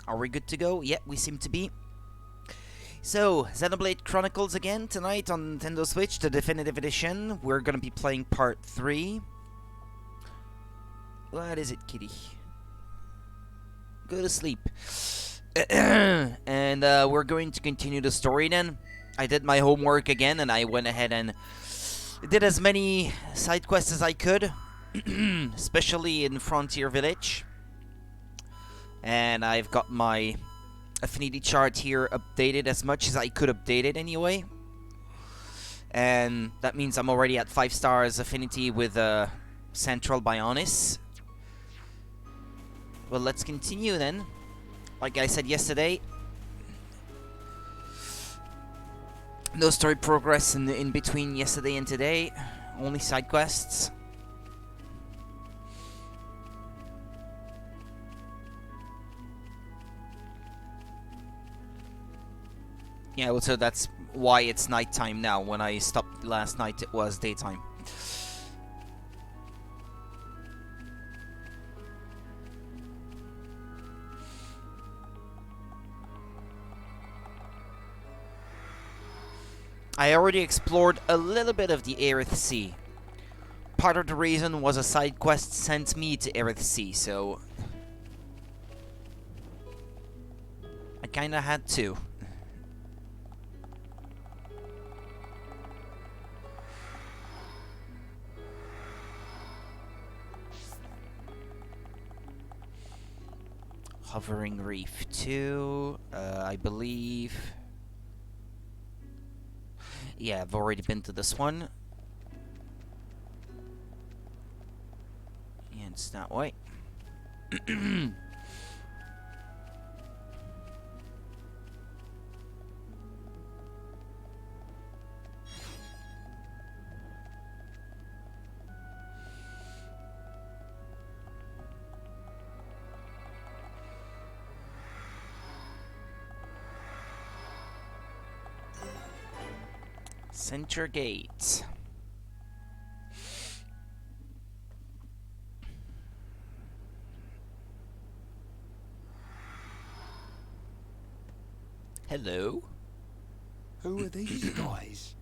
Are we good to go? Yeah, we seem to be. So, Xenoblade Chronicles again tonight on Nintendo Switch, the Definitive Edition. We're gonna be playing Part 3. What is it, kitty? Go to sleep. And we're going to continue the story then. I did my homework again, and I went ahead and did as many side quests as I could, especially in Frontier Village. And I've got my affinity chart here updated as much as I could update it anyway. And that means I'm already at 5 stars affinity with Central Bionis. Well, let's continue then. Like I said yesterday, no story progress in between yesterday and today. Only side quests. Yeah, well, so that's why it's nighttime now. When I stopped last night, it was daytime. I already explored a little bit of the Aerith Sea. Part of the reason was a side quest sent me to Aerith Sea, so I kinda had to. Hovering Reef 2, I believe. Yeah, I've already been to this one. Yeah, it's that way. Center Gate. Hello? Who are these guys?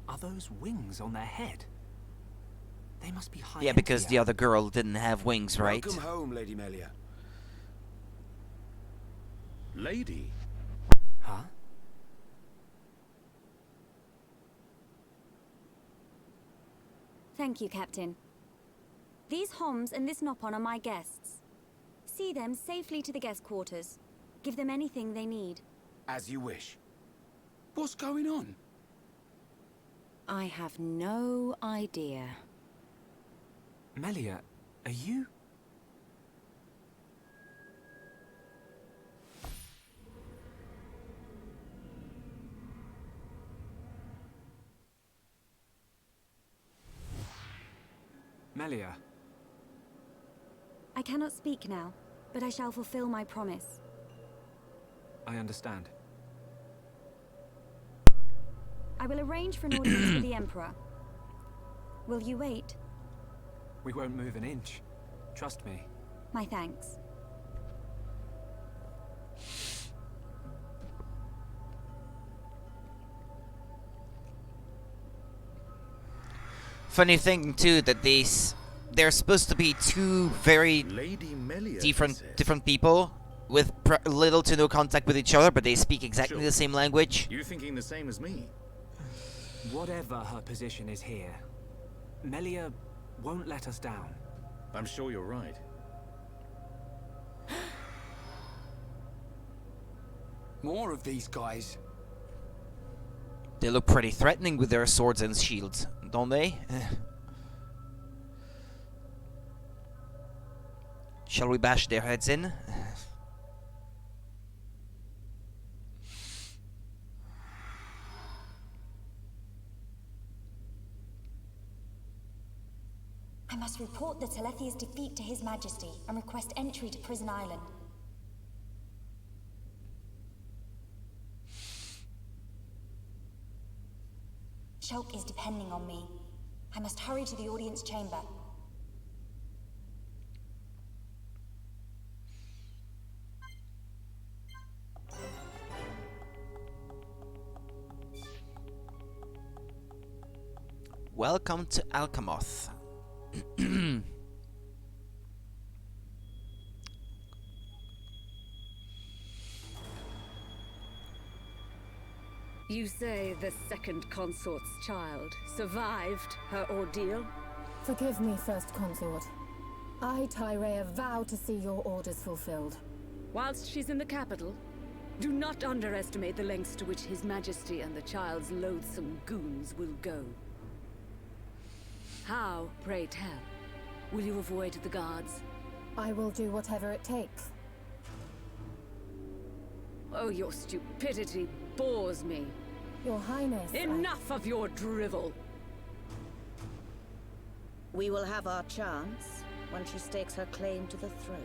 Are those wings on their head? They must be high. Yeah, because the other girl didn't have wings, right? Welcome home, Lady Melia. Lady? Huh? Thank you, Captain. These Homs and this Nopon are my guests. See them safely to the guest quarters. Give them anything they need. As you wish. What's going on? I have no idea. Melia, are you? Melia. I cannot speak now, but I shall fulfill my promise. I understand. I will arrange for an audience with the Emperor. Will you wait? We won't move an inch. Trust me. My thanks. Funny thing too that they're supposed to be two very Lady Melia different people with little to no contact with each other, but they speak exactly the same language. You thinking the same as me? Whatever her position is here, Melia won't let us down. I'm sure you're right. More of these guys. They look pretty threatening with their swords and shields, don't they? Shall we bash their heads in? I must report the Telethia's defeat to His Majesty and request entry to Prison Island. Shulk is depending on me. I must hurry to the audience chamber. Welcome to Alcamoth. You say the second consort's child survived her ordeal? Forgive me, First Consort. I, Tyrea, vow to see your orders fulfilled. Whilst she's in the capital, do not underestimate the lengths to which His Majesty and the child's loathsome goons will go. How, pray tell, will you avoid the guards? I will do whatever it takes. Oh, your stupidity bores me. Your Highness, Enough of your drivel! We will have our chance when she stakes her claim to the throne.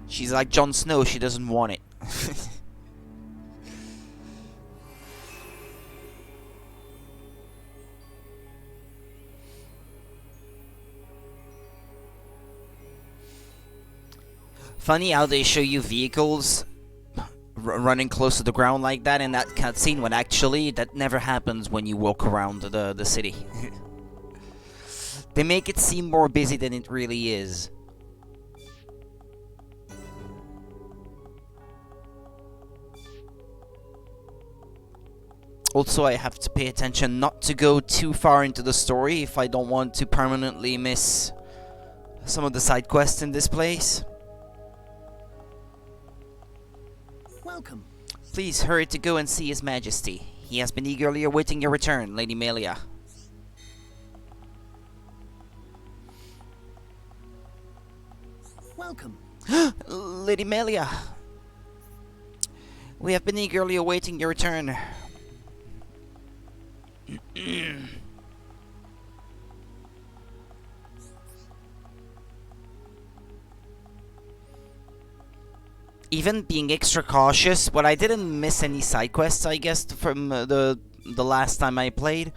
She's like Jon Snow, she doesn't want it. Funny how they show you vehicles running close to the ground like that in that cutscene, when actually that never happens when you walk around the city. They make it seem more busy than it really is. Also, I have to pay attention not to go too far into the story if I don't want to permanently miss some of the side quests in this place. Welcome. Please hurry to go and see His Majesty. He has been eagerly awaiting your return, Lady Melia. Welcome. Lady Melia. We have been eagerly awaiting your return. Even being extra cautious, but I didn't miss any side quests, I guess, from the last time I played.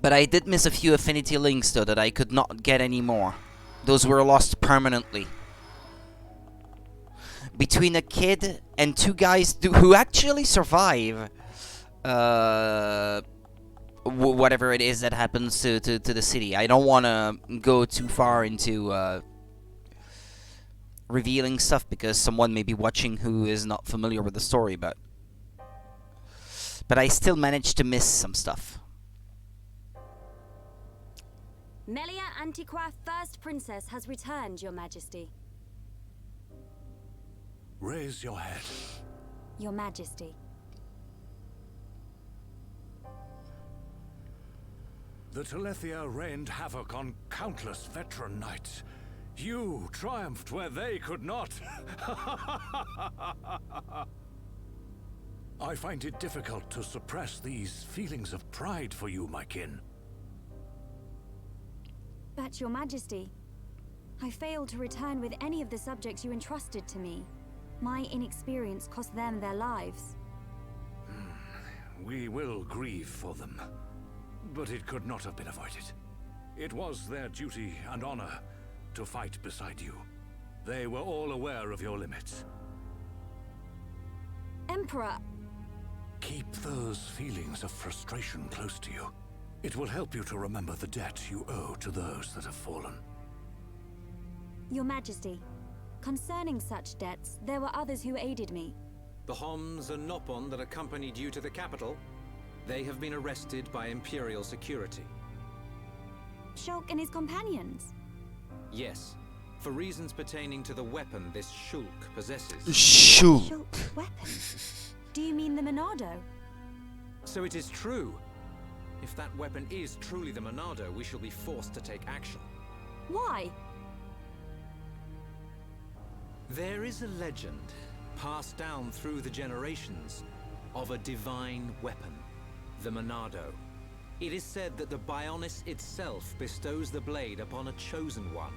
But I did miss a few affinity links, though, that I could not get anymore. Those were lost permanently. Between a kid and two guys who actually survive whatever it is that happens to the city. I don't want to go too far into revealing stuff because someone may be watching who is not familiar with the story, but I still managed to miss some stuff. Melia Antiqua, First Princess, has returned, Your Majesty. Raise your head. Your Majesty. The Telethia rained havoc on countless veteran knights. You triumphed where they could not. I find it difficult to suppress these feelings of pride for you, my kin. But, Your Majesty, I failed to return with any of the subjects you entrusted to me. My inexperience cost them their lives. We will grieve for them, but it could not have been avoided. It was their duty and honor to fight beside you. They were all aware of your limits. Emperor! Keep those feelings of frustration close to you. It will help you to remember the debt you owe to those that have fallen. Your Majesty, concerning such debts, there were others who aided me. The Homs and Nopon that accompanied you to the capital, they have been arrested by Imperial security. Shulk and his companions? Yes, for reasons pertaining to the weapon this Shulk possesses. Shulk's weapon? Do you mean the Monado? So it is true. If that weapon is truly the Monado, we shall be forced to take action. Why? There is a legend, passed down through the generations, of a divine weapon, the Monado. It is said that the Bionis itself bestows the blade upon a chosen one.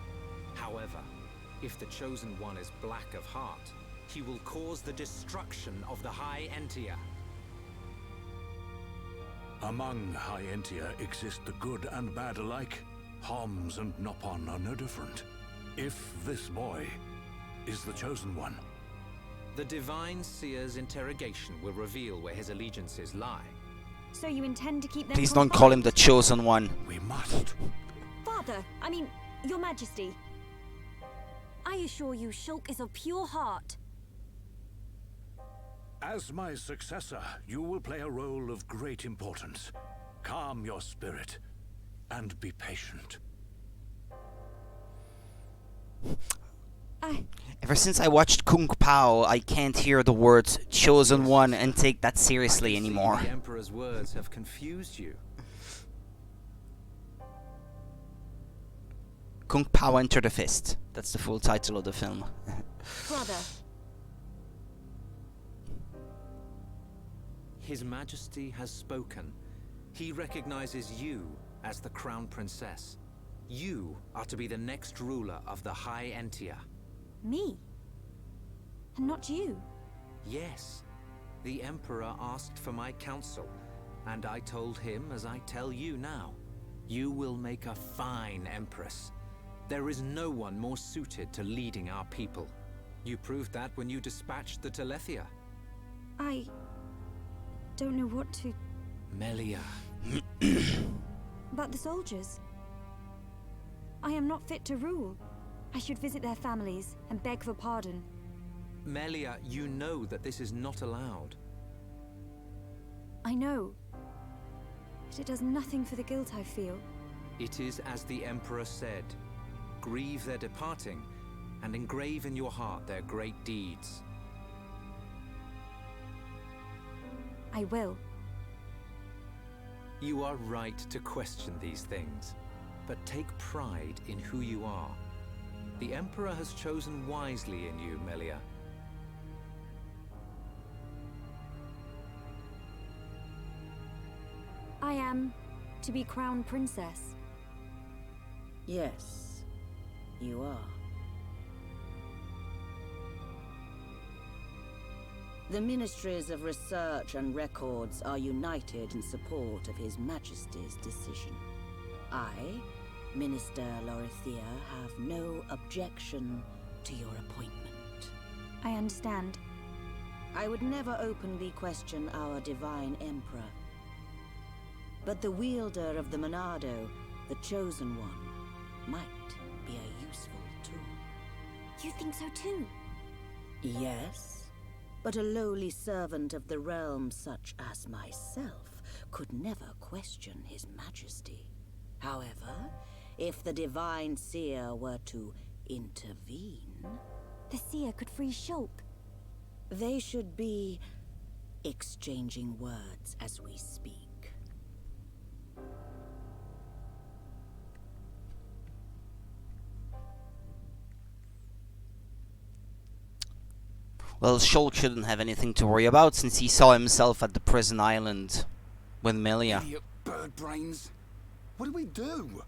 However, if the chosen one is black of heart, he will cause the destruction of the High Entia. Among High Entia exist the good and bad alike. Homs and Nopon are no different. If this boy is the chosen one, The Divine Seer's interrogation will reveal where his allegiances lie. So you intend to keep them Please don't call him the chosen one. We must. Father, I mean, Your Majesty. I assure you, Shulk is of pure heart. As my successor, you will play a role of great importance. Calm your spirit and be patient. Ever since I watched Kung Pao, I can't hear the words chosen one and take that seriously anymore. The Emperor's words have confused you. Kung Pao Enter the Fist. That's the full title of the film. Brother. His Majesty has spoken. He recognizes you as the Crown Princess. You are to be the next ruler of the High Entia. Me? And not you? Yes. The Emperor asked for my counsel, and I told him as I tell you now. You will make a fine Empress. There is no one more suited to leading our people. You proved that when you dispatched the Telethia. I don't know what to... Melia. But the soldiers. I am not fit to rule. I should visit their families and beg for pardon. Melia, you know that this is not allowed. I know. But it does nothing for the guilt I feel. It is as the Emperor said. Grieve their departing, and engrave in your heart their great deeds. I will. You are right to question these things, but take pride in who you are. The Emperor has chosen wisely in you, Melia. I am to be Crown Princess. Yes, you are. The Ministries of Research and Records are united in support of His Majesty's decision. I, Minister Lorithia, have no objection to your appointment. I understand. I would never openly question our Divine Emperor. But the wielder of the Monado, the Chosen One, might be a useful tool. You think so too? Yes, but a lowly servant of the realm such as myself could never question His Majesty. However, if the Divine Seer were to intervene... The Seer could free Shulk. They should be exchanging words as we speak. Well, Shulk shouldn't have anything to worry about since he saw himself at the prison island with Melia. Idiot bird brains. What do we do?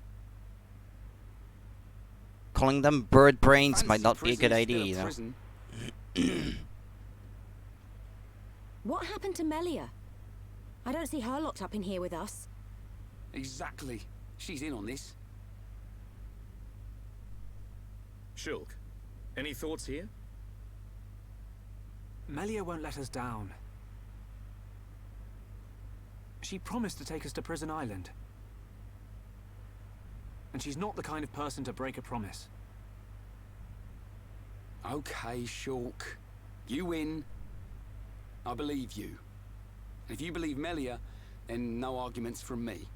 Calling them bird brains Fancy might not be a good prison's idea, still a you know. prison. What happened to Melia? I don't see her locked up in here with us. Exactly. She's in on this. Shulk, any thoughts here? Melia won't let us down. She promised to take us to Prison Island. And she's not the kind of person to break a promise. Okay, Shulk. You win. I believe you. And if you believe Melia, then no arguments from me.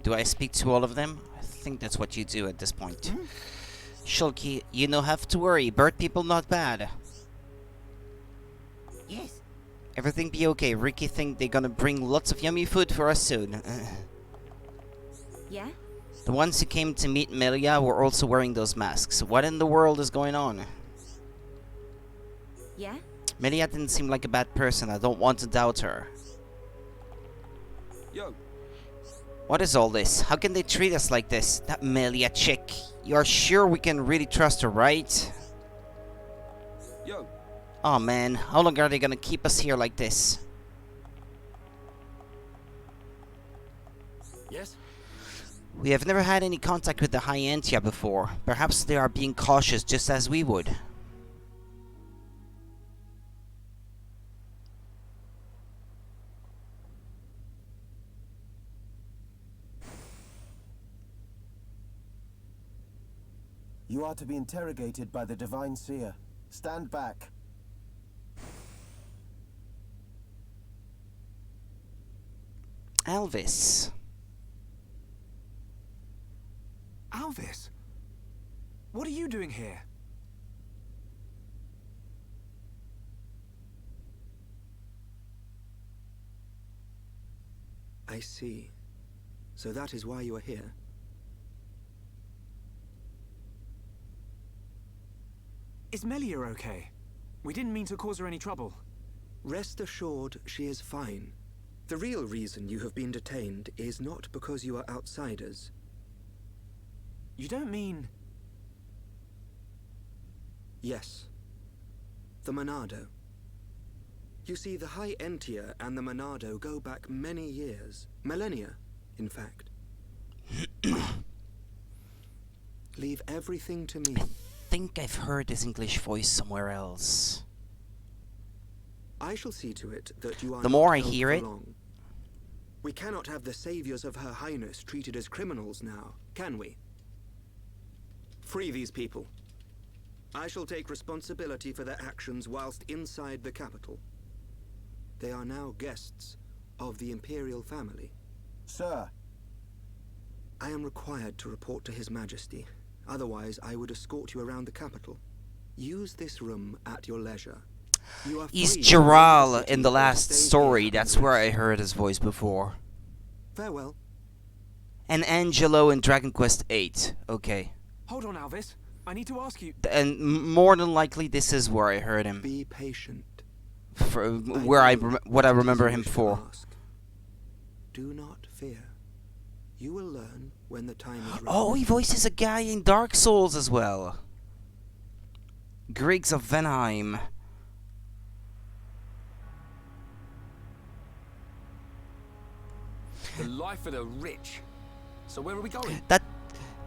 Do I speak to all of them? I think that's what you do at this point. Shulk, you no have to worry. Bird people not bad. Yes. Everything be okay. Ricky think they're gonna bring lots of yummy food for us soon. Yeah? The ones who came to meet Melia were also wearing those masks. What in the world is going on? Yeah? Melia didn't seem like a bad person. I don't want to doubt her. Yo. What is all this? How can they treat us like this? That Melia chick. You're sure we can really trust her, right? Yo. Oh man, how long are they gonna keep us here like this? Yes? We have never had any contact with the High Entia before. Perhaps they are being cautious just as we would. You are to be interrogated by the Divine Seer. Stand back. Alvis. Alvis? What are you doing here? I see. So that is why you are here. Is Melia okay? We didn't mean to cause her any trouble. Rest assured, she is fine. The real reason you have been detained is not because you are outsiders. You don't mean... Yes. The Monado. You see, the High Entia and the Monado go back many years. Millennia, in fact. Leave everything to me. I think I've heard this English voice somewhere else. I shall see to it that you are The more I not held hear for it... long. We cannot have the saviors of Her Highness treated as criminals now, can we? Free these people. I shall take responsibility for their actions whilst inside the capital. They are now guests of the Imperial family. Sir. I am required to report to His Majesty. Otherwise, I would escort you around the capital. Use this room at your leisure. You are He's free Geralt to in the or last stay story. here That's and where I rest. heard his voice before. Farewell. And Angelo in Dragon Quest VIII. Okay. Hold on, Alvis. I need to ask you... And more than likely, this is where I heard him. Be patient. For, what I remember him for. Do not fear. You will learn when the time is right. Oh, he voices a guy in Dark Souls as well. Griggs of Venheim. The life of the rich. So where are we going? That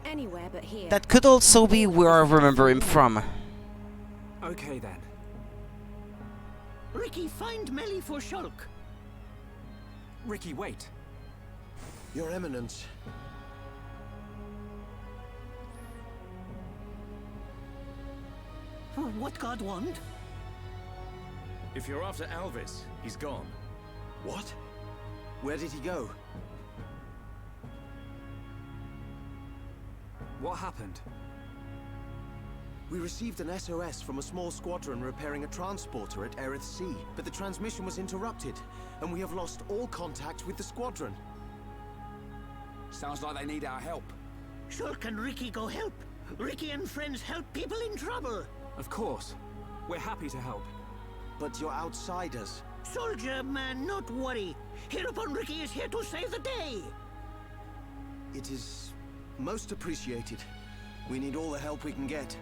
Anywhere but here. that could also be where I remember him from. Okay then. Ricky, find Melly for Shulk. Ricky, wait. Your Eminence. What God want? If you're after Alvis, he's gone. What? Where did he go? What happened? We received an SOS from a small squadron repairing a transporter at Erith Sea, but the transmission was interrupted, and we have lost all contact with the squadron. Sounds like they need our help. Shulk and Ricky go help. Ricky and friends help people in trouble. Of course. We're happy to help. But you're outsiders. Soldier man, not worry. Hereupon Ricky is here to save the day. It is most appreciated. We need all the help we can get.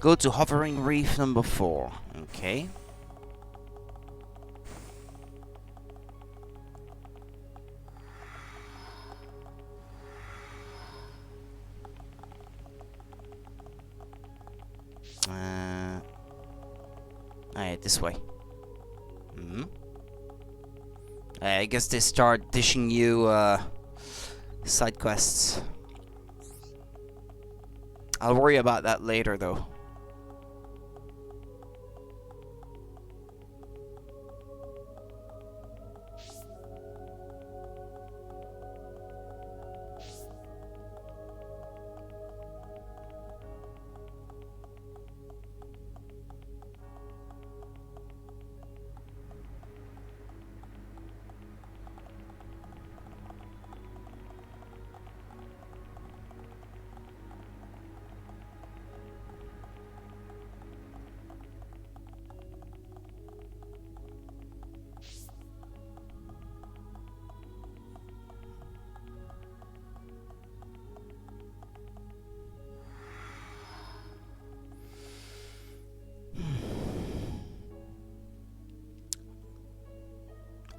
Go to Hovering Reef number 4. Okay. Alright, this way. I guess they start dishing you side quests. I'll worry about that later though.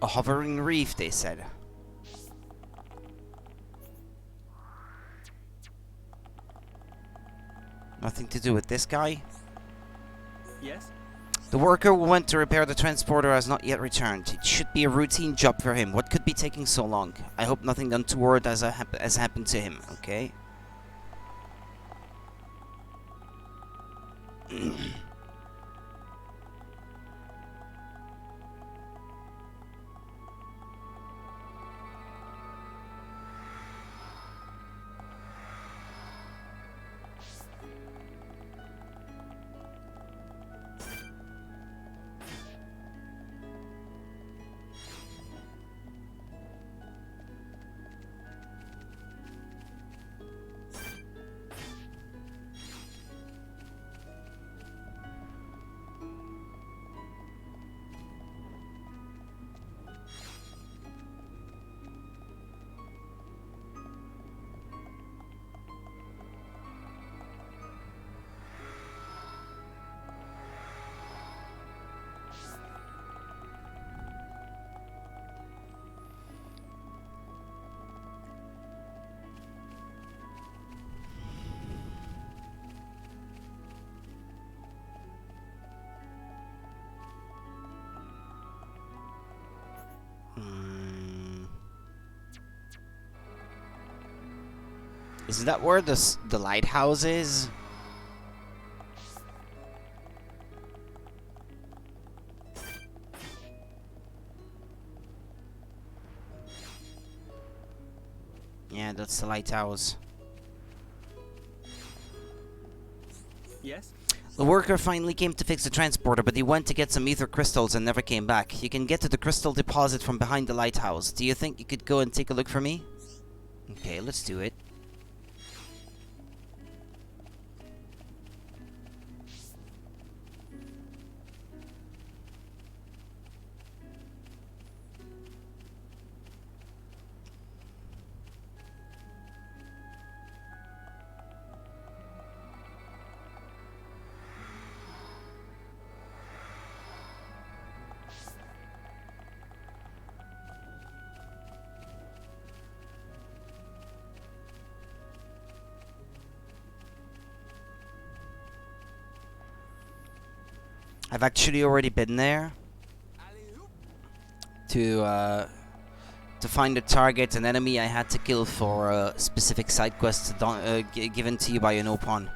A hovering reef, they said. Nothing to do with this guy? Yes? The worker who went to repair the transporter has not yet returned. It should be a routine job for him. What could be taking so long? I hope nothing untoward has happened to him, okay? Is that where the lighthouse is? Yeah, that's the lighthouse. Yes? The worker finally came to fix the transporter, but he went to get some ether crystals and never came back. You can get to the crystal deposit from behind the lighthouse. Do you think you could go and take a look for me? Okay, let's do it. I've actually already been there to find a target, an enemy I had to kill for a specific side quest given to you by an Opon.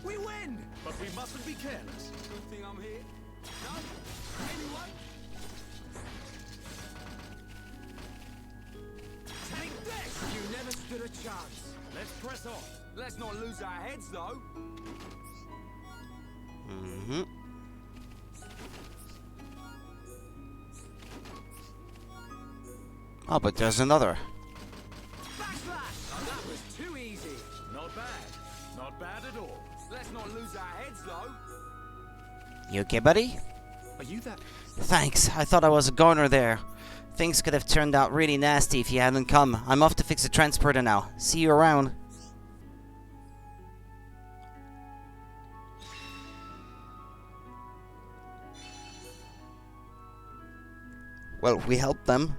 We win! But we mustn't be careless. Good thing I'm here. No? Anyone? Take this! You never stood a chance. Let's press on. Let's not lose our heads, though. Mm-hmm. Oh, but there's another. Oh, that was too easy. Not bad. Not bad at all. Let's not lose our heads, though. You okay, buddy? Are you that? Thanks. I thought I was a goner there. Things could have turned out really nasty if you hadn't come. I'm off to fix the transporter now. See you around. Well, we helped them.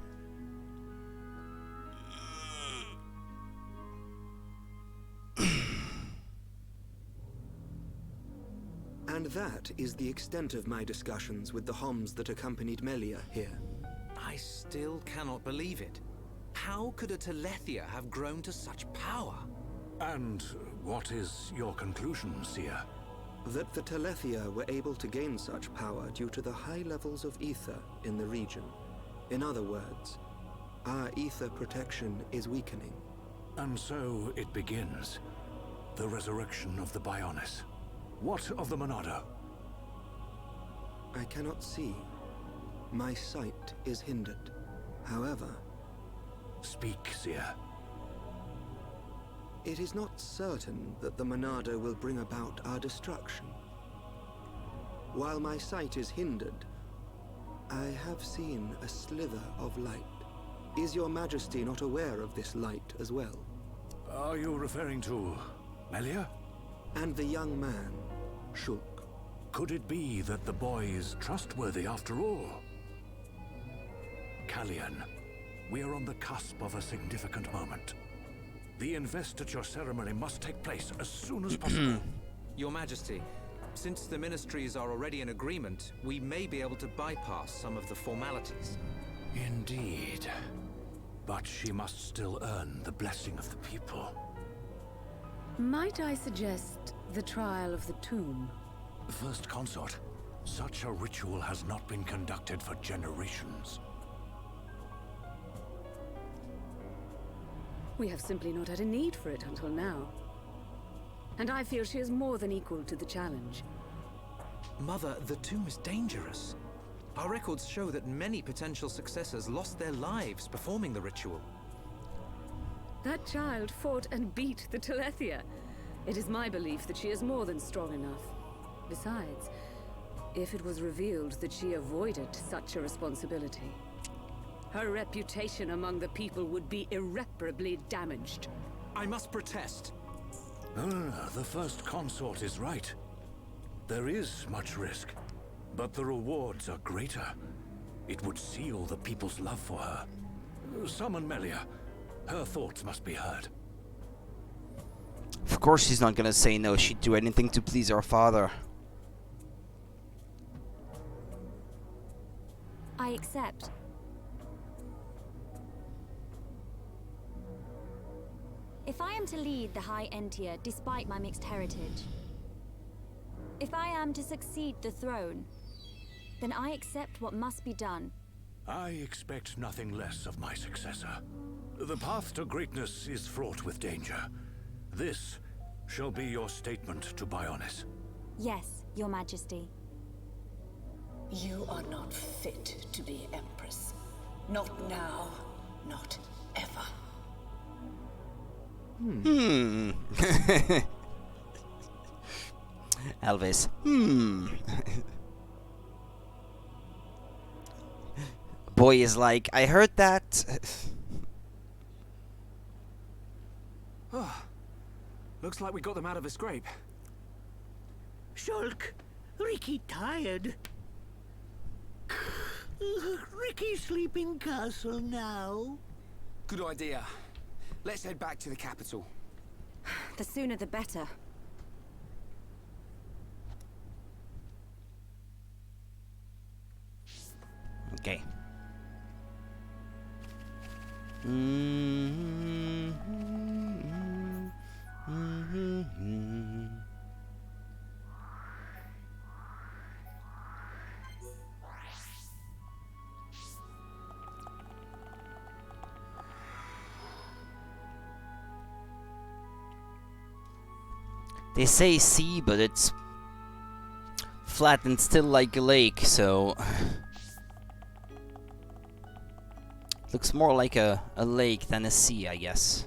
And that is the extent of my discussions with the Homs that accompanied Melia here. I still cannot believe it. How could a Telethia have grown to such power? And what is your conclusion, Seer? That the Telethia were able to gain such power due to the high levels of ether in the region. In other words, our ether protection is weakening. And so it begins. The resurrection of the Bionis. What of the Monado? I cannot see. My sight is hindered. However... Speak, Seer. It is not certain that the Monado will bring about our destruction. While my sight is hindered, I have seen a slither of light. Is your Majesty not aware of this light as well? Are you referring to Melia? And the young man, Shulk. Could it be that the boy is trustworthy after all? Kallian, we are on the cusp of a significant moment. The investiture ceremony must take place as soon as possible. Your Majesty, since the ministries are already in agreement, we may be able to bypass some of the formalities. Indeed. But she must still earn the blessing of the people. Might I suggest the trial of the tomb? First Consort, such a ritual has not been conducted for generations. We have simply not had a need for it until now. And I feel she is more than equal to the challenge. Mother, the tomb is dangerous. Our records show that many potential successors lost their lives performing the ritual. That child fought and beat the Telethia. It is my belief that she is more than strong enough. Besides, if it was revealed that she avoided such a responsibility, her reputation among the people would be irreparably damaged. I must protest. The First Consort is right. There is much risk, but the rewards are greater. It would seal the people's love for her. Summon Melia. Her thoughts must be heard. Of course she's not gonna say no. She'd do anything to please her father. I accept. If I am to lead the High Entia despite my mixed heritage, if I am to succeed the throne, then I accept what must be done. I expect nothing less of my successor. The path to greatness is fraught with danger. This shall be your statement to Bionis. Yes, Your Majesty. You are not fit to be Empress. Not now, not ever. Elvis. Boy is like, I heard that. Looks like we got them out of a scrape. Shulk, Ricky tired. Ricky sleep in castle now. Good idea. Let's head back to the capital. The sooner the better. Okay. They say sea, but it's flat and still like a lake, so looks more like a lake than a sea, I guess.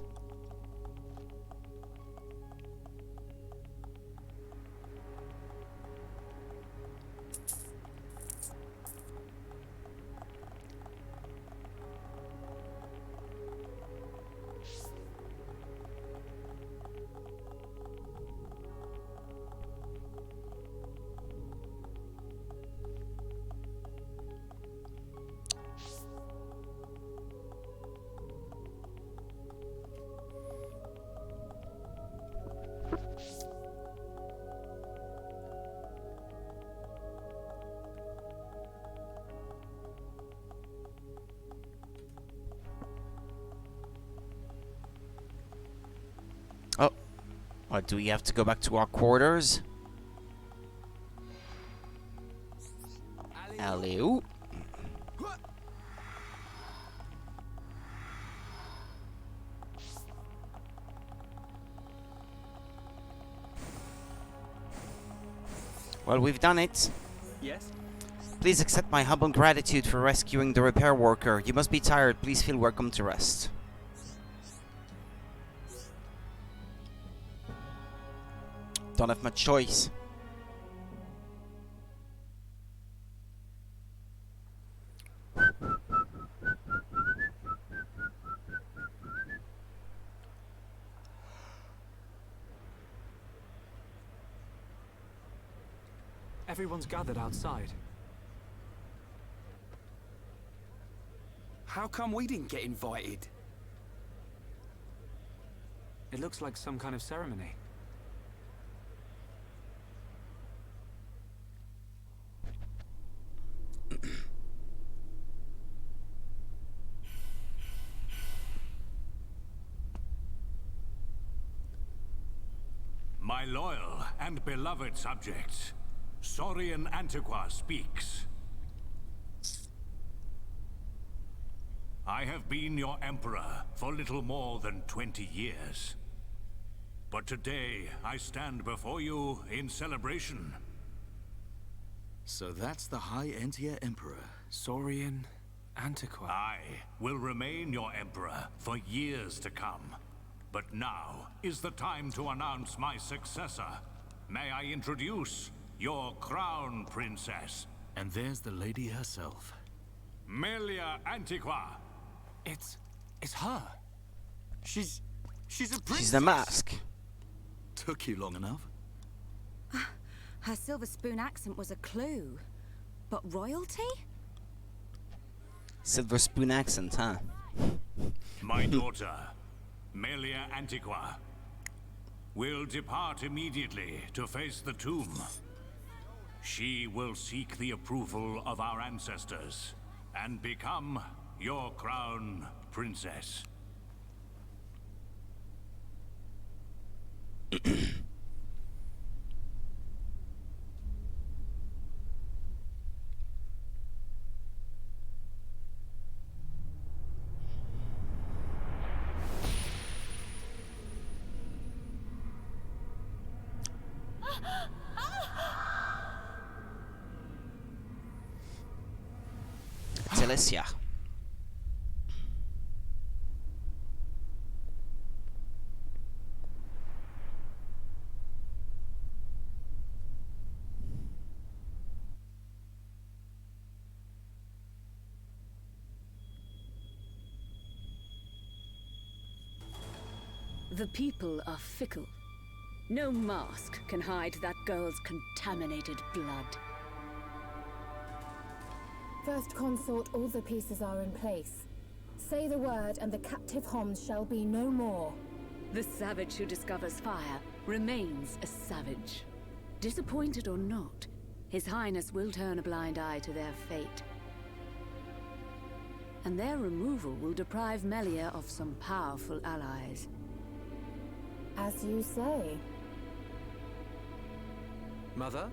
Oh, what, do we have to go back to our quarters? Alley-oop. Well, we've done it. Yes? Please accept my humble gratitude for rescuing the repair worker. You must be tired. Please feel welcome to rest. Don't have much choice. Everyone's gathered outside. How come we didn't get invited? It looks like some kind of ceremony. My loyal and beloved subjects, Saurian Antiqua speaks. I have been your emperor for little more than 20 years. But today, I stand before you in celebration. So that's the High Entia Emperor, Saurian Antiqua. I will remain your emperor for years to come. But now is the time to announce my successor. May I introduce your crown princess? And there's the lady herself. Melia Antiqua. It's her. She's a princess. She's the mask. Took you long enough? Her silver spoon accent was a clue. But royalty? Silver spoon accent, huh? My daughter, Melia Antiqua, will depart immediately to face the tomb. She will seek the approval of our ancestors and become your crown princess. Celestia. The people are fickle. No mask can hide that girl's contaminated blood. First Consort, all the pieces are in place. Say the word and the captive Homs shall be no more. The savage who discovers fire remains a savage. Disappointed or not, His Highness will turn a blind eye to their fate. And their removal will deprive Melia of some powerful allies. As you say. Mother?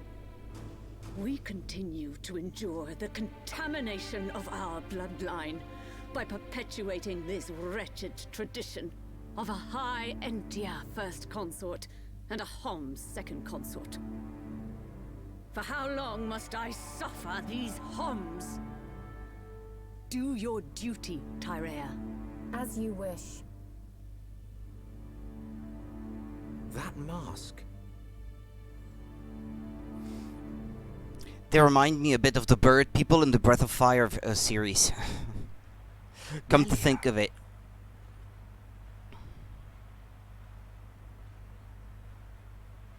We continue to endure the contamination of our bloodline by perpetuating this wretched tradition of a High Entia First Consort and a Homs Second Consort. For how long must I suffer these Homs? Do your duty, Tyrea. As you wish. That mask. They remind me a bit of the bird people in the Breath of Fire series. Come to think of it.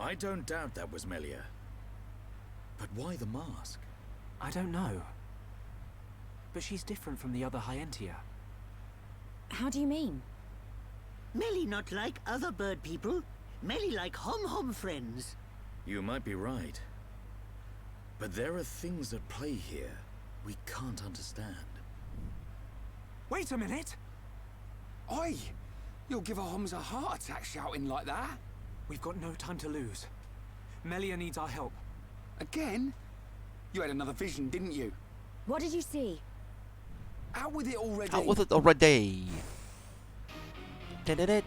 I don't doubt that was Melia. But why the mask? I don't know. But she's different from the other Hyentia. How do you mean? Melly not like other bird people. Melly like hom-hom friends. You might be right. But there are things at play here we can't understand. Wait a minute! Oi! You'll give a Homs a heart attack shouting like that. We've got no time to lose. Melia needs our help. Again? You had another vision, didn't you? What did you see? Out with it already. Out with it already. We ordered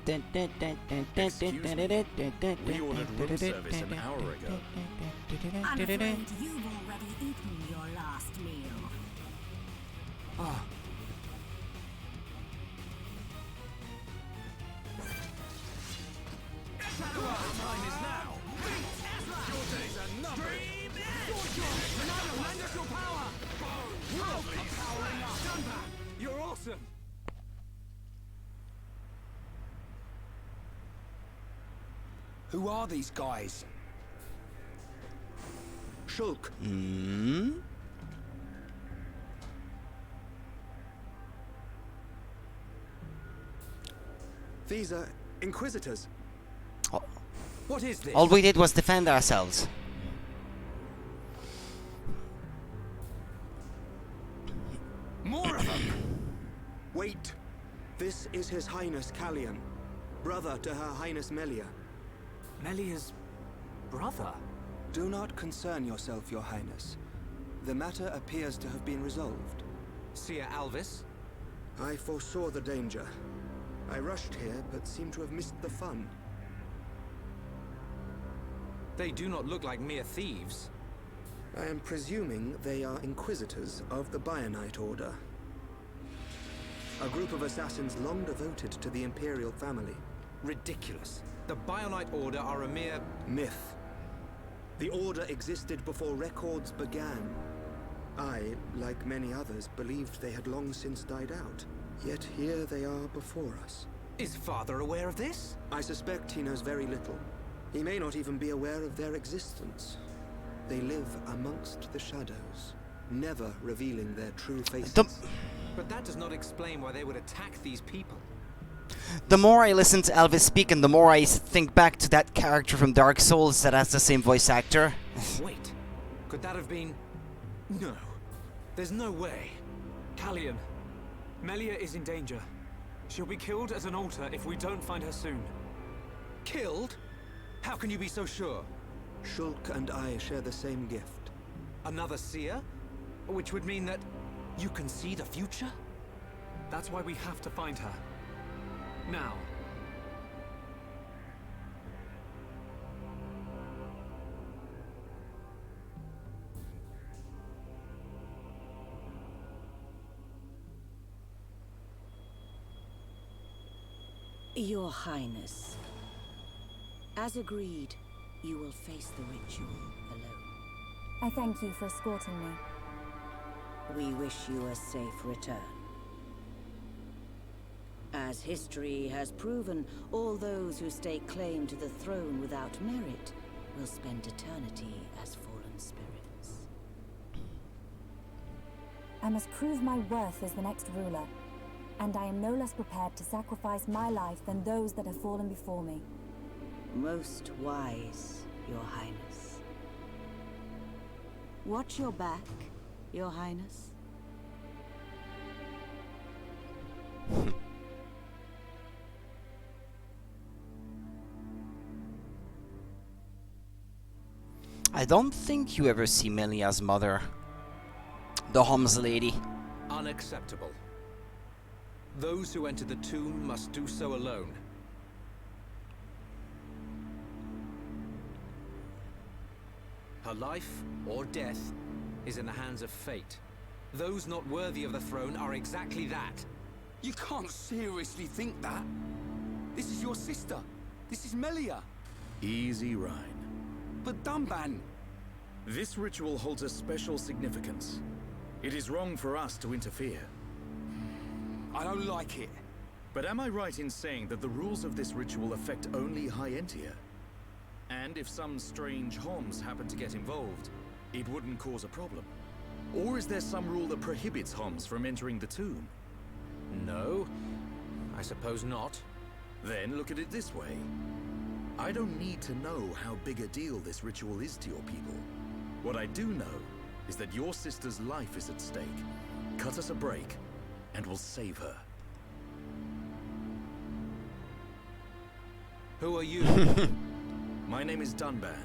room service an hour ago. I'm afraid you've already eaten your last meal. Oh. Time is now. Who are these guys? Shulk. These are Inquisitors. What is this? All we did was defend ourselves. More of them! Wait. This is His Highness Callian, brother to Her Highness Melia. Melia's brother? Do not concern yourself, Your Highness. The matter appears to have been resolved. Seer Alvis? I foresaw the danger. I rushed here, but seem to have missed the fun. They do not look like mere thieves. I am presuming they are Inquisitors of the Bionite Order. A group of assassins long devoted to the Imperial family. Ridiculous. The Bionite Order are a mere... myth. The Order existed before records began. I, like many others, believed they had long since died out. Yet here they are before us. Is Father aware of this? I suspect he knows very little. He may not even be aware of their existence. They live amongst the shadows, never revealing their true faces. But that does not explain why they would attack these people. The more I listen to Elvis speak, and the more I think back to that character from Dark Souls that has the same voice actor. Wait, could that have been... No, there's no way. Callian, Melia is in danger. She'll be killed at an altar if we don't find her soon. Killed? How can you be so sure? Shulk and I share the same gift. Another seer? Which would mean that you can see the future? That's why we have to find her. Now. Your Highness, as agreed, you will face the ritual alone. I thank you for escorting me. We wish you a safe return. As history has proven, all those who stake claim to the throne without merit will spend eternity as fallen spirits. I must prove my worth as the next ruler, and I am no less prepared to sacrifice my life than those that have fallen before me. Most wise, Your Highness. Watch your back, Your Highness. I don't think you ever see Melia's mother, the Homs lady. Unacceptable. Those who enter the tomb must do so alone. Her life, or death, is in the hands of fate. Those not worthy of the throne are exactly that. You can't seriously think that. This is your sister. This is Melia. Easy, Rhine. But Dunban... This ritual holds a special significance. It is wrong for us to interfere. I don't like it. But am I right in saying that the rules of this ritual affect only High Entia? And if some strange Homs happen to get involved, it wouldn't cause a problem? Or is there some rule that prohibits Homs from entering the tomb? No, I suppose not. Then look at it this way. I don't need to know how big a deal this ritual is to your people. What I do know is that your sister's life is at stake. Cut us a break, and we'll save her. Who are you? My name is Dunban.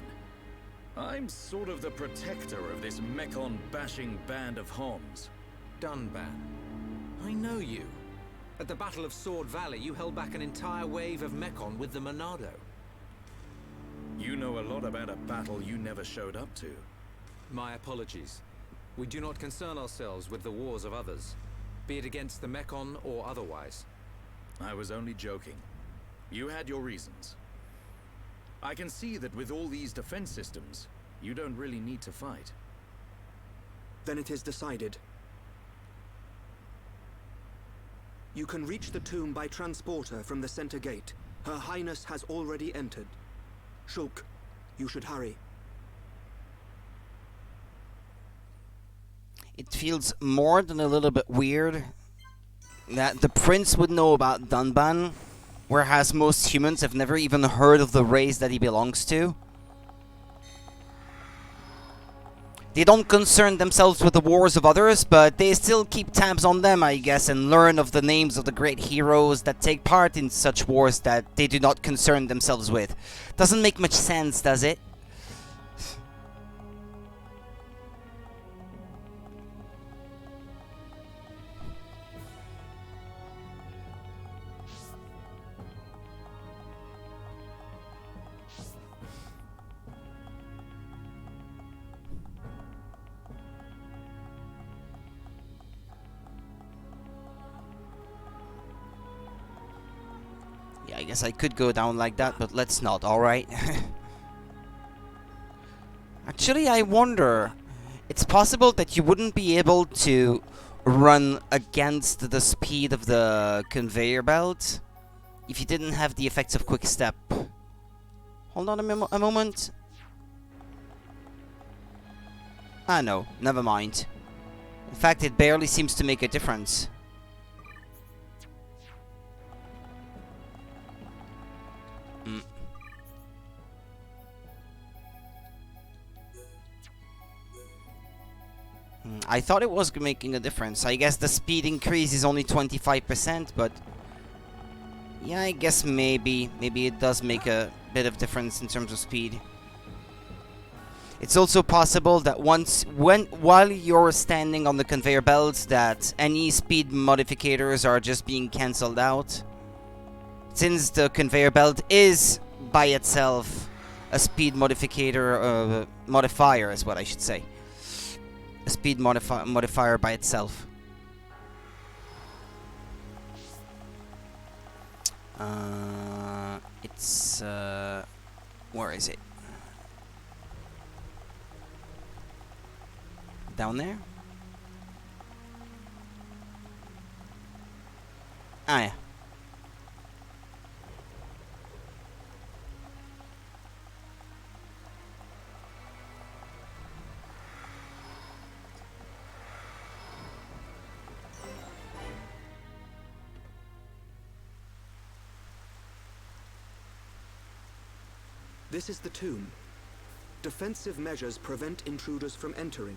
I'm sort of the protector of this Mekon-bashing band of Homs. Dunban. I know you. At the Battle of Sword Valley, you held back an entire wave of Mekon with the Monado. You know a lot about a battle you never showed up to. My apologies. We do not concern ourselves with the wars of others, be it against the Mekon or otherwise. I was only joking. You had your reasons. I can see that with all these defense systems, you don't really need to fight. Then it is decided. You can reach the tomb by transporter from the center gate. Her Highness has already entered. Shulk, you should hurry. It feels more than a little bit weird that the prince would know about Dunban, whereas most humans have never even heard of the race that he belongs to. They don't concern themselves with the wars of others, but they still keep tabs on them, I guess, and learn of the names of the great heroes that take part in such wars that they do not concern themselves with. Doesn't make much sense, does it? I guess I could go down like that, but let's not, alright? Actually, I wonder... It's possible that you wouldn't be able to run against the speed of the conveyor belt if you didn't have the effects of quick step. Hold on a moment. Ah, no, never mind. In fact, it barely seems to make a difference. I thought it was making a difference. I guess the speed increase is only 25%, but... Yeah, I guess maybe it does make a bit of difference in terms of speed. It's also possible that while you're standing on the conveyor belts, that any speed modifiers are just being cancelled out. Since the conveyor belt is by itself a speed modifier is what I should say. A speed modifier by itself. It's where is it? Down there? Ah, yeah. This is the tomb. Defensive measures prevent intruders from entering.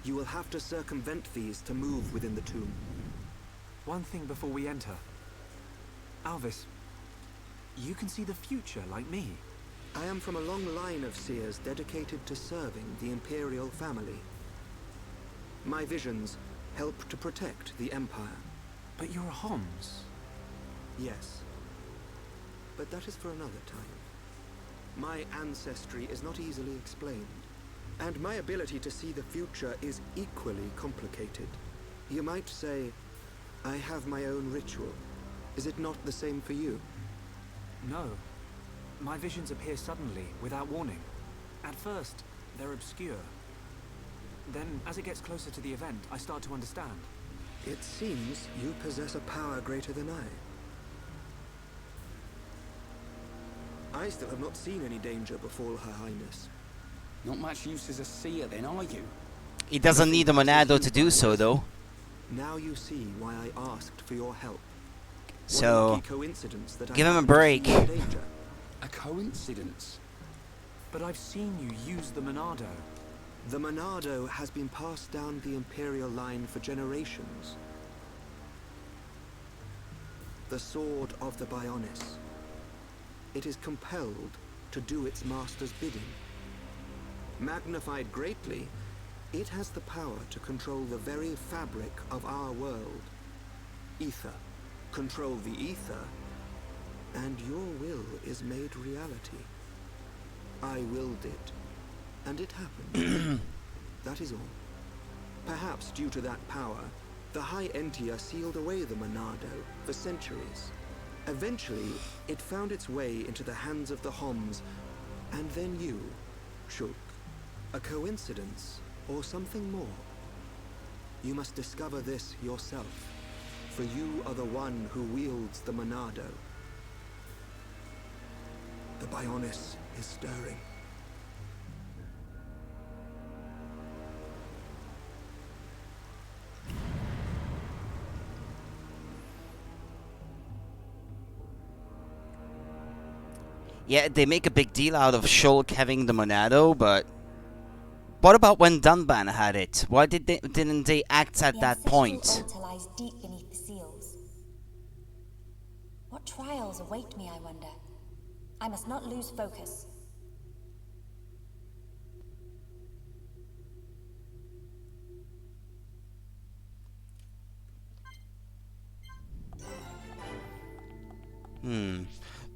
You will have to circumvent these to move within the tomb. One thing before we enter. Alvis, you can see the future like me. I am from a long line of seers dedicated to serving the Imperial family. My visions help to protect the Empire. But you're a Homs. Yes. But that is for another time. My ancestry is not easily explained, and my ability to see the future is equally complicated. You might say, I have my own ritual. Is it not the same for you? No. My visions appear suddenly, without warning. At first, they're obscure. Then, as it gets closer to the event, I start to understand. It seems you possess a power greater than I still have not seen any danger befall Her Highness. Not much use as a seer then, are you? He doesn't need a Monado to do so, though. Now you see why I asked for your help. So, Coincidence that give him a break. A coincidence? But I've seen you use the Monado. The Monado has been passed down the Imperial line for generations. The sword of the Bionis. It is compelled to do its master's bidding. Magnified greatly, it has the power to control the very fabric of our world. Ether. Control the ether, and your will is made reality. I willed it, and it happened. That is all. Perhaps due to that power, the High Entia sealed away the Monado for centuries. Eventually, it found its way into the hands of the Homs, and then you, Shulk. A coincidence, or something more? You must discover this yourself, for you are the one who wields the Monado. The Bionis is stirring. Yeah, they make a big deal out of Shulk having the Monado, but what about when Dunban had it? Why didn't they act at that point? The ancestral altar lies deep beneath the seals. What trials await me, I wonder? I must not lose focus.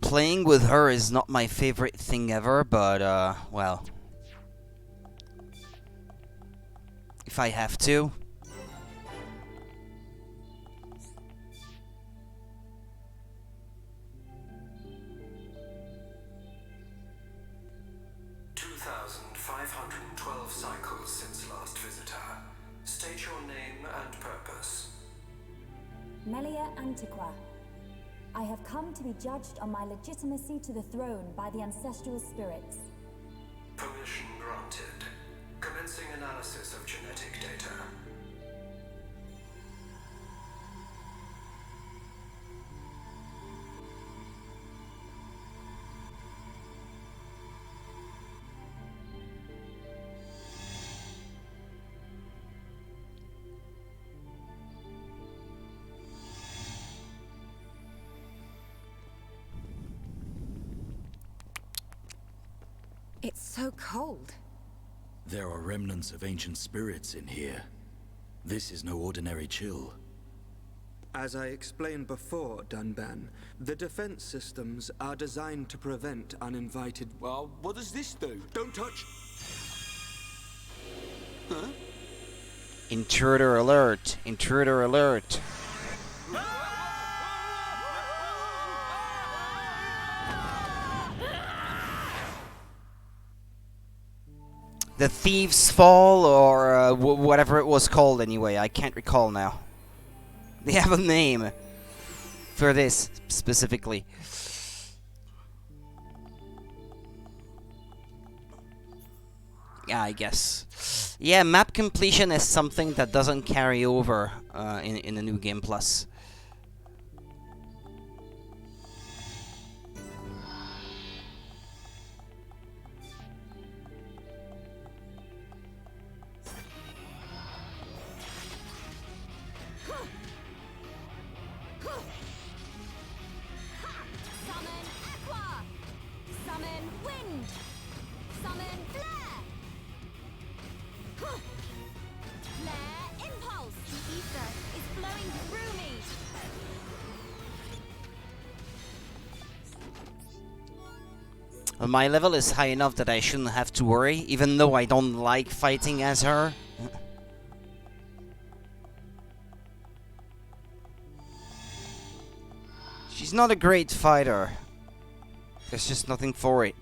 Playing with her is not my favorite thing ever, but, well. If I have to. cycles since last visitor. State your name and purpose. Melia Antiqua. I have come to be judged on my legitimacy to the throne by the ancestral spirits. Permission granted. Commencing analysis of genetic data. It's so cold. There are remnants of ancient spirits in here. This is no ordinary chill. As I explained before, Dunban, the defense systems are designed to prevent uninvited... Well, what does this do? Don't touch... Huh? Intruder alert! Intruder alert! The Thieves' Fall, or whatever it was called anyway, I can't recall now. They have a name for this, specifically. Yeah, I guess. Yeah, map completion is something that doesn't carry over in the new Game Plus. My level is high enough that I shouldn't have to worry, even though I don't like fighting as her. She's not a great fighter. There's just nothing for it.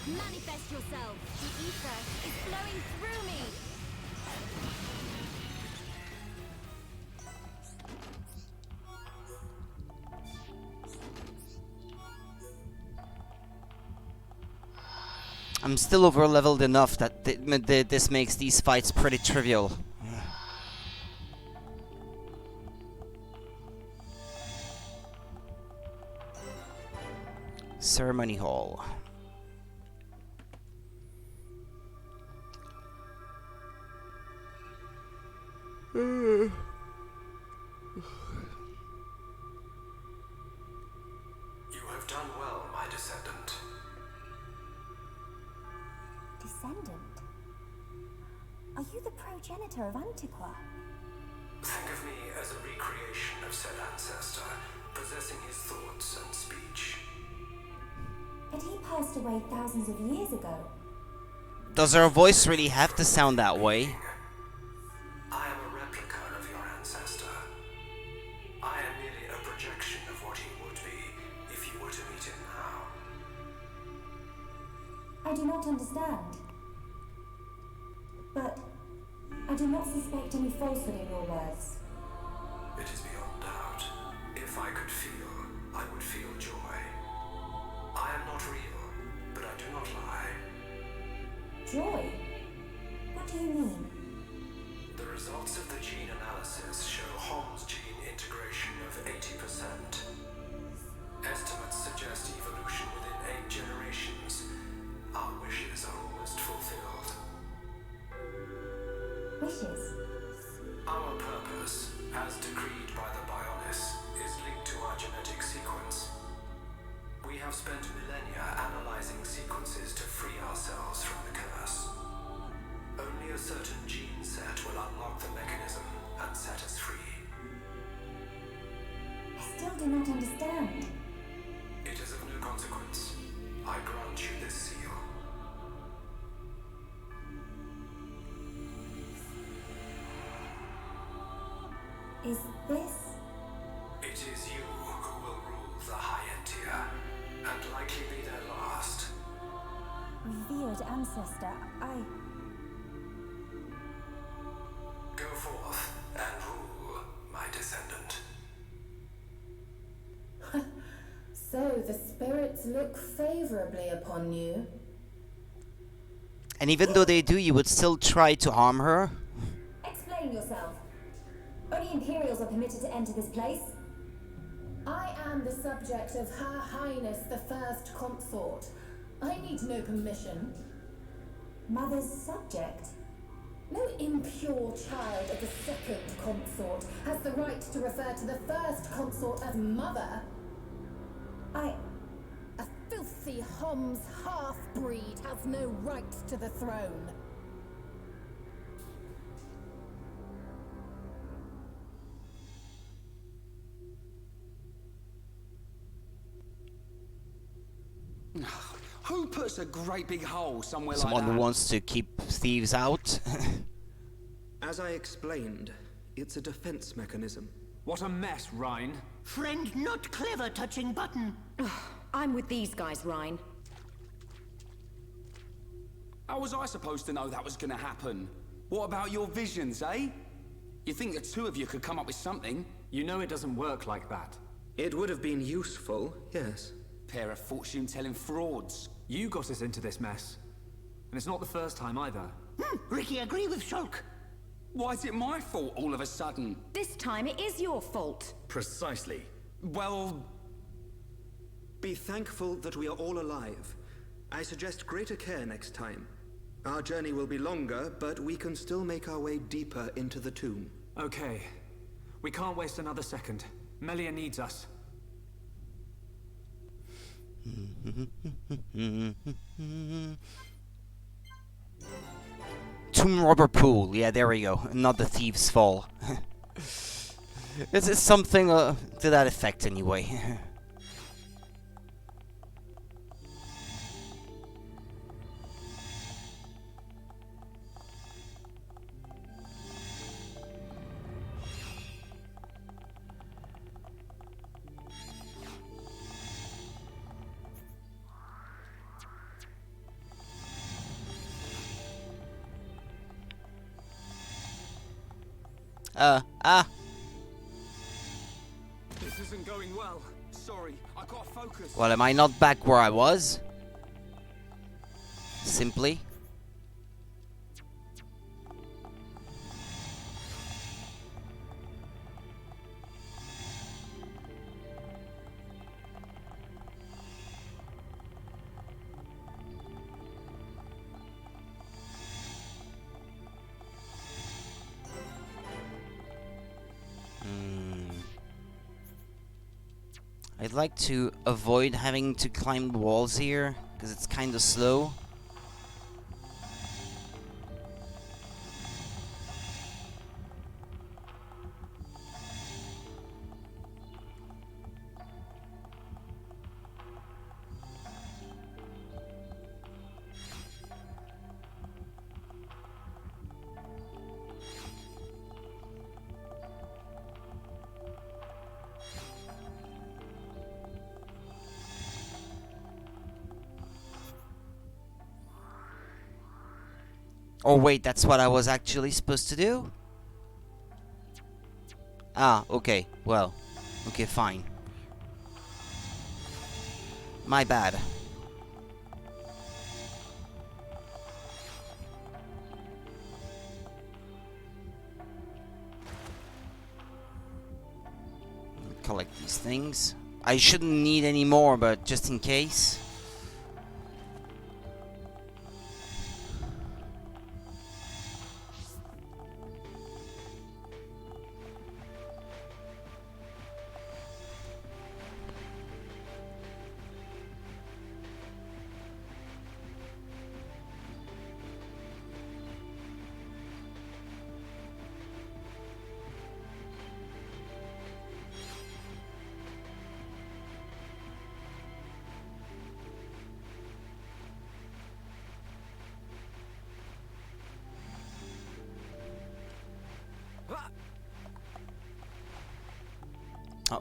Manifest yourself. The ether is flowing through me. I'm still over-leveled enough that this makes these fights pretty trivial. Ceremony Hall. You have done well, my descendant. Descendant? Are you the progenitor of Antiqua? Think of me as a recreation of said ancestor, possessing his thoughts and speech. But he passed away thousands of years ago. Does her voice really have to sound that way? I am a replica of your ancestor. I am merely a projection of what he would be if you were to meet him now. I do not understand. But I do not suspect any falsehood in your words. It is beyond doubt. If I could feel, I would feel joy. I am not real, but I do not lie. Joy? What do you mean? The results of the gene analysis show Hom's gene integration of 80%. Estimates suggest evolution within 8 generations. Our wishes are almost fulfilled. Wishes? Our purpose, as decreed by the Bionis, is linked to our genetic sequence. We have spent millennia analyzing sequences to free ourselves from the curse. Only a certain gene set will unlock the mechanism and set us free. I still do not understand. It is of no consequence. I grant you this seal. Is this? It is you who will rule the High Entia, and likely be their last. Revered ancestor, Go forth and rule, my descendant. So the spirits look favorably upon you. And even though they do, you would still try to harm her? Explain yourself. Only Imperials are permitted to enter this place. I am the subject of Her Highness the First Consort. I need no permission. Mother's subject? No impure child of the Second Consort has the right to refer to the First Consort as mother. A filthy Hom's half-breed has no right to the throne. Who puts a great big hole somewhere Someone like that? who wants to keep thieves out? As I explained, it's a defense mechanism. What a mess, Rhine. Friend not clever touching button. I'm with these guys, Rhine. How was I supposed to know that was gonna happen? What about your visions, eh? You think the two of you could come up with something? You know it doesn't work like that. It would have been useful, yes. Pair of fortune-telling frauds. You got us into this mess. And it's not the first time either. Ricky, agree with Shulk. Why is it my fault all of a sudden? This time it is your fault. Precisely. Well... Be thankful that we are all alive. I suggest greater care next time. Our journey will be longer, but we can still make our way deeper into the tomb. Okay. We can't waste another second. Melia needs us. Tomb Robber Pool. Yeah, there we go. Not the Thieves' Fall. It's something to that effect, anyway. This isn't going well. Sorry, I got focus. Well, am I not back where I was? Simply. I'd like to avoid having to climb the walls here, because it's kind of slow. Oh wait, that's what I was actually supposed to do? Ah, okay. Well, okay, fine. My bad. Collect these things. I shouldn't need any more, but just in case.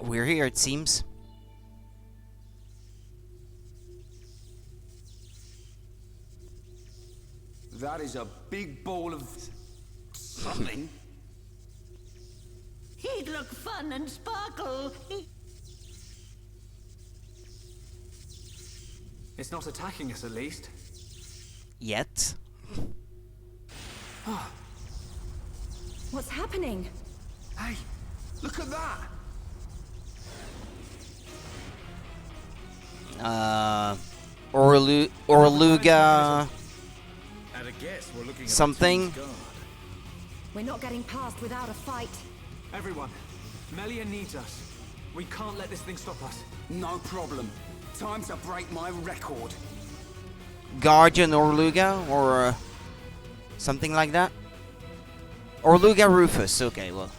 We're here, it seems. That is a big ball of something. He'd look fun and sparkle. It's not attacking us, at least. Yet. What's happening? Hey, look at that. Orluga. At a guess, we're looking at Something. We're not getting past without a fight. Everyone, Melia needs us. We can't let this thing stop us. No problem. Time to break my record. Guardian Orluga, or something like that. Orluga Rufus. Okay, well.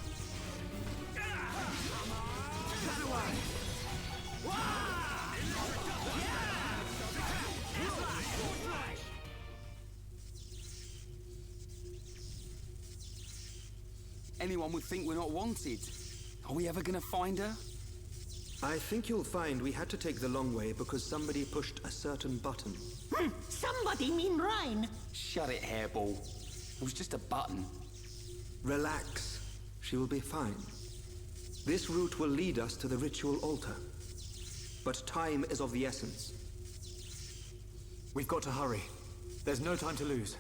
Anyone would think we're not wanted. Are we ever gonna find her? I think you'll find we had to take the long way because somebody pushed a certain button. Somebody mean Rhine. Shut it, hairball. It was just a button. Relax. She will be fine. This route will lead us to the ritual altar. But time is of the essence. We've got to hurry. There's no time to lose.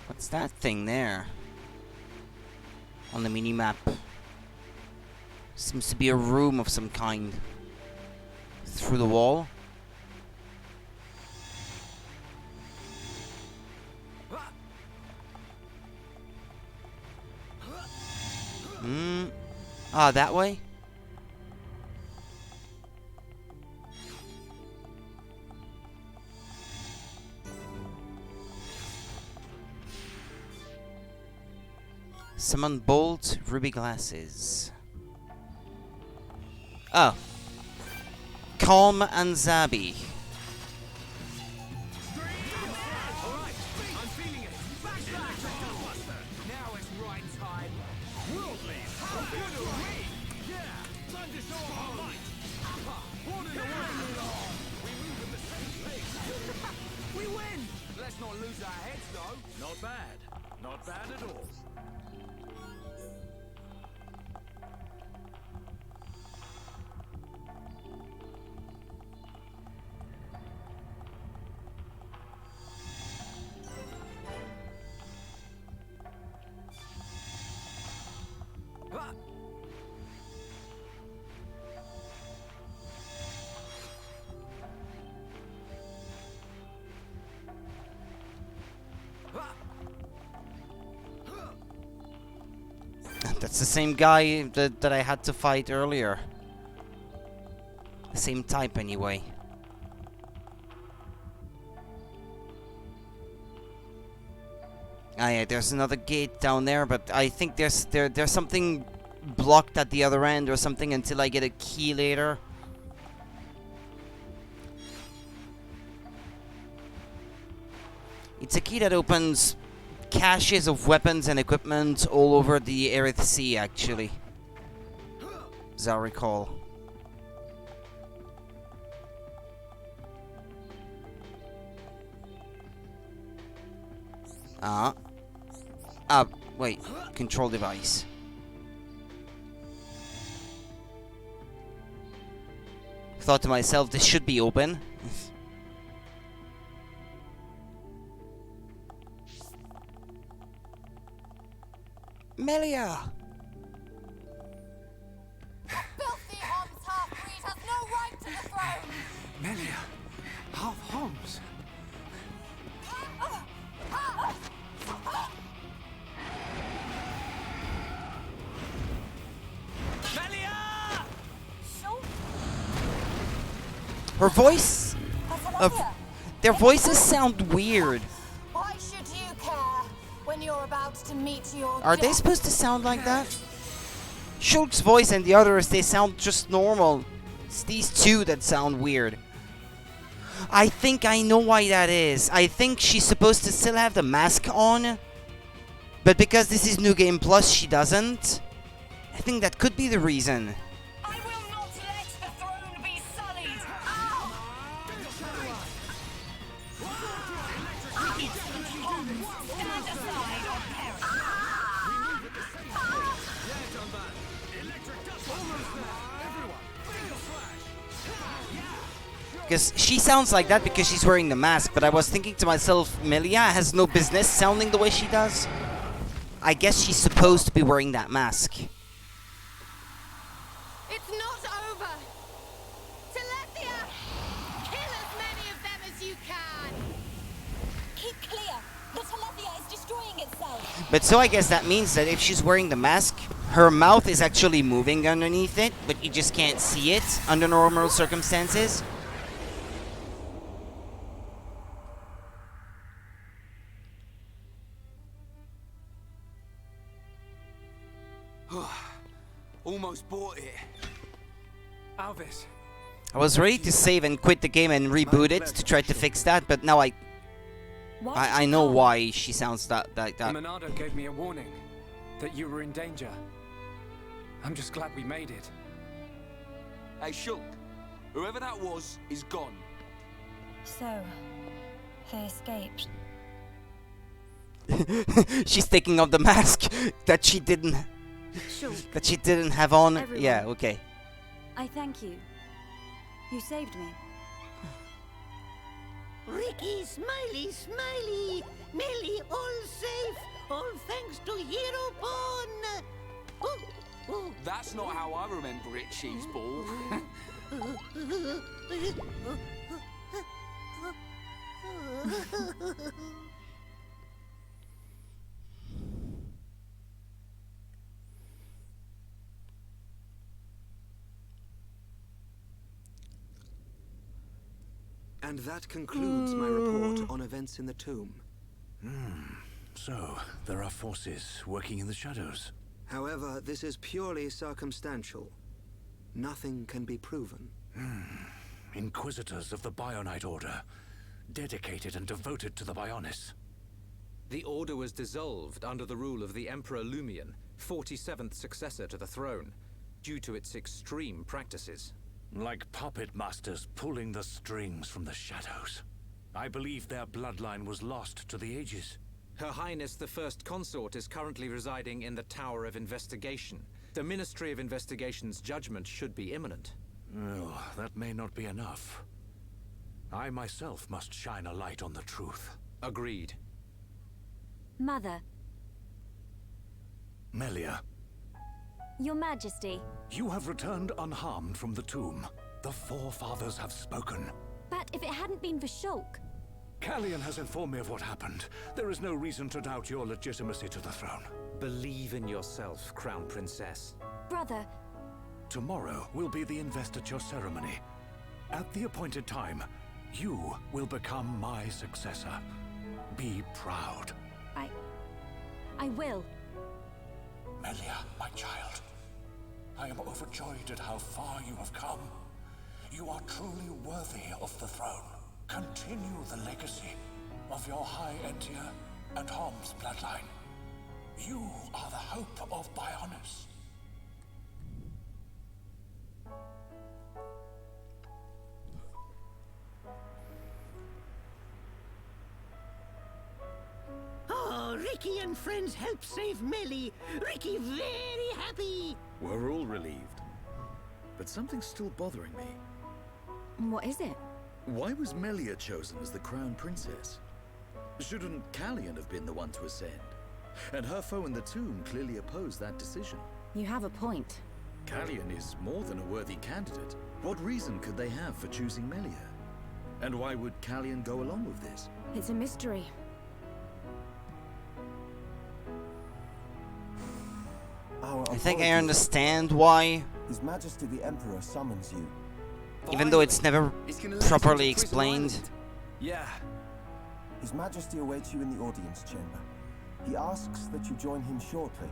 What's that thing there? On the mini-map. Seems to be a room of some kind. Through the wall. Ah, that way? Summon bolt, ruby glasses. Oh. Calm and Zabi. We win! Let's not lose our heads, though. Not bad. Not bad at all. That's the same guy that I had to fight earlier. Same type anyway. Ah yeah, there's another gate down there, but I think there's something blocked at the other end or something until I get a key later. It's a key that opens caches of weapons and equipment all over the Aerith Sea, actually. As I recall. Wait. Control device. Thought to myself, this should be open. Melia! Filthy Homs half-breed has no right to the throne! Melia, half Homs. Her voice... their voices sound weird. Why should you care when you're about to meet your Are they supposed to sound like that? Shulk's voice and the others, they sound just normal. It's these two that sound weird. I think I know why that is. I think she's supposed to still have the mask on. But because this is New Game Plus, she doesn't. I think that could be the reason. I will not let the throne be sullied! Because she sounds like that because she's wearing the mask, but I was thinking to myself, Melia has no business sounding the way she does. I guess she's supposed to be wearing that mask. It's not over! Telethia! Kill as many of them as you can! Keep clear! The Telethia is destroying itself! But so I guess that means that if she's wearing the mask, her mouth is actually moving underneath it, but you just can't see it under normal circumstances. Almost bought it. Alvis. I was ready to save and quit the game and reboot it to try to fix that, but now I know why she sounds like that. Monado gave me a warning that you were in danger. I'm just glad we made it. Hey, Shulk. Whoever that was is gone. So, they escaped. She's taking off the mask that she didn't have on. Everyone. Yeah, okay. I thank you. You saved me. Ricky, Smiley, Smiley! Millie, all safe! All thanks to Hero Pawn! Oh, oh. That's not how I remember it, Cheeseball. And that concludes my report on events in the tomb. So, there are forces working in the shadows. However, this is purely circumstantial. Nothing can be proven. Inquisitors of the Bionite Order, dedicated and devoted to the Bionis. The Order was dissolved under the rule of the Emperor Lumion, 47th successor to the throne, due to its extreme practices. Like puppet masters pulling the strings from the shadows. I believe their bloodline was lost to the ages. Her Highness the First Consort is currently residing in the Tower of Investigation. The Ministry of Investigation's judgment should be imminent. Well, that may not be enough. I myself must shine a light on the truth. Agreed. Mother. Melia. Your Majesty. You have returned unharmed from the tomb. The forefathers have spoken. But if it hadn't been for Shulk... Callian has informed me of what happened. There is no reason to doubt your legitimacy to the throne. Believe in yourself, Crown Princess. Brother... Tomorrow will be the investiture ceremony. At the appointed time, you will become my successor. Be proud. I will. Melia, my child, I am overjoyed at how far you have come. You are truly worthy of the throne. Continue the legacy of your High Entia and Hom's bloodline. You are the hope of Bionis. Oh, Ricky and friends helped save Melly. Ricky very happy. We're all relieved. But something's still bothering me. What is it? Why was Melia chosen as the crown princess? Shouldn't Callian have been the one to ascend? And her foe in the tomb clearly opposed that decision. You have a point. Callian is more than a worthy candidate. What reason could they have for choosing Melia? And why would Callian go along with this? It's a mystery. I think I understand why. His Majesty the Emperor summons you. Even though it's never properly explained. Yeah. His Majesty awaits you in the audience chamber. He asks that you join him shortly.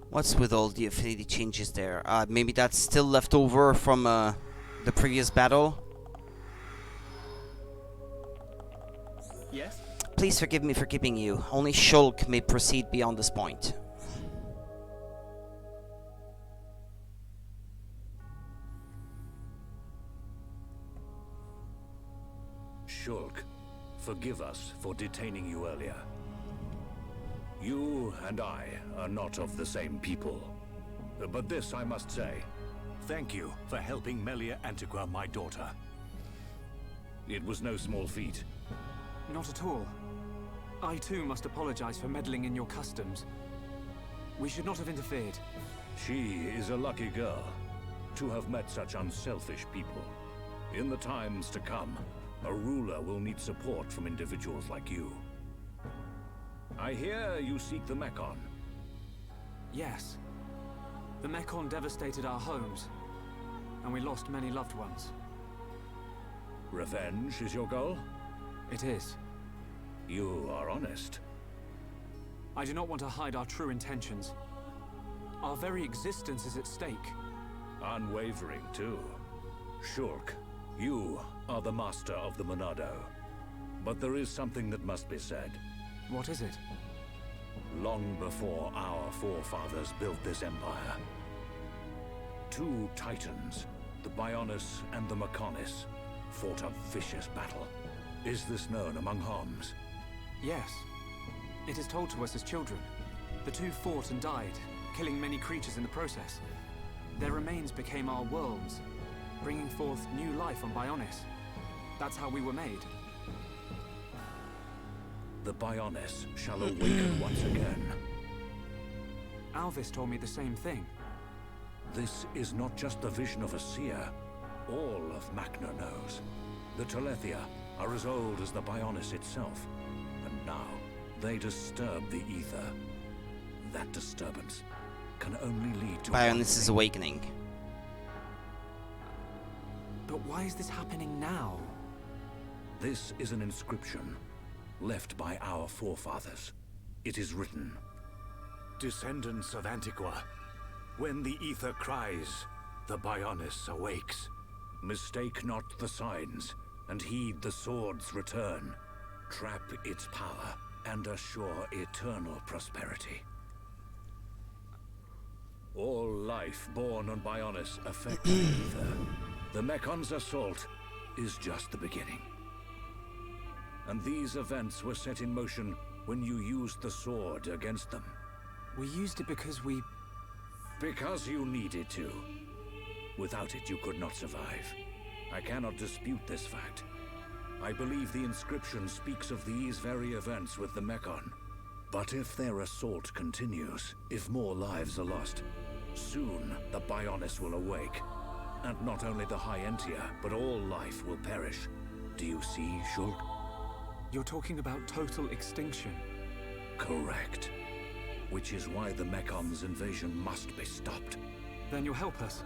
What's with all the affinity changes there? Maybe that's still left over from the previous battle? Yes? Please forgive me for keeping you. Only Shulk may proceed beyond this point. Shulk, forgive us for detaining you earlier. You and I are not of the same people. But this I must say. Thank you for helping Melia Antigua, my daughter. It was no small feat. Not at all. I too must apologize for meddling in your customs. We should not have interfered. She is a lucky girl to have met such unselfish people. In the times to come, a ruler will need support from individuals like you. I hear you seek the Mekon. Yes. The Mekon devastated our homes, and we lost many loved ones. Revenge is your goal? It is. You are honest. I do not want to hide our true intentions. Our very existence is at stake. Unwavering, too. Shulk, you are the master of the Monado. But there is something that must be said. What is it? Long before our forefathers built this empire, two titans, the Bionis and the Mechonis, fought a vicious battle. Is this known among Homs? Yes. It is told to us as children. The two fought and died, killing many creatures in the process. Their remains became our worlds, bringing forth new life on Bionis. That's how we were made. The Bionis shall awaken once again. Alvis told me the same thing. This is not just the vision of a seer. All of Macna knows. The Telethia are as old as the Bionis itself. And now, they disturb the ether. That disturbance can only lead to Bionis' awakening. But why is this happening now? This is an inscription left by our forefathers. It is written, Descendants of Antigua, when the ether cries, the Bionis awakes. Mistake not the signs, and heed the sword's return. Trap its power, and assure eternal prosperity. All life born on Bionis affects the ether. The Mekon's assault is just the beginning. And these events were set in motion when you used the sword against them. We used it because we... Because you needed to. Without it, you could not survive. I cannot dispute this fact. I believe the inscription speaks of these very events with the Mechon. But if their assault continues, if more lives are lost, soon the Bionis will awake. And not only the High Entia, but all life will perish. Do you see, Shulk? You're talking about total extinction. Correct. Which is why the Mechon's invasion must be stopped. Then you'll help us.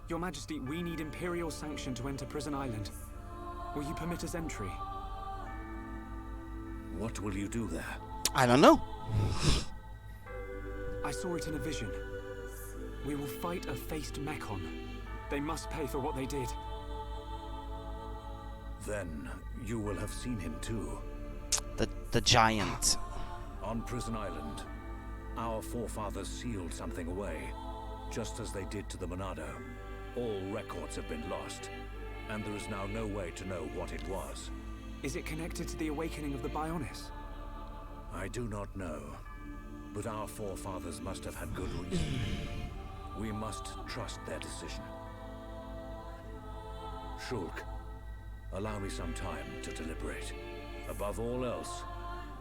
Your Majesty, we need Imperial sanction to enter Prison Island. Will you permit us entry? What will you do there? I don't know. I saw it in a vision. We will fight a faced Mechon. They must pay for what they did. Then you will have seen him too. The giant. On Prison Island, our forefathers sealed something away, just as they did to the Monado. All records have been lost, and there is now no way to know what it was. Is it connected to the awakening of the Bionis? I do not know, but our forefathers must have had good reason. We must trust their decision. Shulk, allow me some time to deliberate. Above all else,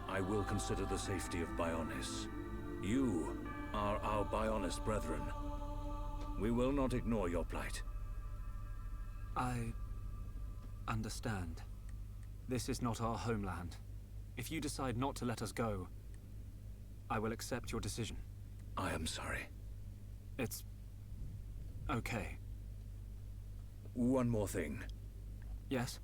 I will consider the safety of Bionis. You are our Bionis brethren. We will not ignore your plight. I understand. This is not our homeland. If you decide not to let us go, I will accept your decision. I am sorry. It's okay. One more thing. Yes?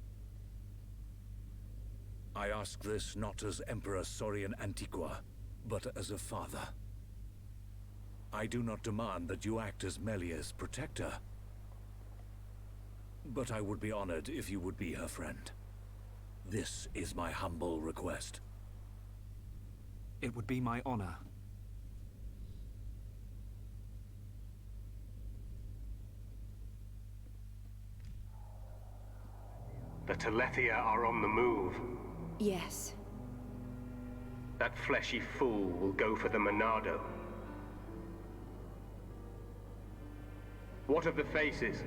I ask this not as Emperor Saurian Antiqua, but as a father. I do not demand that you act as Melia's protector, but I would be honored if you would be her friend. This is my humble request. It would be my honor. The Telethia are on the move. Yes. That fleshy fool will go for the Monado. What of the faces?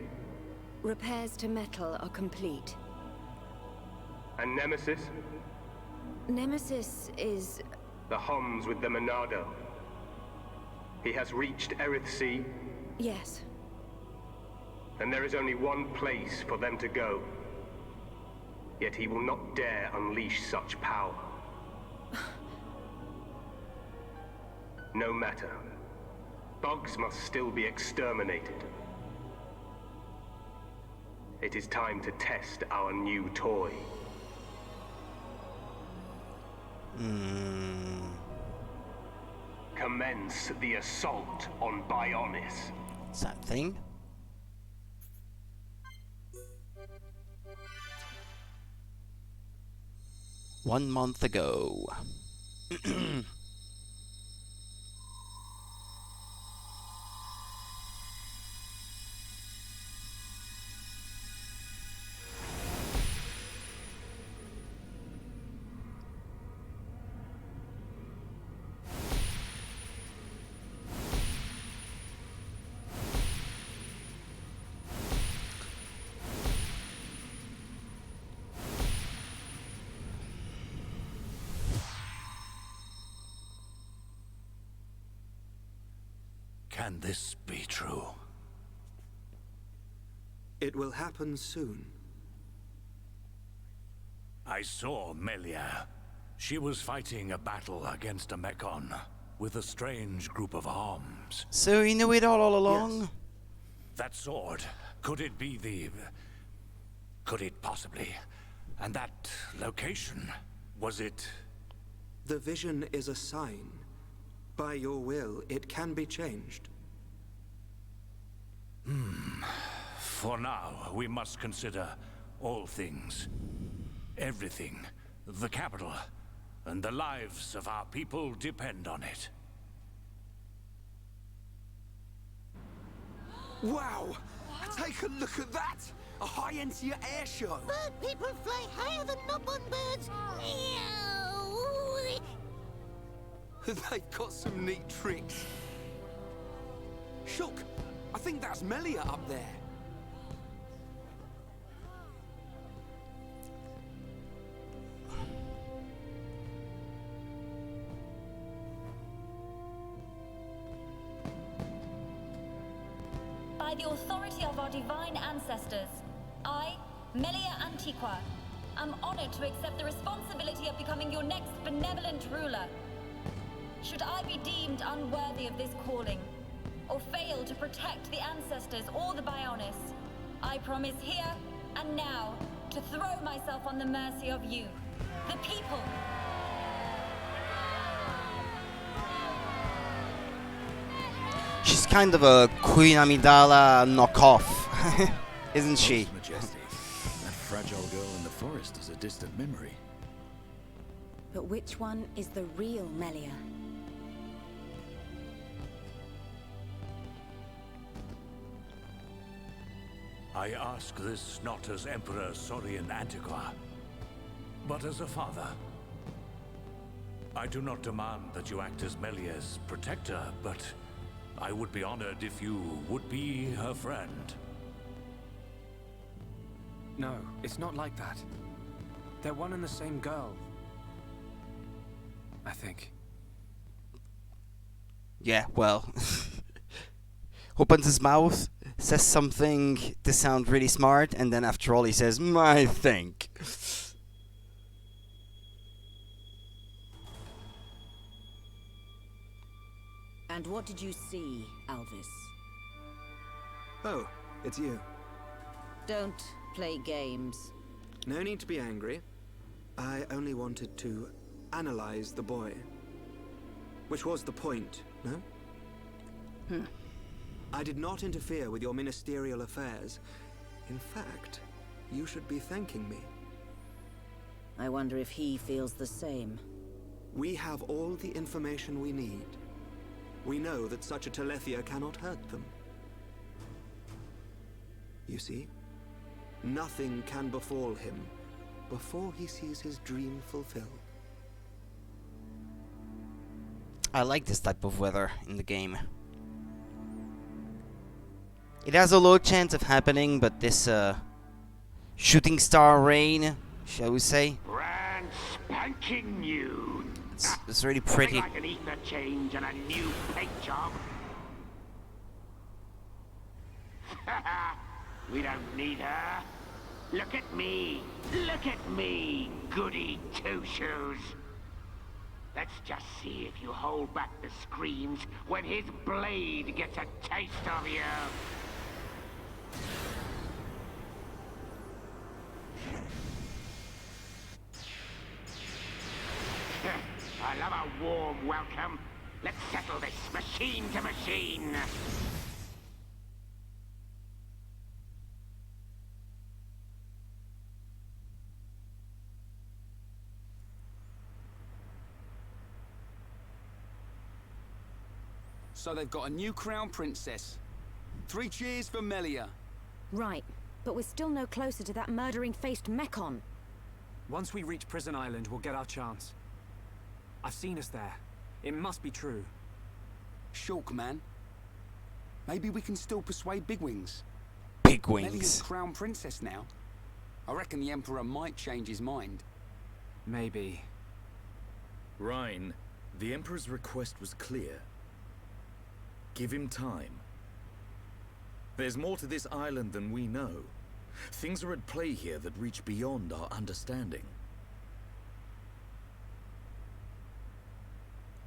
Repairs to metal are complete. And Nemesis? Nemesis is... The Homs with the Monado. He has reached Erith Sea? Yes. Then there is only one place for them to go. Yet he will not dare unleash such power. No matter. Bugs must still be exterminated. It is time to test our new toy. Commence the assault on Bionis. What's that thing? One month ago. Can this be true? It will happen soon. I saw Melia. She was fighting a battle against a Mechon with a strange group of arms. So you knew it all along? Yes. That sword, could it be the... Could it possibly... And that location, was it... The vision is a sign. By your will, it can be changed. For now, we must consider all things. Everything. The capital. And the lives of our people depend on it. Wow! Take a look at that! A high-Entia air show! Bird people fly higher than Nopon birds! They've got some neat tricks. Shulk, I think that's Melia up there. By the authority of our divine ancestors, I, Melia Antiqua, am honored to accept the responsibility of becoming your next benevolent ruler. Should I be deemed unworthy of this calling, or fail to protect the ancestors or the Bionis, I promise here and now to throw myself on the mercy of you, the people. She's kind of a Queen Amidala knockoff, isn't she? Most Majesty, that fragile girl in the forest is a distant memory. But which one is the real Melia? I ask this not as Emperor Saurian Antiqua, but as a father. I do not demand that you act as Melia's protector, but I would be honored if you would be her friend. No, it's not like that. They're one and the same girl. I think. Yeah, well. Opens his mouth, says something to sound really smart, and then after all he says, I think. And what did you see, Alvis? Oh, it's you. Don't play games. No need to be angry. I only wanted to analyze the boy. Which was the point, no? I did not interfere with your ministerial affairs. In fact, you should be thanking me. I wonder if he feels the same. We have all the information we need. We know that such a Telethia cannot hurt them. You see, nothing can befall him before he sees his dream fulfilled. I like this type of weather in the game. It has a low chance of happening, but this shooting star rain, shall we say? Brand spanking new. It's really pretty. Like an ether change and a new paint job. We don't need her. Look at me. Look at me, goody two-shoes. Let's just see if you hold back the screams when his blade gets a taste of you. I love a warm welcome. Let's settle this machine to machine. So they've got a new crown princess. 3 cheers for Melia. Right, but we're still no closer to that murdering-faced Mechon. Once we reach Prison Island, we'll get our chance. I've seen us there. It must be true. Shulk, man. Maybe we can still persuade Bigwings. Bigwings. Melia's crown princess now. I reckon the Emperor might change his mind. Maybe. Rhine, the Emperor's request was clear. Give him time. There's more to this island than we know. Things are at play here that reach beyond our understanding.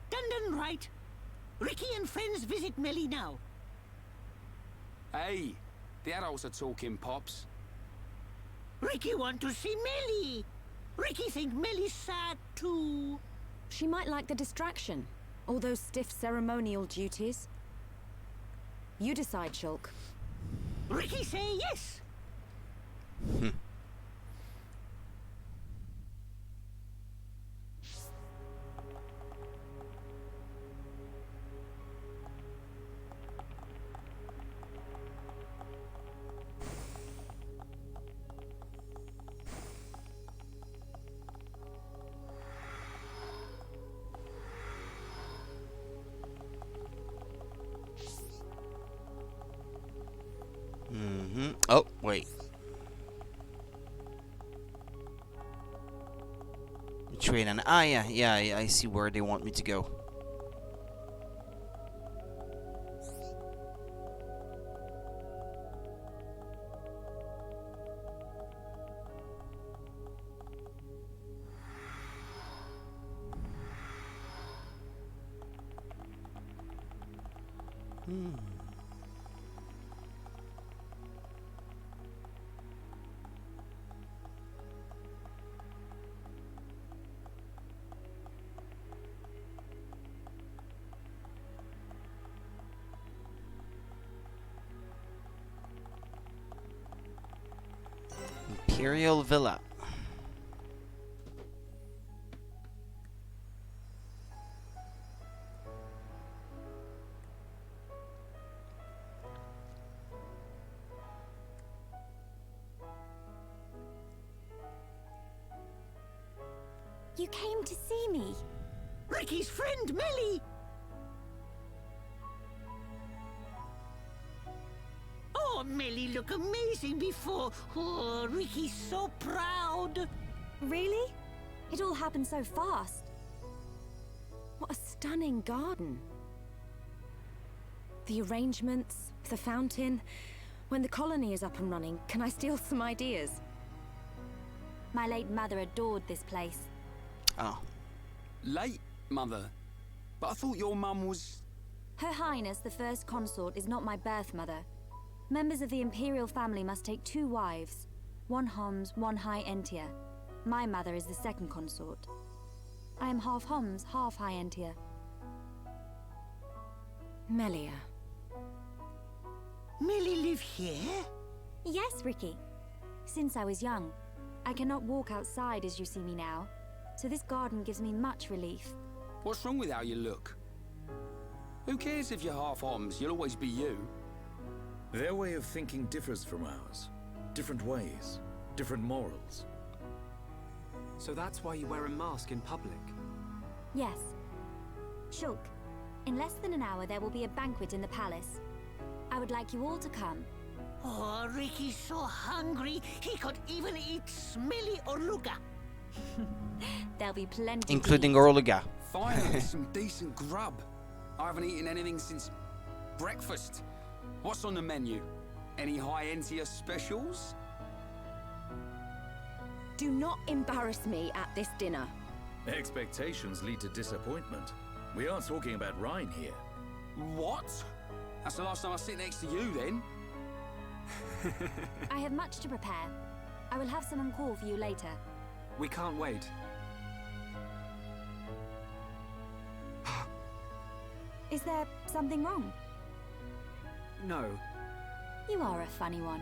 Dundon right. Ricky and friends visit Melly now. Hey, the adults are talking, Pops. Ricky want to see Melly. Ricky think Melly's sad too. She might like the distraction. All those stiff ceremonial duties. You decide, Shulk. Ricky say yes. Train and ah, yeah, I see where they want me to go. Imperial Villa. You came to see me. Ricky's friend, Melly! Oh, Melly look amazing before. Oh, Ricky's so proud. Really? It all happened so fast. What a stunning garden. The arrangements, the fountain. When the colony is up and running, can I steal some ideas? My late mother adored this place. Oh. Late, Mother? But I thought your mum was... Her Highness, the first consort, is not my birth mother. Members of the Imperial family must take 2 wives. 1 Homs, 1 High Entia. My mother is the second consort. I am half Homs, half High Entia. Melia. Melly live here? Yes, Ricky. Since I was young, I cannot walk outside as you see me now, so this garden gives me much relief. What's wrong with how you look? Who cares if you're half Homs? You'll always be you. Their way of thinking differs from ours. Different ways, different morals. So that's why you wear a mask in public? Yes. Shulk, in less than an hour there will be a banquet in the palace. I would like you all to come. Oh, Ricky's so hungry, he could even eat smelly Orluga. There'll be plenty. Including Orluga. Finally, some decent grub. I haven't eaten anything since breakfast. What's on the menu? Any High Entia specials? Do not embarrass me at this dinner. Expectations lead to disappointment. We aren't talking about Rhine here. What? That's the last time I sit next to you, then. I have much to prepare. I will have someone call for you later. We can't wait. Is there something wrong? No. You are a funny one.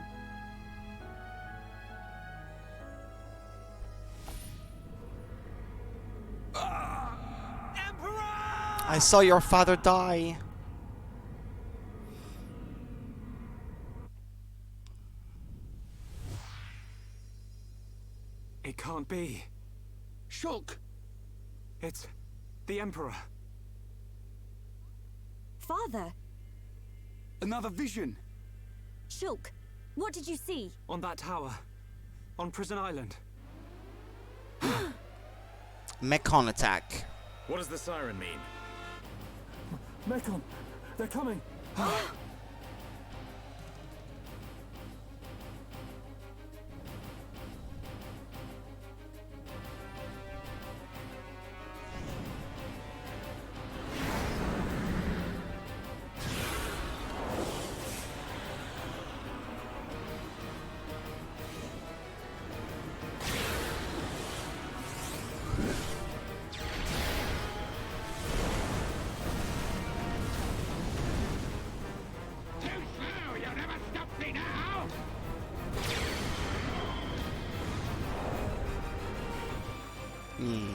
I saw your father die. It can't be. Shulk! It's the Emperor. Father! Another vision! Shulk, what did you see? On that tower. On Prison Island. Mechon attack. What does the siren mean? Mechon! They're coming!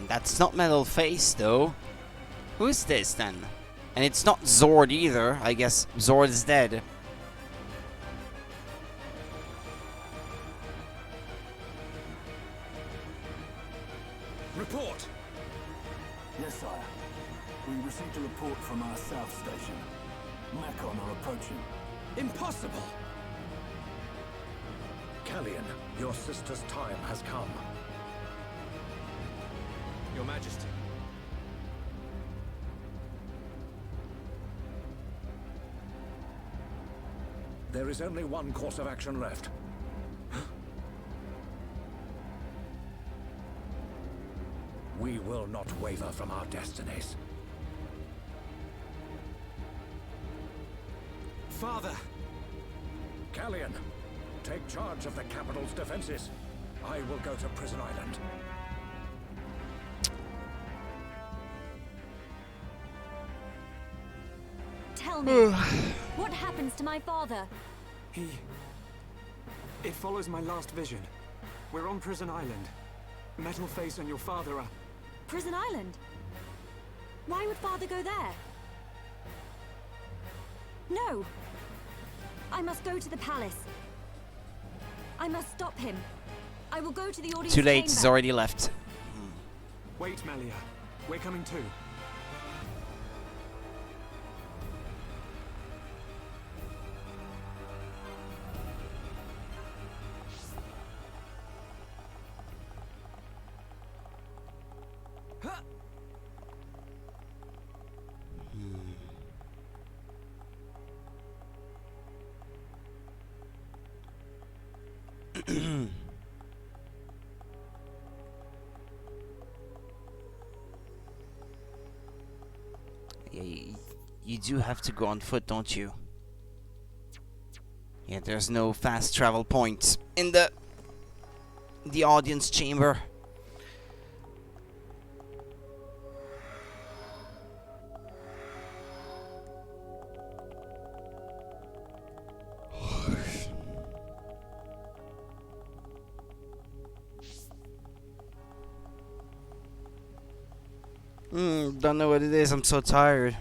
That's not Metal Face, though. Who is this, then? And it's not Zord either. I guess Zord is dead. Report! Yes, sire. We received a report from our south station. Mechon are approaching. Impossible! Callian, your sister's time has come. Majesty. There is only one course of action left. We will not waver from our destinies. Father! Callian, take charge of the capital's defenses. I will go to Prison Island. Tell me, what happens to my father? It follows my last vision. We're on Prison Island. Metalface and your father are... Prison Island? Why would father go there? No! I must go to the palace. I must stop him. I will go to the audience Too late, chamber. he's already left. Wait, Melia. We're coming too. You do have to go on foot, don't you? Yeah, there's no fast travel points in the audience chamber. Don't know what it is, I'm so tired.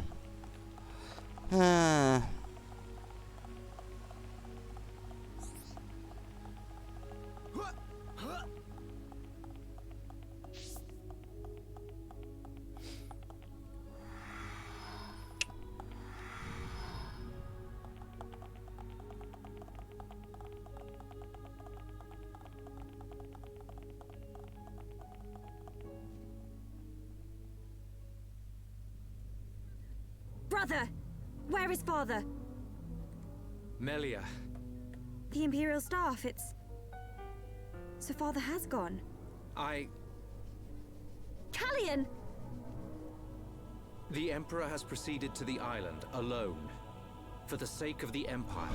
Brother! Where is father? Melia. The Imperial staff, it's... So father has gone. Callian! The Emperor has proceeded to the island alone, for the sake of the Empire.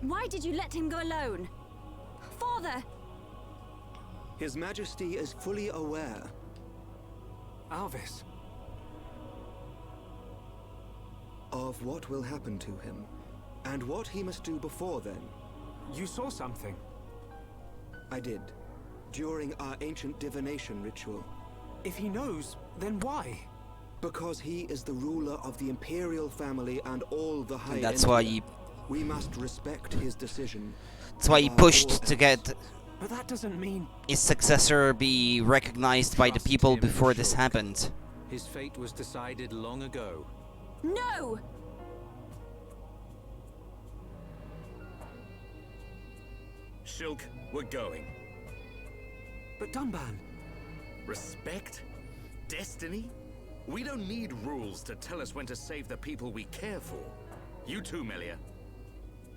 Why did you let him go alone? Father! His Majesty is fully aware. Alvis. Of what will happen to him, and what he must do before then. You saw something? I did, during our ancient divination ritual. If he knows, then why? Because he is the ruler of the Imperial family and all the High And that's Empire. why he... We must respect his decision. That's why he pushed to get But that doesn't mean... his successor be recognized by the people before this happened. His fate was decided long ago. No! Shulk, we're going. But Dunban... Respect? Destiny? We don't need rules to tell us when to save the people we care for. You too, Melia.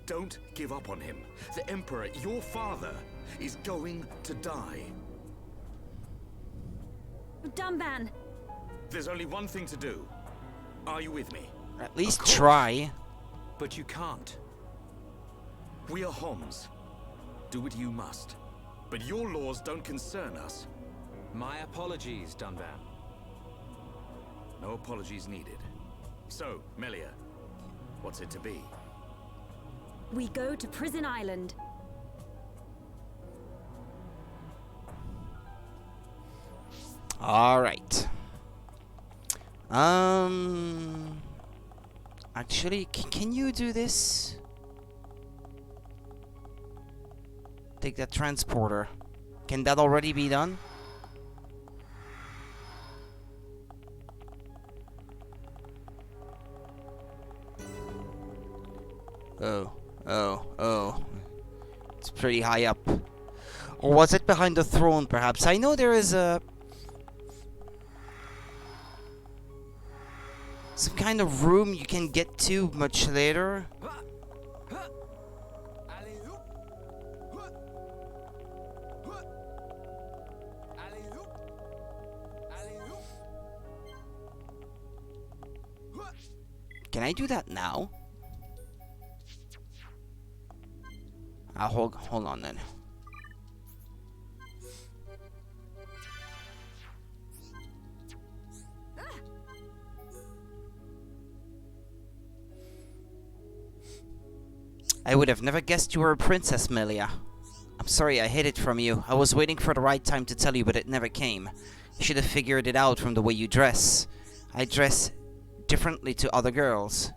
Don't give up on him. The Emperor, your father, is going to die. Dunban! There's only one thing to do. Are you with me? At least try. But you can't. We are Homs. Do what you must. But your laws don't concern us. My apologies, Dunban. No apologies needed. So, Melia, what's it to be? We go to Prison Island. Alright. Actually, can you do this? Take that transporter. Can that already be done? Oh. It's pretty high up. Or was it behind the throne, perhaps? I know there is a... some kind of room you can get to much later. Can I do that now? Hold on then. I would have never guessed you were a princess, Melia. I'm sorry I hid it from you. I was waiting for the right time to tell you, but it never came. You should have figured it out from the way you dress. I dress differently to other girls.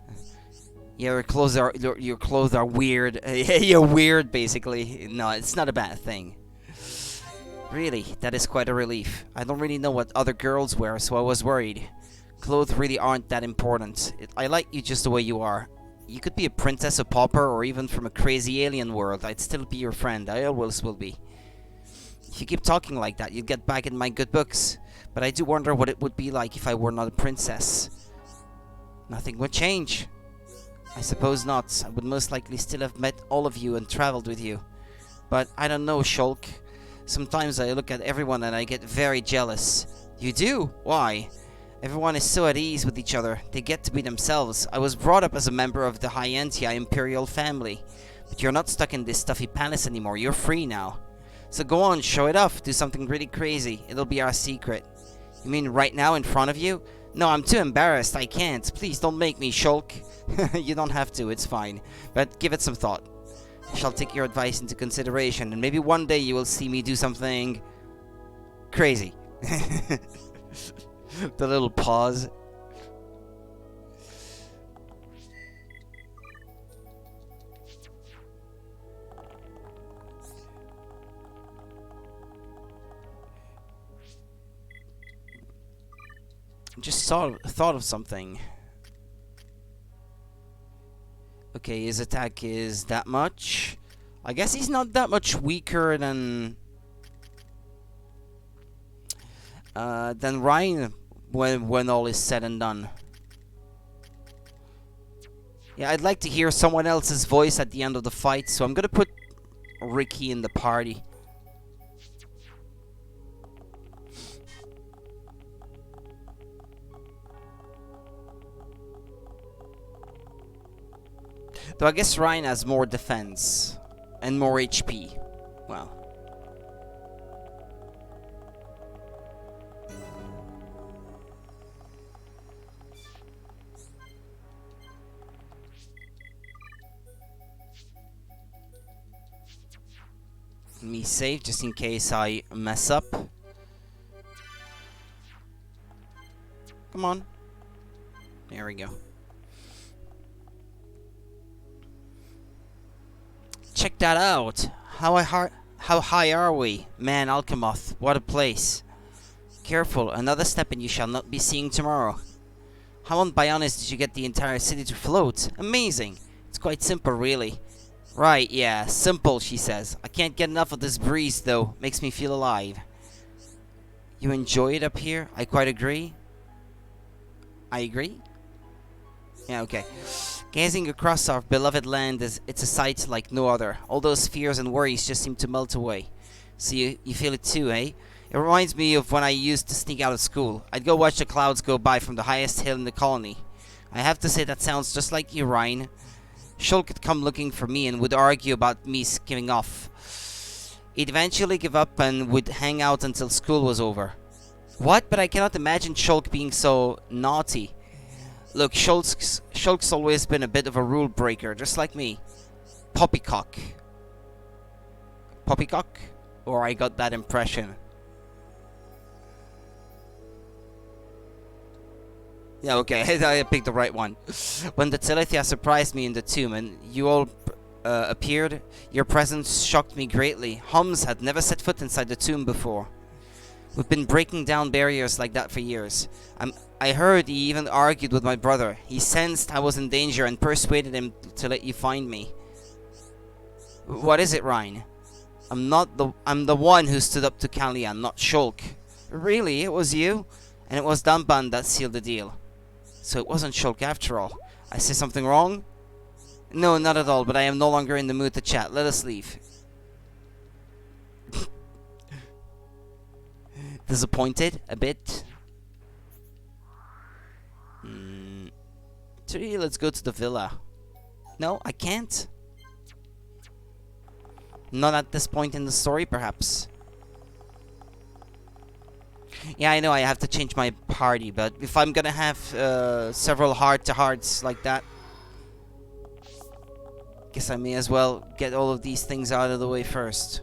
Your clothes are weird. You're weird, basically. No, it's not a bad thing. Really, that is quite a relief. I don't really know what other girls wear, so I was worried. Clothes really aren't that important. I like you just the way you are. You could be a princess, a pauper, or even from a crazy alien world. I'd still be your friend. I always will be. If you keep talking like that, you'll get back in my good books. But I do wonder what it would be like if I were not a princess. Nothing would change. I suppose not. I would most likely still have met all of you and traveled with you. But I don't know, Shulk. Sometimes I look at everyone and I get very jealous. You do? Why? Everyone is so at ease with each other. They get to be themselves. I was brought up as a member of the Hyentia Imperial family. But you're not stuck in this stuffy palace anymore. You're free now. So go on, show it off. Do something really crazy. It'll be our secret. You mean right now in front of you? No, I'm too embarrassed. I can't. Please don't make me, Shulk. You don't have to. It's fine. But give it some thought. I shall take your advice into consideration. And maybe one day you will see me do something crazy. The little pause. Just thought of something. Okay, his attack is that much. I guess he's not that much weaker than Ryan when all is said and done. Yeah, I'd like to hear someone else's voice at the end of the fight, so I'm gonna put Ricky in the party. Though I guess Ryan has more defense and more HP. Well. Me save just in case I mess up. Come on. There we go. Check that out. How high are we? Man, Alchemoth, what a place. Careful, another step and you shall not be seeing tomorrow. How on Bionis did you get the entire city to float? Amazing. It's quite simple, really. Right, yeah, simple, she says. I can't get enough of this breeze, though. Makes me feel alive. You enjoy it up here? I quite agree. I agree? Yeah, okay. Gazing across our beloved land, it's a sight like no other. All those fears and worries just seem to melt away. So you feel it too, eh? It reminds me of when I used to sneak out of school. I'd go watch the clouds go by from the highest hill in the colony. I have to say that sounds just like you, Ryan. Shulk would come looking for me and would argue about me skimming off. He'd eventually give up and would hang out until school was over. What? But I cannot imagine Shulk being so naughty. Look, Shulk's always been a bit of a rule breaker, just like me. Poppycock. Poppycock? Or I got that impression. Yeah, okay, I picked the right one. When the Telethia surprised me in the tomb and you all appeared, your presence shocked me greatly. Homs had never set foot inside the tomb before. We've been breaking down barriers like that for years. I heard he even argued with my brother. He sensed I was in danger and persuaded him to let you find me. What is it, Ryan? I'm the one who stood up to Kalian, not Shulk. Really? It was you? And it was Damban that sealed the deal. So it wasn't Shulk after all. I say something wrong? No, not at all, but I am no longer in the mood to chat. Let us leave. Disappointed? A bit? So yeah, let's go to the villa. No, I can't. Not at this point in the story, perhaps. Yeah, I know I have to change my party, but if I'm gonna have several heart-to-hearts like that, guess I may as well get all of these things out of the way first.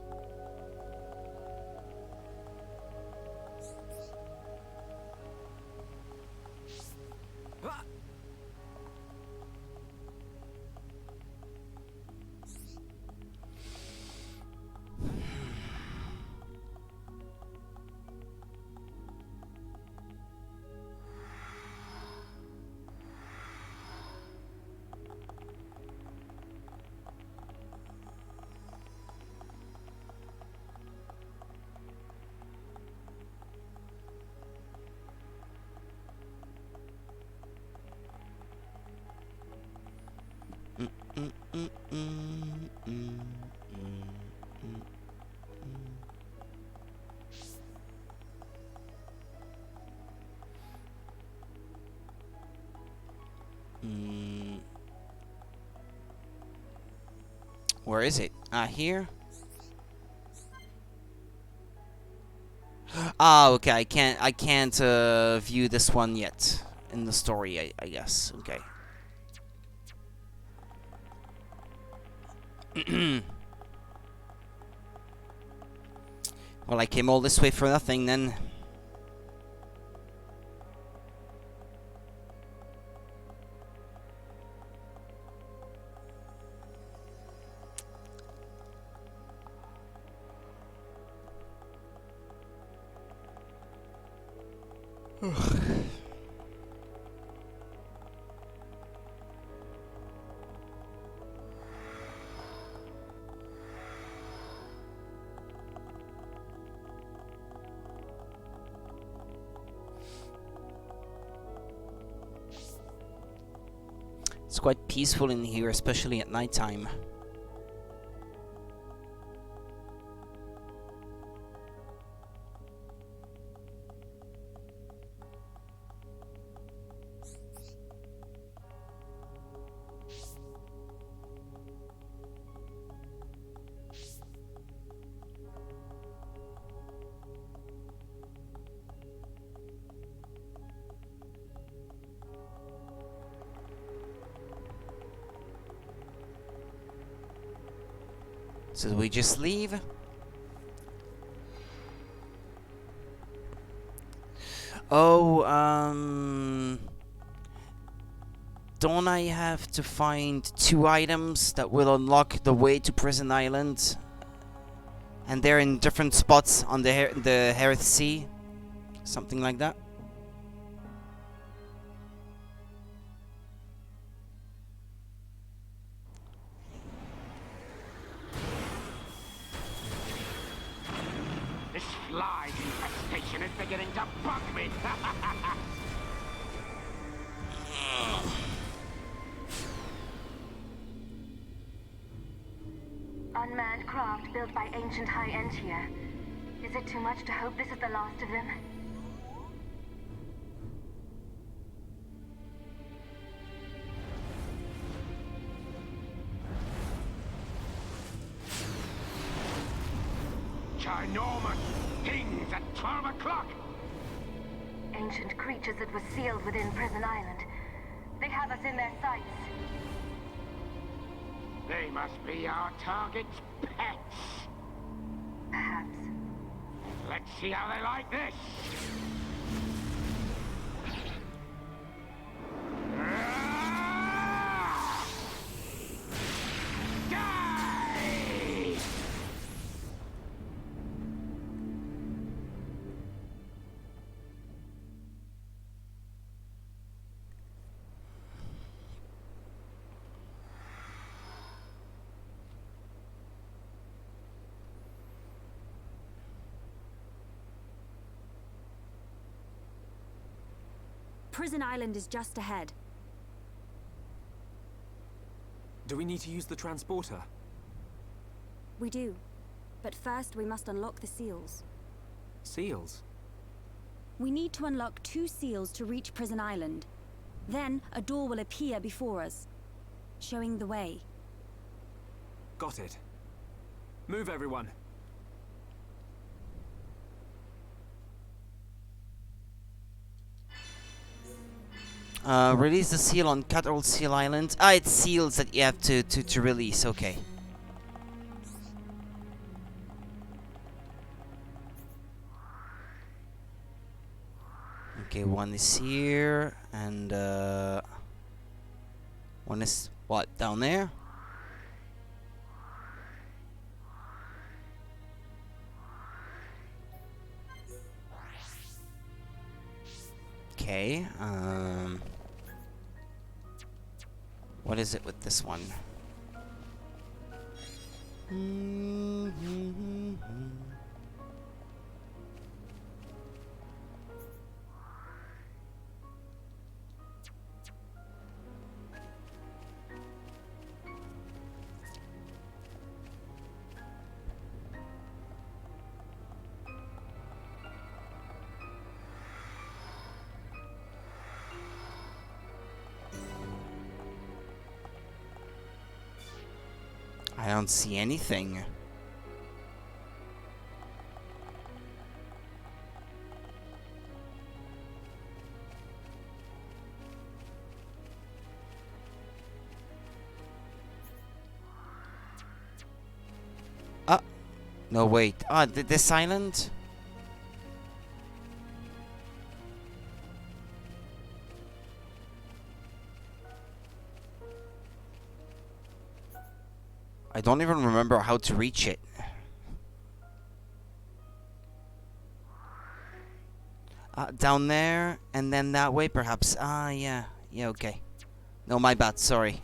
Where is it? Here? Okay, I can't view this one yet in the story, I guess. Okay. Well, I came all this way for nothing then. It's quite peaceful in here, especially at nighttime. So we just leave? Oh, don't I have to find 2 items that will unlock the way to Prison Island? And they're in different spots on the Hereth Sea? Something like that? This fly infestation is beginning to bug me. Unmanned craft built by ancient High Entia. Is it too much to hope this is the last of them? Ginormous things at 12 o'clock! Ancient creatures that were sealed within Prison Island. They have us in their sights. They must be our target's pets. Perhaps. Let's see how they like this. Prison Island is just ahead. Do we need to use the transporter? We do. But first, we must unlock the seals. Seals? We need to unlock 2 seals to reach Prison Island. Then, a door will appear before us, showing the way. Got it. Move, everyone. Release the seal on Cutthroat Seal Island. Ah, it's seals that you have to release. Okay. Okay, one is here, and one is what, down there? Okay, what is it with this one? I don't see anything. Ah, no wait. Ah, this island? I don't even remember how to reach it. Down there, and then that way, perhaps. Ah, yeah. Yeah, okay. No, my bad, sorry.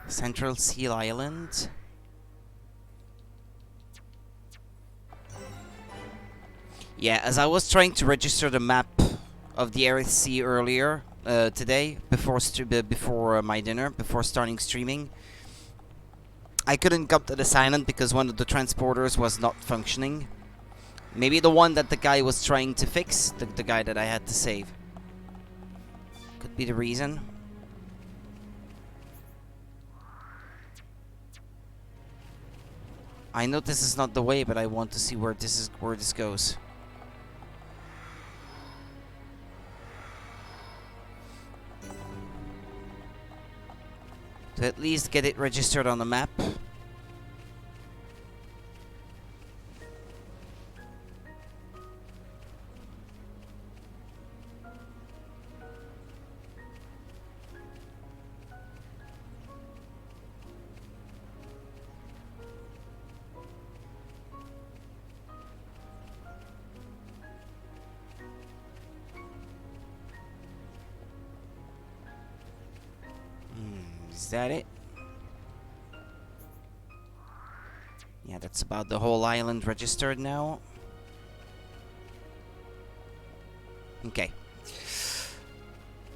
Central Seal Island. Yeah, as I was trying to register the map of the Aerith Sea earlier today, before my dinner, before starting streaming, I couldn't come to this island because one of the transporters was not functioning. Maybe the one that the guy was trying to fix, the guy that I had to save. Could be the reason. I know this is not the way, but I want to see where this goes. To at least get it registered on the map. Is that it? Yeah, that's about the whole island registered now. Okay.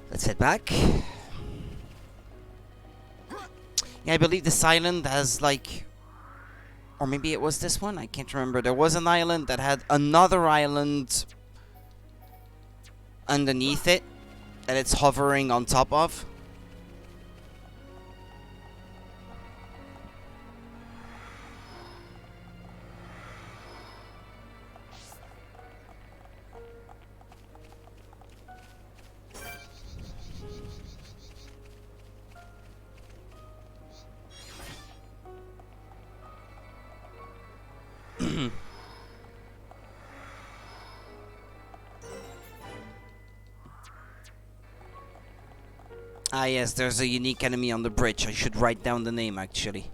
Let's head back. Yeah, I believe this island has like... Or maybe it was this one? I can't remember. There was an island that had another island underneath it that it's hovering on top of. Ah yes, there's a unique enemy on the bridge. I should write down the name actually.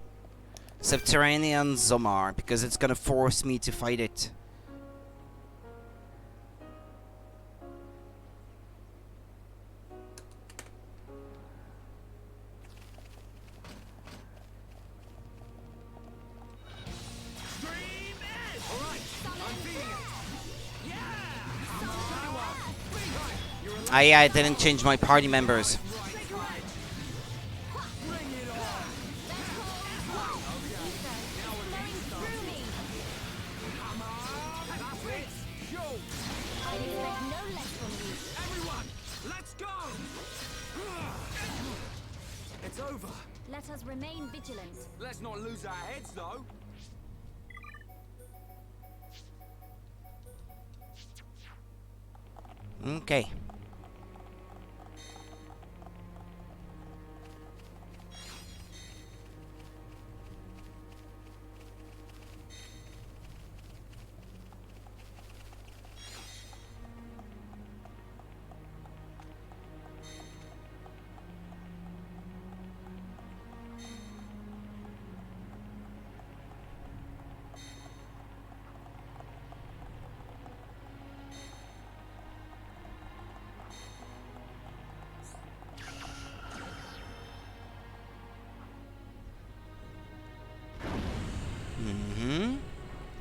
Subterranean Zomar, because it's gonna force me to fight it. Ah yeah, I didn't change my party members. It's over. Let us remain vigilant. Let's not lose our heads, though. Okay.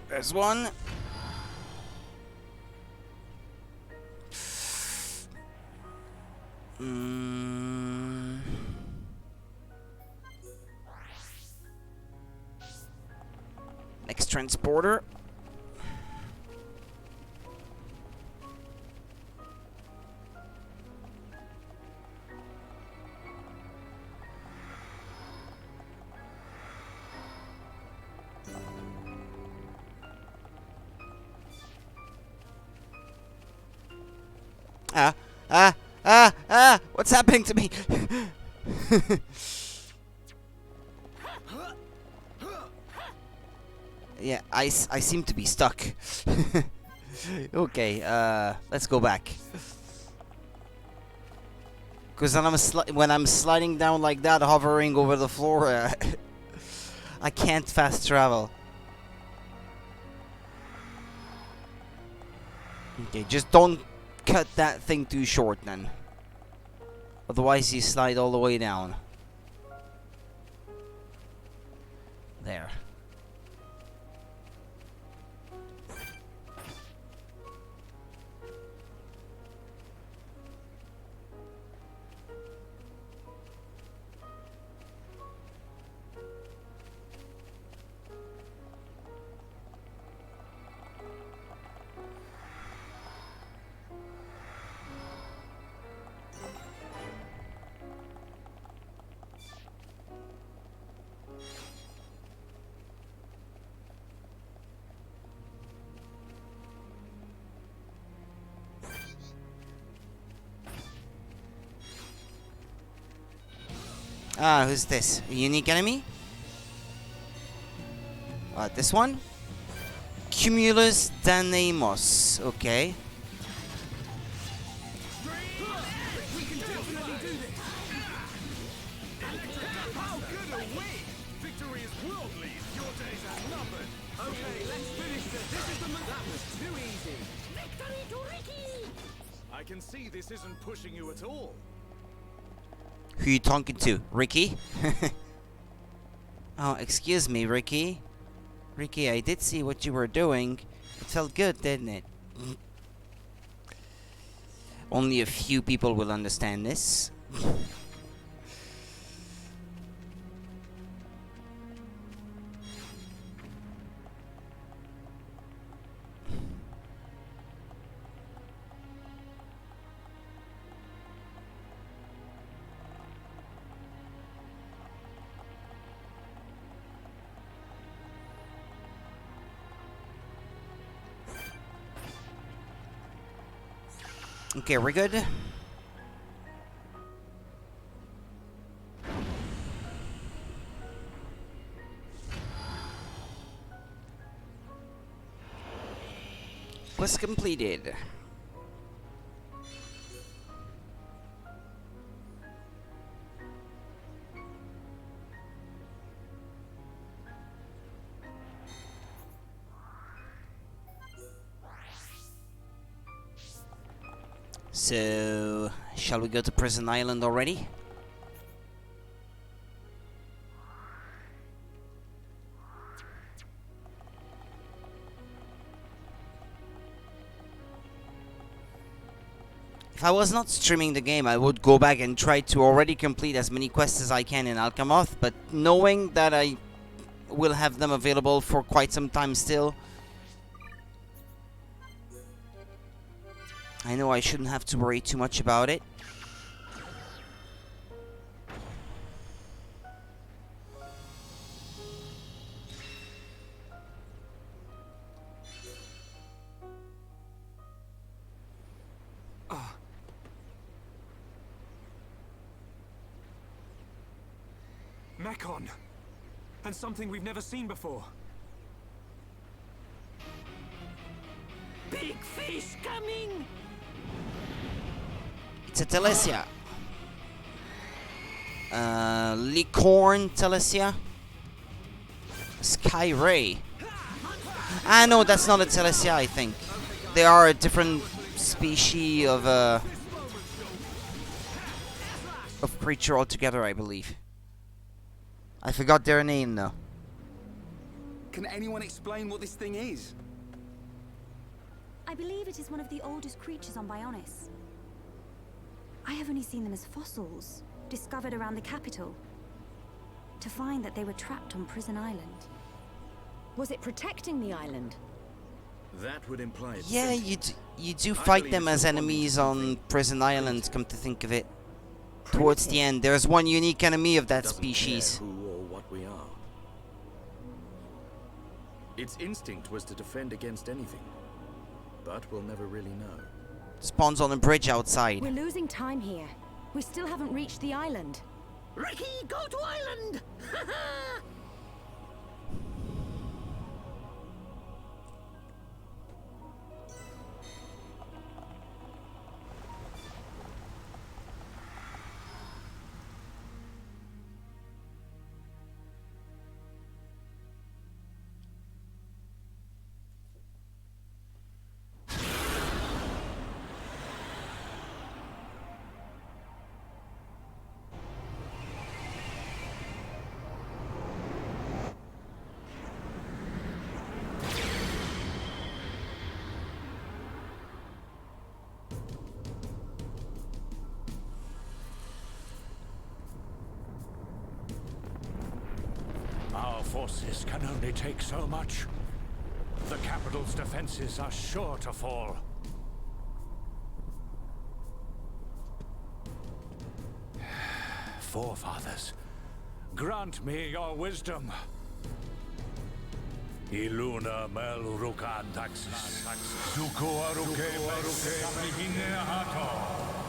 There's one. Next transporter. What's happening to me? Yeah, I seem to be stuck. Okay, let's go back. Because when I'm sliding down like that, hovering over the floor, I can't fast travel. Okay, just don't cut that thing too short then. Otherwise you slide all the way down. There. Ah, who's this? A unique enemy? This one? Cumulus Danemos. Okay. Victory is worldly. Your days are numbered. Okay, let's finish this. This is the that was too easy. Victory to Ricky! I can see this isn't pushing you at all. Who you talking to? Ricky? Oh, excuse me, Ricky. Ricky, I did see what you were doing. It felt good, didn't it? Only a few people will understand this. Okay, we're good. Quest completed. So, shall we go to Prison Island already? If I was not streaming the game, I would go back and try to already complete as many quests as I can in Alcamoth, but knowing that I will have them available for quite some time still, I know I shouldn't have to worry too much about it. Mekon! And something we've never seen before. Big fish coming! It's a Telesia. Licorn Telesia. Sky Ray. Ah, no, that's not a Telesia, I think. They are a different species of creature altogether, I believe. I forgot their name, though. Can anyone explain what this thing is? I believe it is one of the oldest creatures on Bionis. I have only seen them as fossils, discovered around the capital. To find that they were trapped on Prison Island. Was it protecting the island? That would imply it's Yeah, you do fight them as enemies on Prison Island, come to think of it. Towards the end, there's one unique enemy of that species. Who or what we are. Its instinct was to defend against anything, but we'll never really know. Spawns on a bridge outside. We're losing time here. We still haven't reached the island. Ricky, go to island! Our forces can only take so much. The capital's defenses are sure to fall. Forefathers, grant me your wisdom. Iluna mel rukan taxis. Suko aruke kapihine hato.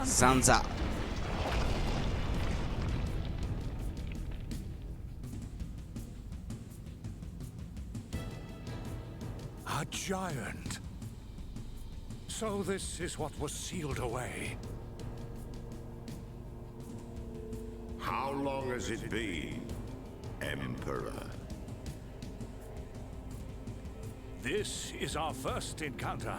Zanza. A giant. So this is what was sealed away. How long has it been, Emperor? This is our first encounter.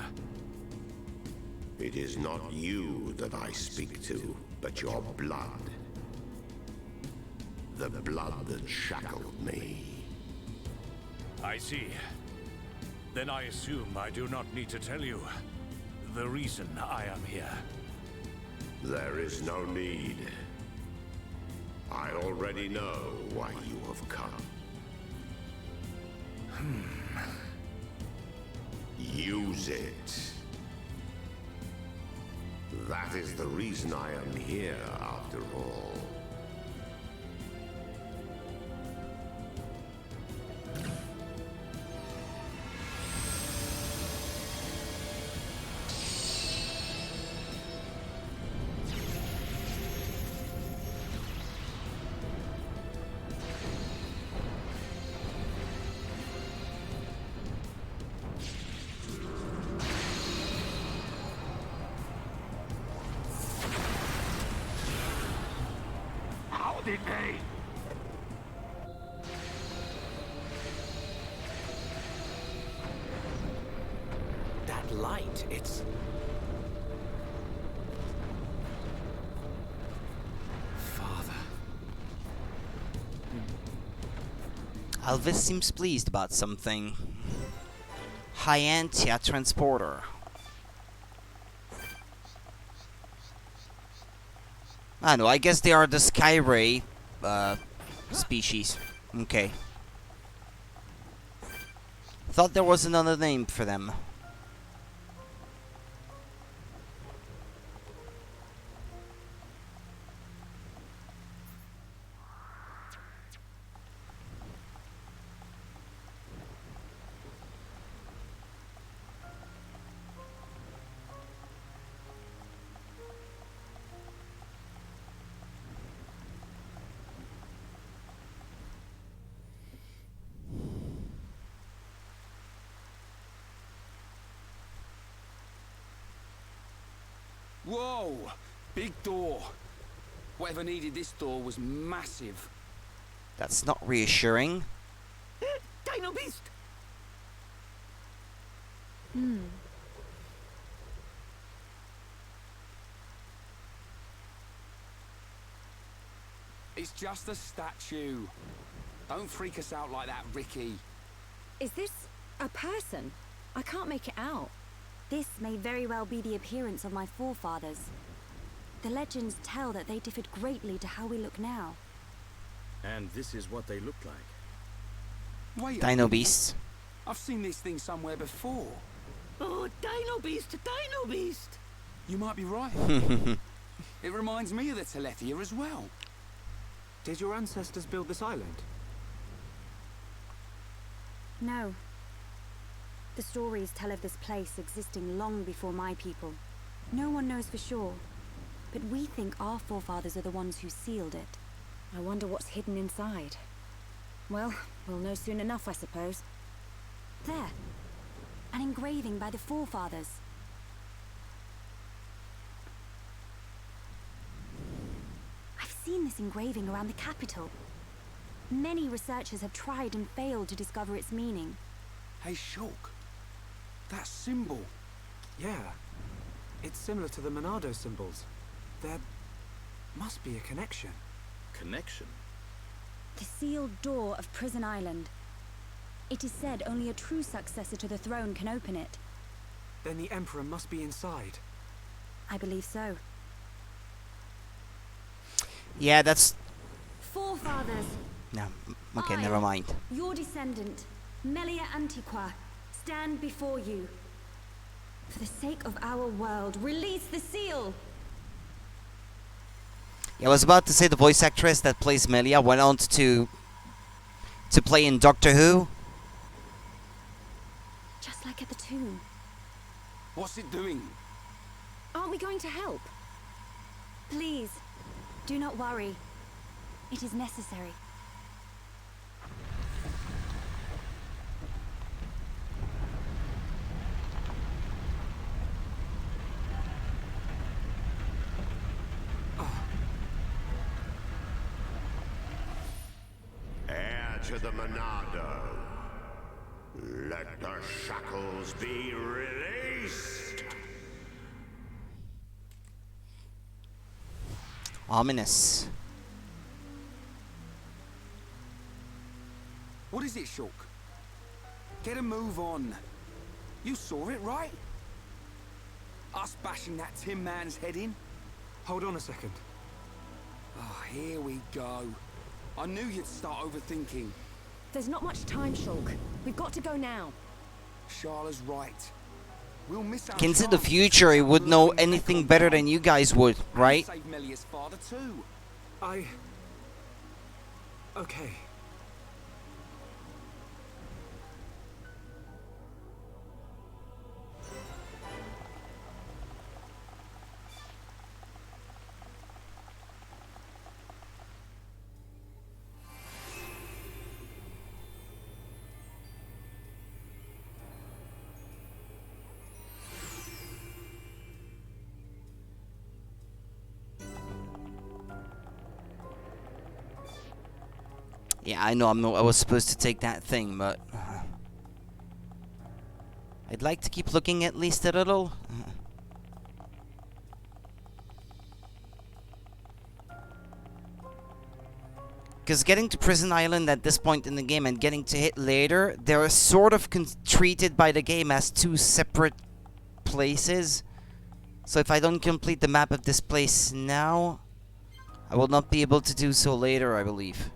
It is not you that I speak to, but your blood. The blood that shackled me. I see. Then I assume I do not need to tell you the reason I am here. There is no need. I already know why you have come. Use it. That is the reason I am here, after all. destiny! That light, it's... Father. Alvis seems pleased about something. Hyantia transporter. I know, I guess they are the Skyray species. Okay. Thought there was another name for them. Whoa! Big door. Whatever needed this door was massive. That's not reassuring. Dino Beast! It's just a statue. Don't freak us out like that, Ricky. Is this a person? I can't make it out. This may very well be the appearance of my forefathers. The legends tell that they differed greatly to how we look now. And this is what they look like. Wait. Dino Beasts. I've seen this thing somewhere before. Oh, Dino Beast, Dino Beast! You might be right. It reminds me of the Telethia as well. Did your ancestors build this island? No. The stories tell of this place existing long before my people. No one knows for sure, but we think our forefathers are the ones who sealed it. I wonder what's hidden inside. Well, we'll know soon enough, I suppose. There. An engraving by the forefathers. I've seen this engraving around the capital. Many researchers have tried and failed to discover its meaning. Hey, Shulk. That symbol. Yeah. It's similar to the Monado symbols. There must be a connection. Connection? The sealed door of Prison Island. It is said only a true successor to the throne can open it. Then the Emperor must be inside. I believe so. Yeah, that's... Forefathers! No, okay, never mind. Your descendant, Melia Antiqua, stand before you. For the sake of our world, release the seal! Yeah, I was about to say the voice actress that plays Melia went on to play in Doctor Who. Just like at the tomb. What's it doing? Aren't we going to help? Please, do not worry. It is necessary. Heir to the Monado. Let the shackles be released. Ominous. What is it, Shulk? Get a move on. You saw it, right? Us bashing that Tin Man's head in? Hold on a second. Oh, here we go. I knew you'd start overthinking. There's not much time, Shulk. We've got to go now. Sharla's right. We'll miss our Kins in the chance. future, he would know anything better than you guys would, right? Save Melia's father too. Okay. Yeah, I know I was supposed to take that thing, but... I'd like to keep looking at least a little. Because getting to Prison Island at this point in the game and getting to it later, they're sort of treated by the game as two separate places. So if I don't complete the map of this place now, I will not be able to do so later, I believe.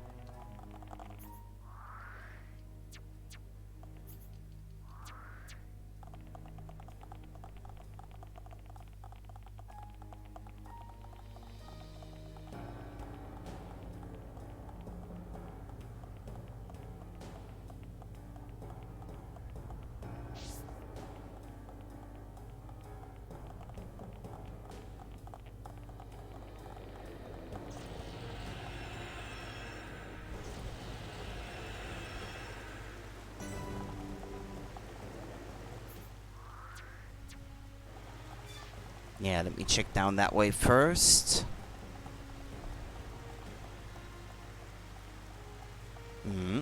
Yeah, let me check down that way first. Hmm.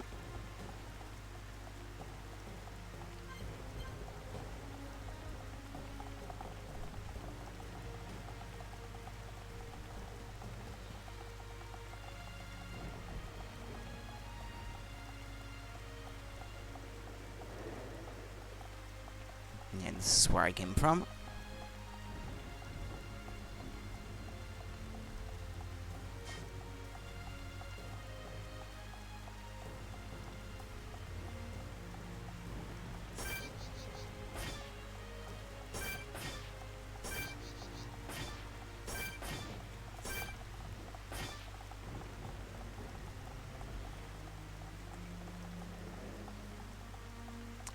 And this is where I came from.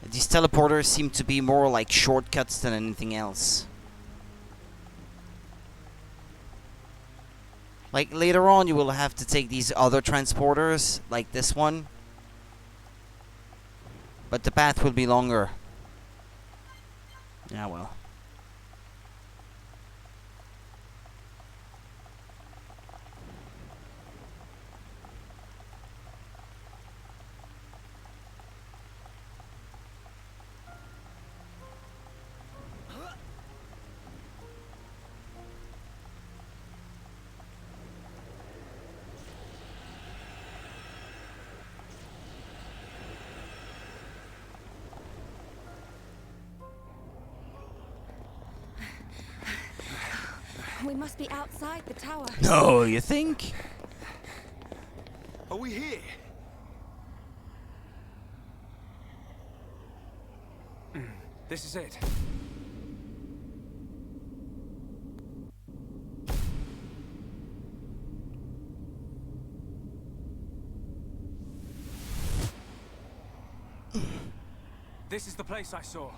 These teleporters seem to be more like shortcuts than anything else. Like later on you will have to take these other transporters, like this one. But the path will be longer. Yeah, well. We must be outside the tower. No, you think? Are we here? This is it. This is the place I saw.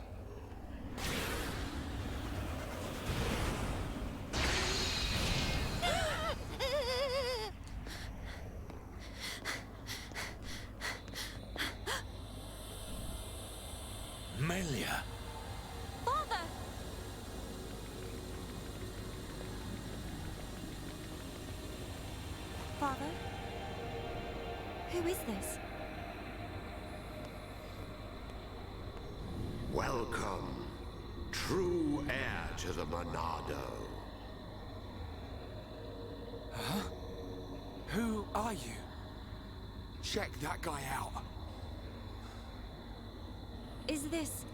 Melia. Father! Father? Who is this? Welcome, true heir to the Monado. Huh? Who are you? Check that guy out. Is this...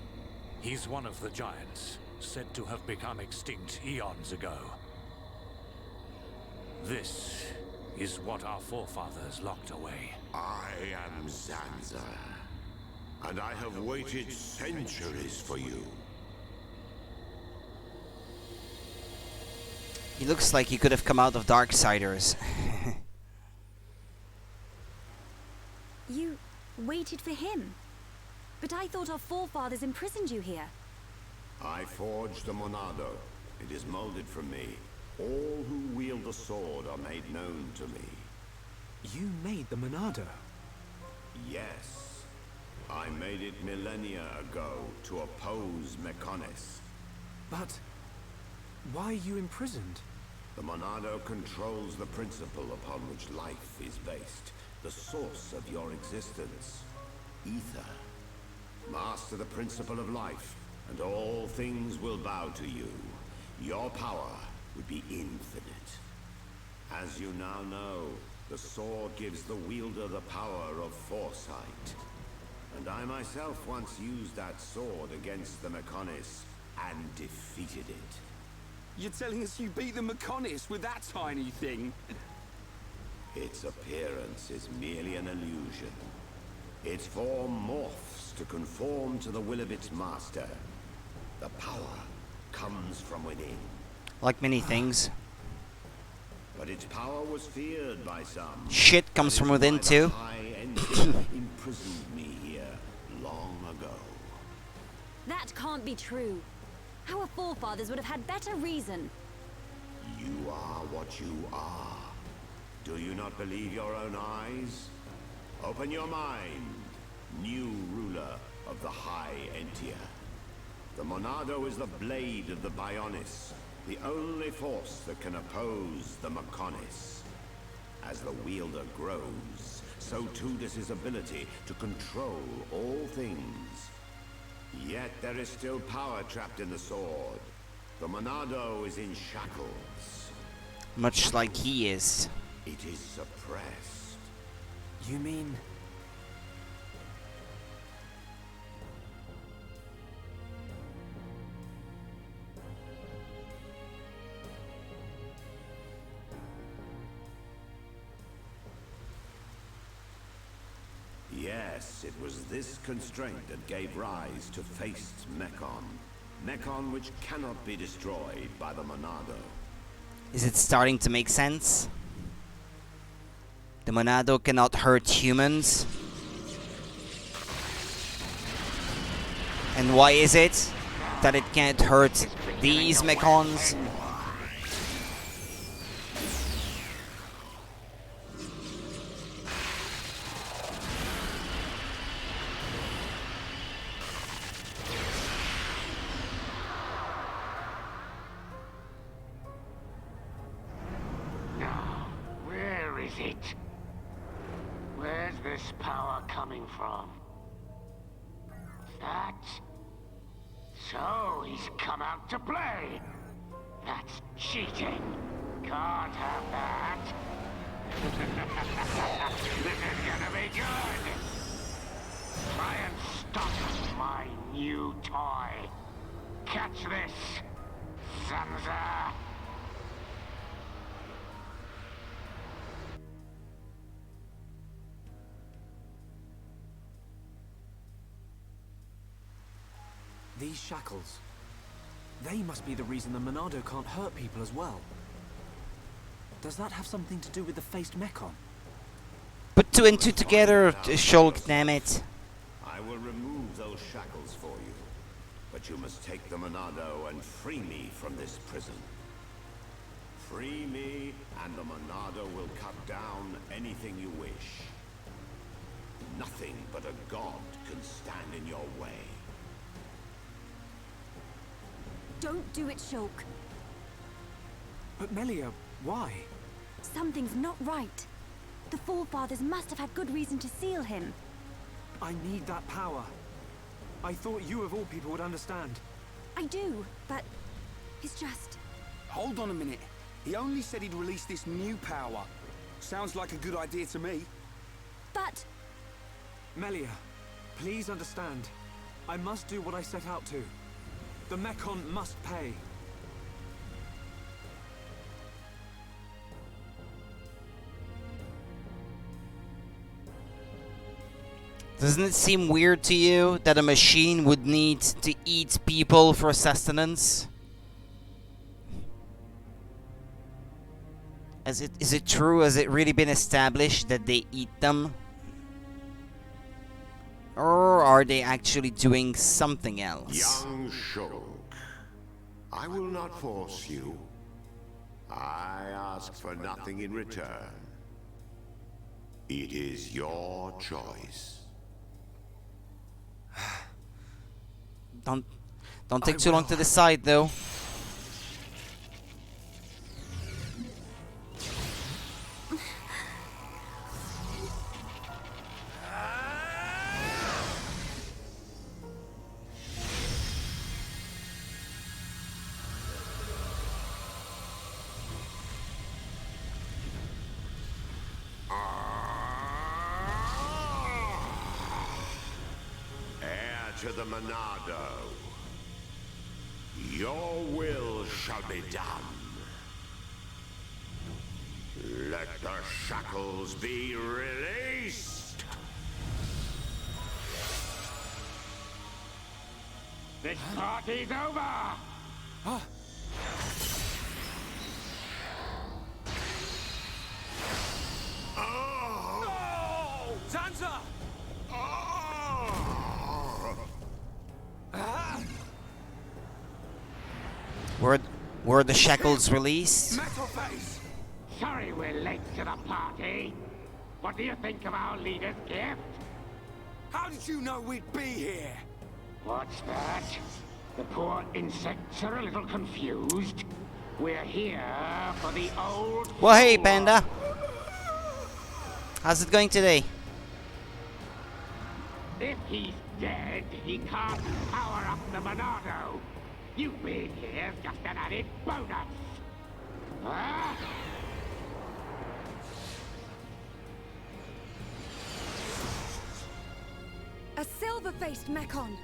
He's one of the giants, said to have become extinct eons ago. This is what our forefathers locked away. I am Zanza, and I have waited centuries for you. He looks like he could have come out of Darksiders. You waited for him? But I thought our forefathers imprisoned you here. I forged the Monado. It is molded from me. All who wield the sword are made known to me. You made the Monado? Yes. I made it millennia ago to oppose Mechonis. But why are you imprisoned? The Monado controls the principle upon which life is based. the source of your existence. Ether. Master the principle of life, and all things will bow to you. Your power would be infinite. As you now know, the sword gives the wielder the power of foresight. And I myself once used that sword against the Mechonis and defeated it. You're telling us you beat the Mechonis with that tiny thing? Its appearance is merely an illusion. Its form morphs to conform to the will of its master. The power comes from within. Like many things. But its power was feared by some. Shit comes from within too. Imprisoned me here long ago. That can't be true. Our forefathers would have had better reason. You are what you are. Do you not believe your own eyes? Open your mind, new ruler of the High Entia. The Monado is the blade of the Bionis, the only force that can oppose the Mechonis. As the wielder grows, so too does his ability to control all things. Yet there is still power trapped in the sword. The Monado is in shackles. Much like he is. It is suppressed. You mean... Yes, it was this constraint that gave rise to Faced Mechon. Mechon which cannot be destroyed by the Monado. Is it starting to make sense? The Monado cannot hurt humans. And why is it that it can't hurt these Mechons? Where's this power coming from? That? So he's come out to play. That's cheating. Can't have that. This is gonna be good. Try and stop my new toy. Catch this, Sansa. These shackles, they must be the reason the Monado can't hurt people as well. Does that have something to do with the Faced Mechon? Put two and two together, Shulk, damn it. I will remove those shackles for you. But you must take the Monado and free me from this prison. Free me, and the Monado will cut down anything you wish. Nothing but a god can stand in your way. Don't do it, Shulk. But Melia, why? Something's not right. The forefathers must have had good reason to seal him. I need that power. I thought you of all people would understand. I do, but it's just... Hold on a minute. He only said he'd release this new power. Sounds like a good idea to me. But... Melia, please understand. I must do what I set out to. The Mechon must pay. Doesn't it seem weird to you that a machine would need to eat people for sustenance? Is it true? Has it really been established that they eat them? Or are they actually doing something else? Young Shulk, I will not force you. I ask for nothing in return. It is your choice. Don't take too long to decide, though. to the Monado. Your will shall be done. Let the shackles be released! This party's over! No! Zanza! Were the shackles released? Metal face! Sorry we're late to the party. What do you think of our leader's gift? How did you know we'd be here? What's that? The poor insects are a little confused. We're here for the old... Well, hey, Panda. How's it going today? If he's dead, he can't power up the Monado. You being here's just an added bonus. Huh? A silver-faced Mechon.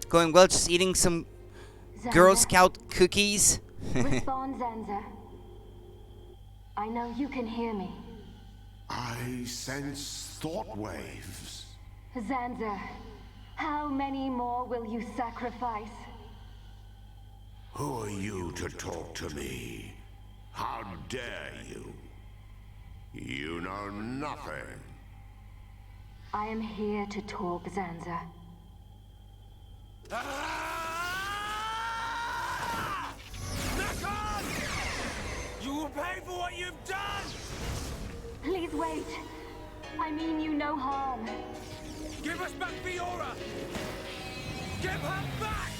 Going well, just eating some Girl Scout cookies. Respond, Zanza. I know you can hear me. I sense thought waves. Zanza, how many more will you sacrifice? Who are you to talk to me? How dare you? You know nothing. I am here to talk, Zanza. Nakon! You will pay for what you've done! Please wait. I mean you no harm. Give us back Fiora! Give her back!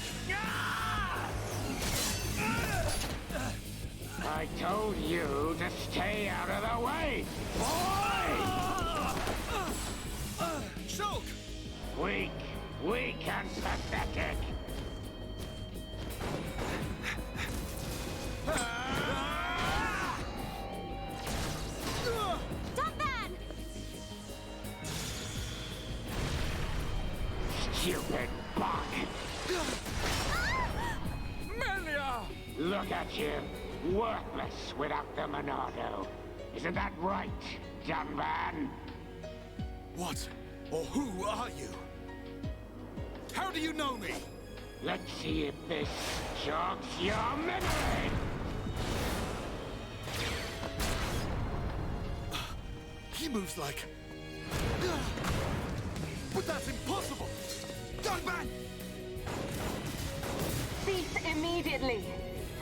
I told you to stay out of the way, boy! Shulk! Weak and pathetic. Dumban! Stupid bug. Melia! Look at you, worthless without the Monado. Isn't that right, Dunban? What or who are you? How do you know me? Let's see if this jogs your memory. He moves like... But that's impossible! Dunban! Cease immediately.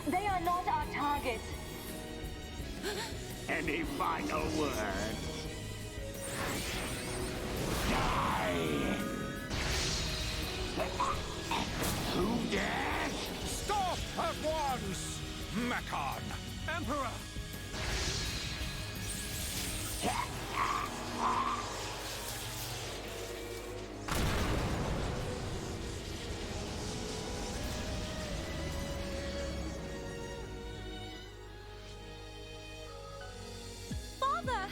They are not our target. Any final words? Die! Who dares? Stop at once! Mechon! Emperor! Father!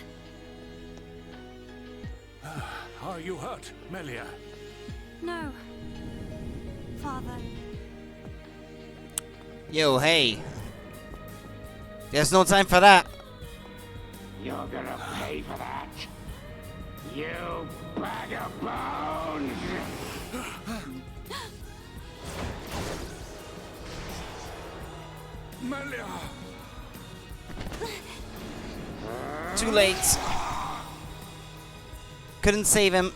Are you hurt, Melia? No. Father. Yo, hey. There's no time for that. You're gonna pay for that. You bag of bones! Melia! Too late. Couldn't save him.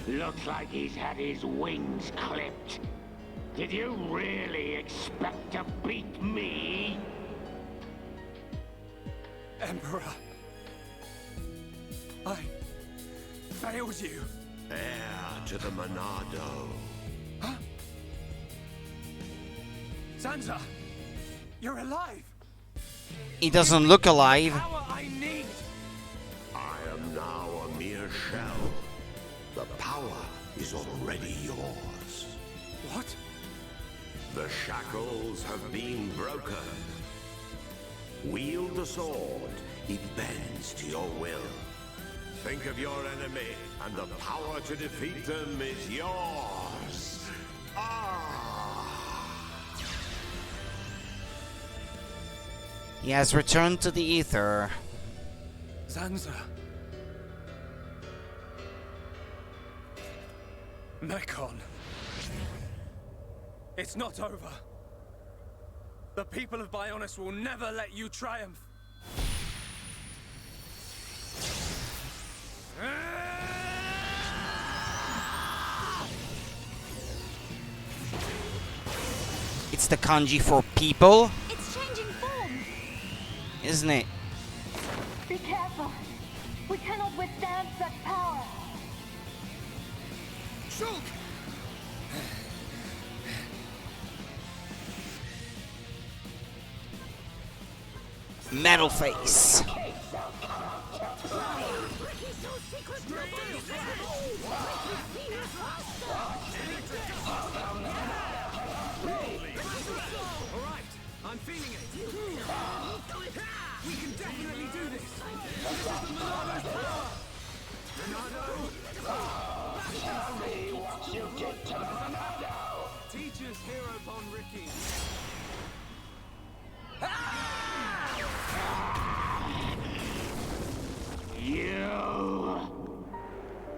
Looks like he's had his wings clipped. Did you really expect to beat me? Emperor! I failed you. Heir to the Monado. Huh? Zanza! You're alive! He doesn't look alive. Power I need! I am now a mere shell. The power is already yours. What? The shackles have been broken. Wield the sword. It bends to your will. Think of your enemy, and the power to defeat them is yours. He has returned to the ether. Zanza. Mekon. It's not over. The people of Bionis will never let you triumph. It's the kanji for people, It's changing form. isn't it? Be careful. We cannot withstand such power. Shulk! Metal face. Alright, I'm feeling it. We can definitely do this. This is the Monado's power. Monado! Show me what you did to the Monado! Teacher's hero upon Ricky.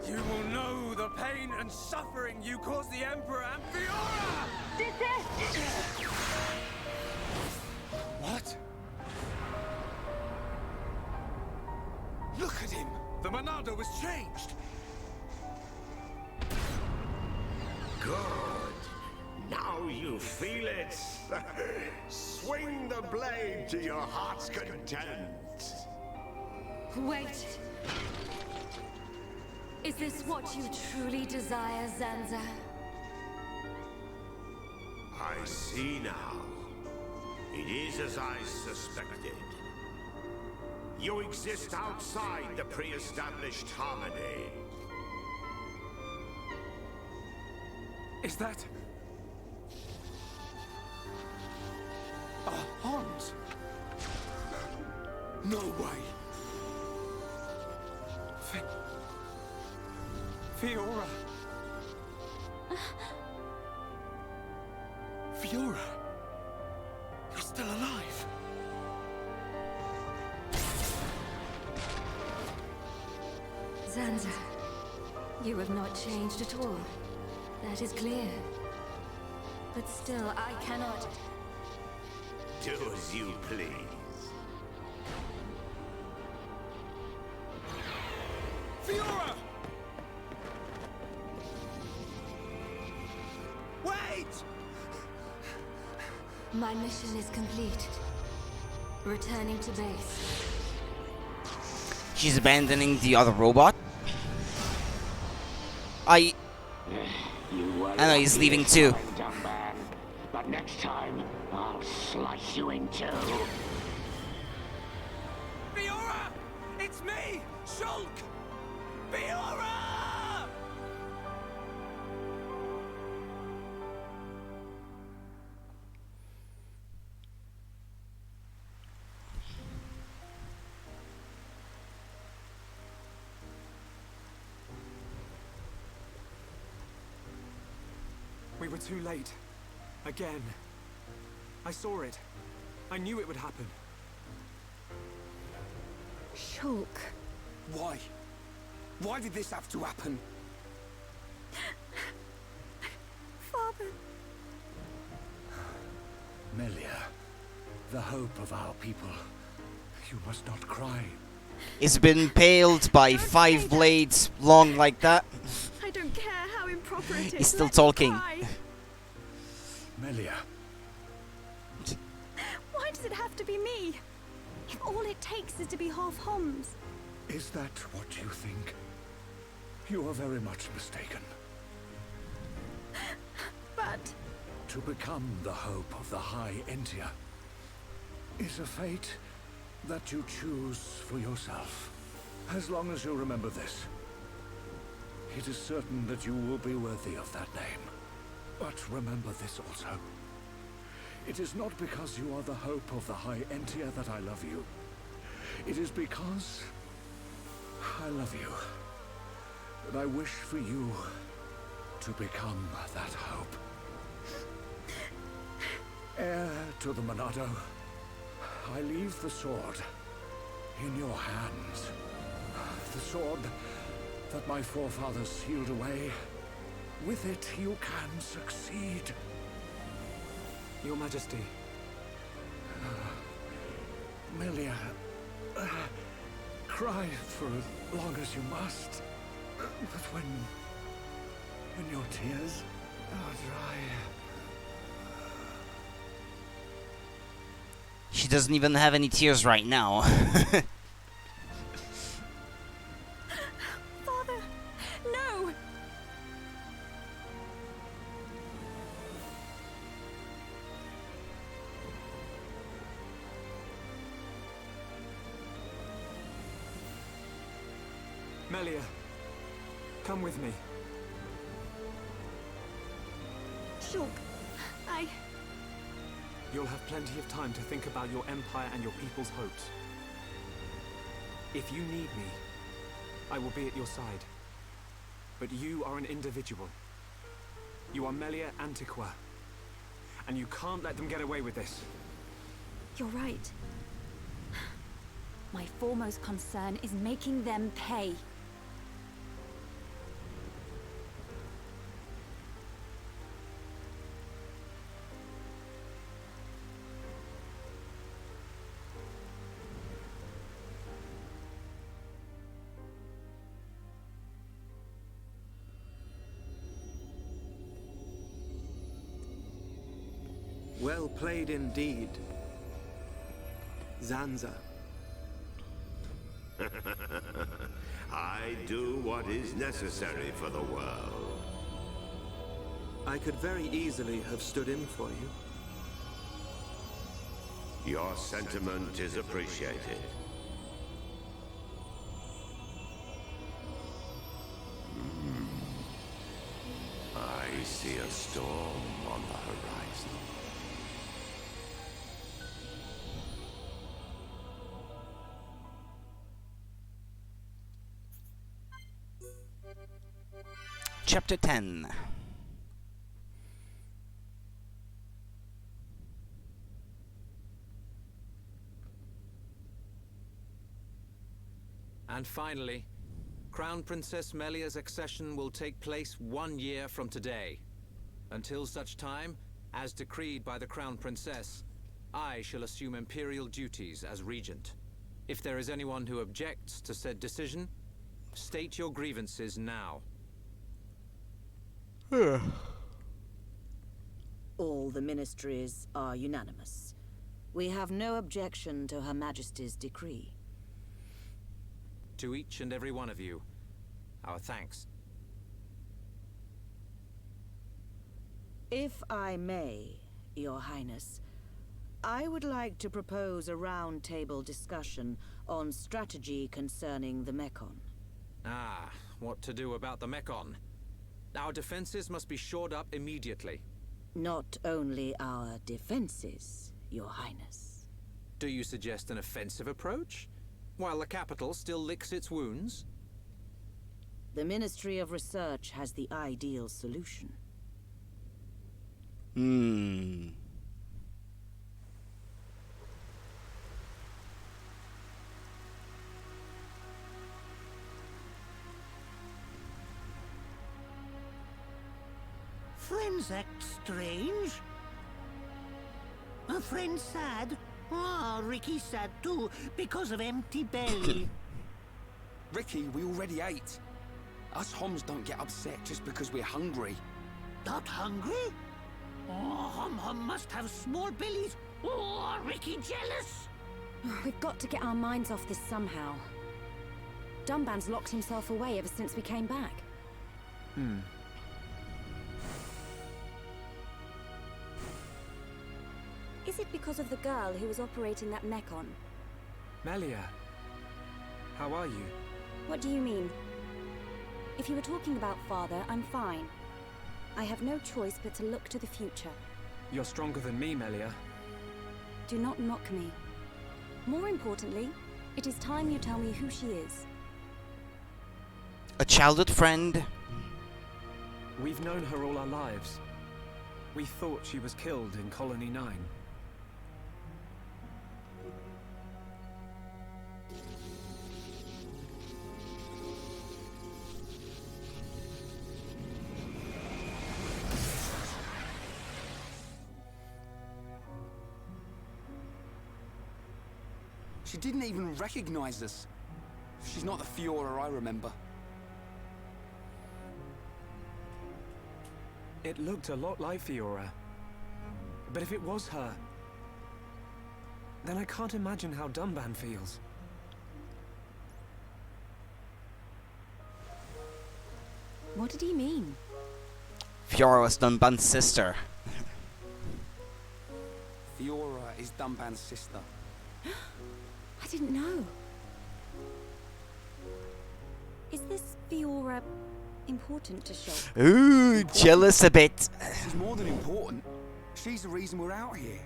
You will know the pain and suffering you caused the Emperor and Fiora! Desist! What? Look at him! The Monado was changed! Good. Now you feel it. Swing the blade to your heart's content. Wait. Is this what you truly desire, Zanza? I see now. It is as I suspected. You exist outside the pre-established harmony. Is that... Hans? No way! Fiora! Fiora! You're still alive! Zanza, you have not changed at all. That is clear. But still, I cannot... Do as you please. Fiora! Wait! My mission is complete. Returning to base. She's abandoning the other robot. I know he's leaving too. Dumb man. But next time, I'll slice you in two. Fiora! It's me! Shulk! Fiora! We were too late. Again. I saw it. I knew it would happen. Shulk. Why? Why did this have to happen? Father. Melia, the hope of our people. You must not cry. He's been impaled by 5 blades long like that. I don't care how improper it is. He's still Let me talking. cry. Melia. Why does it have to be me? If all it takes is to be half Homs. Is that what you think? You are very much mistaken. But... To become the hope of the High Entia is a fate that you choose for yourself. As long as you remember this. It is certain that you will be worthy of that name. But remember this also. It is not because you are the hope of the High Entia that I love you. It is because I love you. And I wish for you to become that hope. Heir to the Monado, I leave the sword in your hands. The sword that my forefathers sealed away. With it, you can succeed. Your Majesty. Melia, cry for as long as you must. But when your tears are dry... She doesn't even have any tears right now. Father, no! Melia, come with me. Shulk, You'll have plenty of time to think about your empire and your people's hopes. If you need me, I will be at your side. But you are an individual. You are Melia Antiqua. And you can't let them get away with this. You're right. My foremost concern is making them pay. Well played indeed, Zanza. I do what is necessary for the world. I could very easily have stood in for you. Your sentiment is appreciated. I see a storm on the horizon. Chapter 10. And finally, Crown Princess Melia's accession will take place 1 year from today. Until such time, as decreed by the Crown Princess, I shall assume imperial duties as regent. If there is anyone who objects to said decision, state your grievances now. All the ministries are unanimous. We have no objection to Her Majesty's decree. To each and every one of you, our thanks. If I may, Your Highness, I would like to propose a round-table discussion on strategy concerning the Mekon. Ah, what to do about the Mekon? Our defenses must be shored up immediately. Not only our defenses, Your Highness. Do you suggest an offensive approach? While the capital still licks its wounds? The Ministry of Research has the ideal solution. Friends act strange. A friend sad? Ah, Ricky's sad too, because of empty belly. Ricky, we already ate. Us Homs don't get upset just because we're hungry. Not hungry? Oh, Hom must have small bellies. Oh, Ricky jealous. We've got to get our minds off this somehow. Dunban's locked himself away ever since we came back. Is it because of the girl who was operating that Mekon? Melia, how are you? What do you mean? If you were talking about father, I'm fine. I have no choice but to look to the future. You're stronger than me, Melia. Do not mock me. More importantly, it is time you tell me who she is. A childhood friend. We've known her all our lives. We thought she was killed in Colony 9. She didn't even recognize us. She's not the Fiora I remember. It looked a lot like Fiora. But if it was her, then I can't imagine how Dunban feels. What did he mean? Fiora was Dunban's sister. Fiora is Dunban's sister. I didn't know. Is this Fiora important to Shulk? Ooh, jealous a bit. She's more than important. She's the reason we're out here.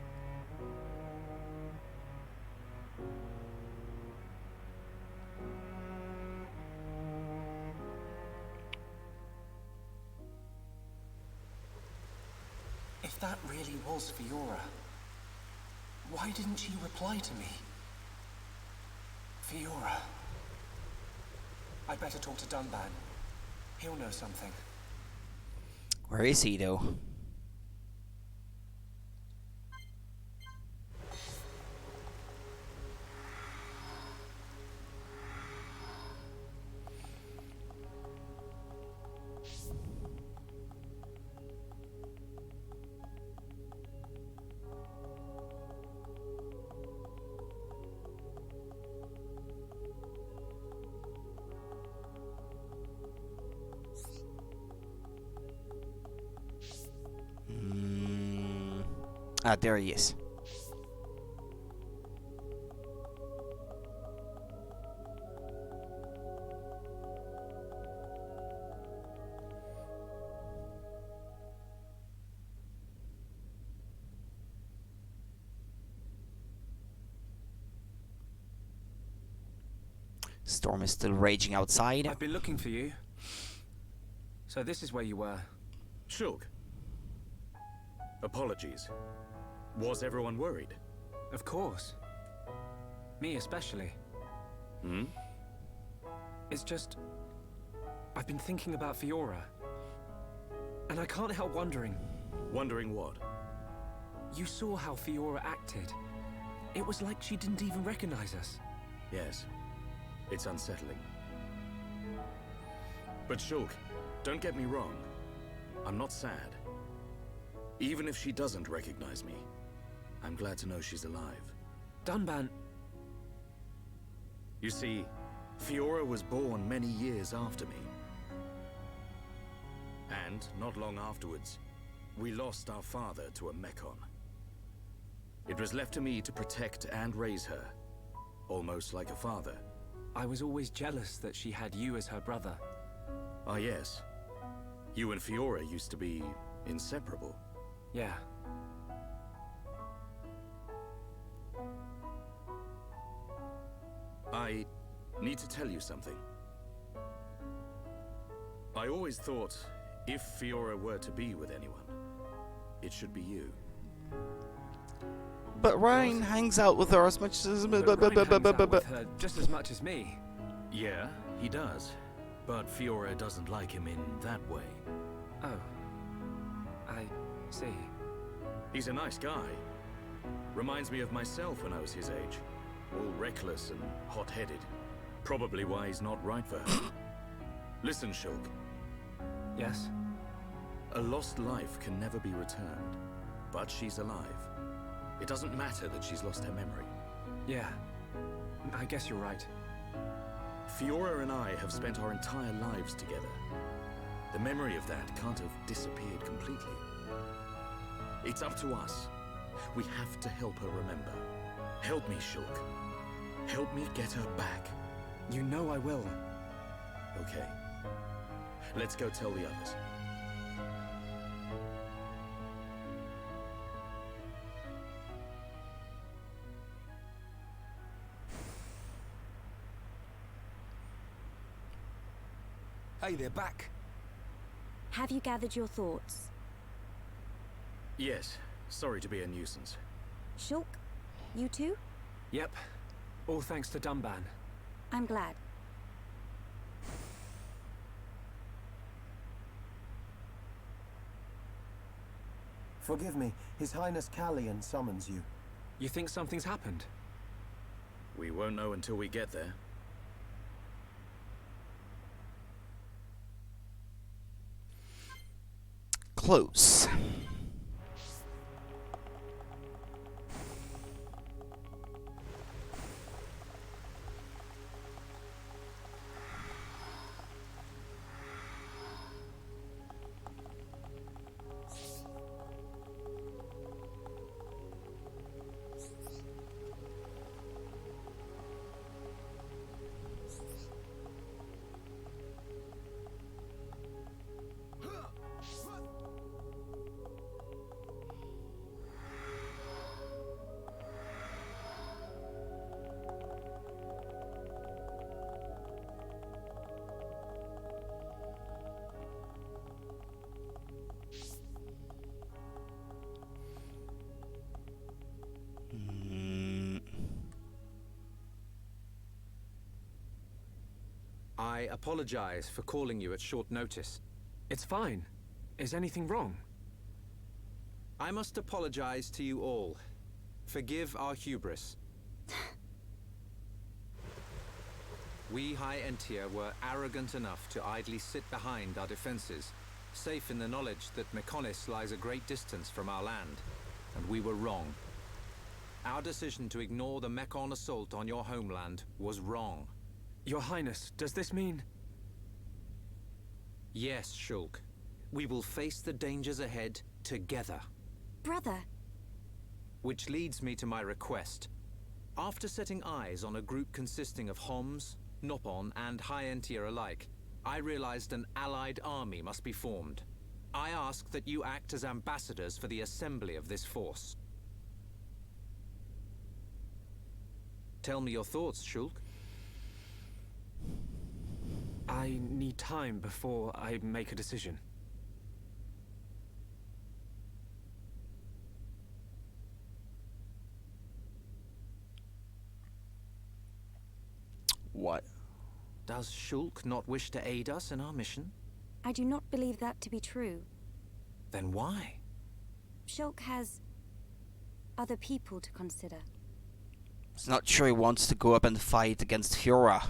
If that really was Fiora, why didn't she reply to me? Fiora. I'd better talk to Dunban. He'll know something. Where is he, though? Ah, there he is. Storm is still raging outside. I've been looking for you. So this is where you were. Shulk. Apologies. Was everyone worried? Of course. Me especially. Hmm? It's just... I've been thinking about Fiora. And I can't help wondering. Wondering what? You saw how Fiora acted. It was like she didn't even recognize us. Yes. It's unsettling. But Shulk, don't get me wrong. I'm not sad. Even if she doesn't recognize me, I'm glad to know she's alive. Dunban... You see, Fiora was born many years after me. And, not long afterwards, we lost our father to a Mechon. It was left to me to protect and raise her, almost like a father. I was always jealous that she had you as her brother. Ah, yes. You and Fiora used to be inseparable. Yeah. I need to tell you something. I always thought, if Fiora were to be with anyone, it should be you. But Ryan hangs out with her as much as... But Ryan hangs out with her just as much as me. Yeah, he does. But Fiora doesn't like him in that way. Oh. I see. He's a nice guy. Reminds me of myself when I was his age. All reckless and hot-headed. Probably why he's not right for her. Listen, Shulk. Yes? A lost life can never be returned. But she's alive. It doesn't matter that she's lost her memory. Yeah. I guess you're right. Fiora and I have spent our entire lives together. The memory of that can't have disappeared completely. It's up to us. We have to help her remember. Help me, Shulk. Help me get her back. You know I will. Okay. Let's go tell the others. Hey, they're back. Have you gathered your thoughts? Yes. Sorry to be a nuisance. Shulk? You too? Yep. All thanks to Dunban. I'm glad. Forgive me, His Highness Callian summons you. You think something's happened? We won't know until we get there. Close. I apologize for calling you at short notice. It's fine. Is anything wrong? I must apologize to you all. Forgive our hubris. We High Entia were arrogant enough to idly sit behind our defenses, safe in the knowledge that Mechonis lies a great distance from our land, and we were wrong. Our decision to ignore the Mechon assault on your homeland was wrong. Your Highness, does this mean... Yes, Shulk. We will face the dangers ahead together. Brother. Which leads me to my request. After setting eyes on a group consisting of Homs, Nopon, and High Entia alike, I realized an allied army must be formed. I ask that you act as ambassadors for the assembly of this force. Tell me your thoughts, Shulk. I need time before I make a decision. What? Does Shulk not wish to aid us in our mission? I do not believe that to be true. Then why? Shulk has other people to consider. He's not sure he wants to go up and fight against Fiora.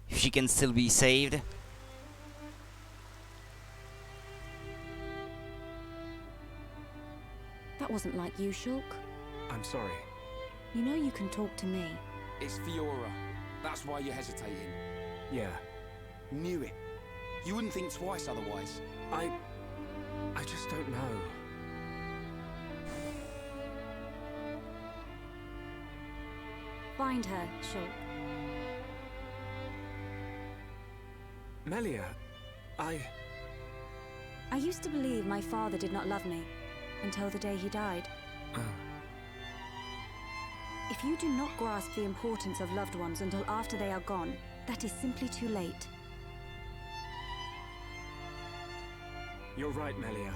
If she can still be saved. That wasn't like you, Shulk. I'm sorry. You know you can talk to me. It's Fiora. That's why you're hesitating. Yeah. Knew it. You wouldn't think twice otherwise. I just don't know. Find her, Shulk. Melia, I used to believe my father did not love me, until the day he died. Oh. If you do not grasp the importance of loved ones until after they are gone, that is simply too late. You're right, Melia.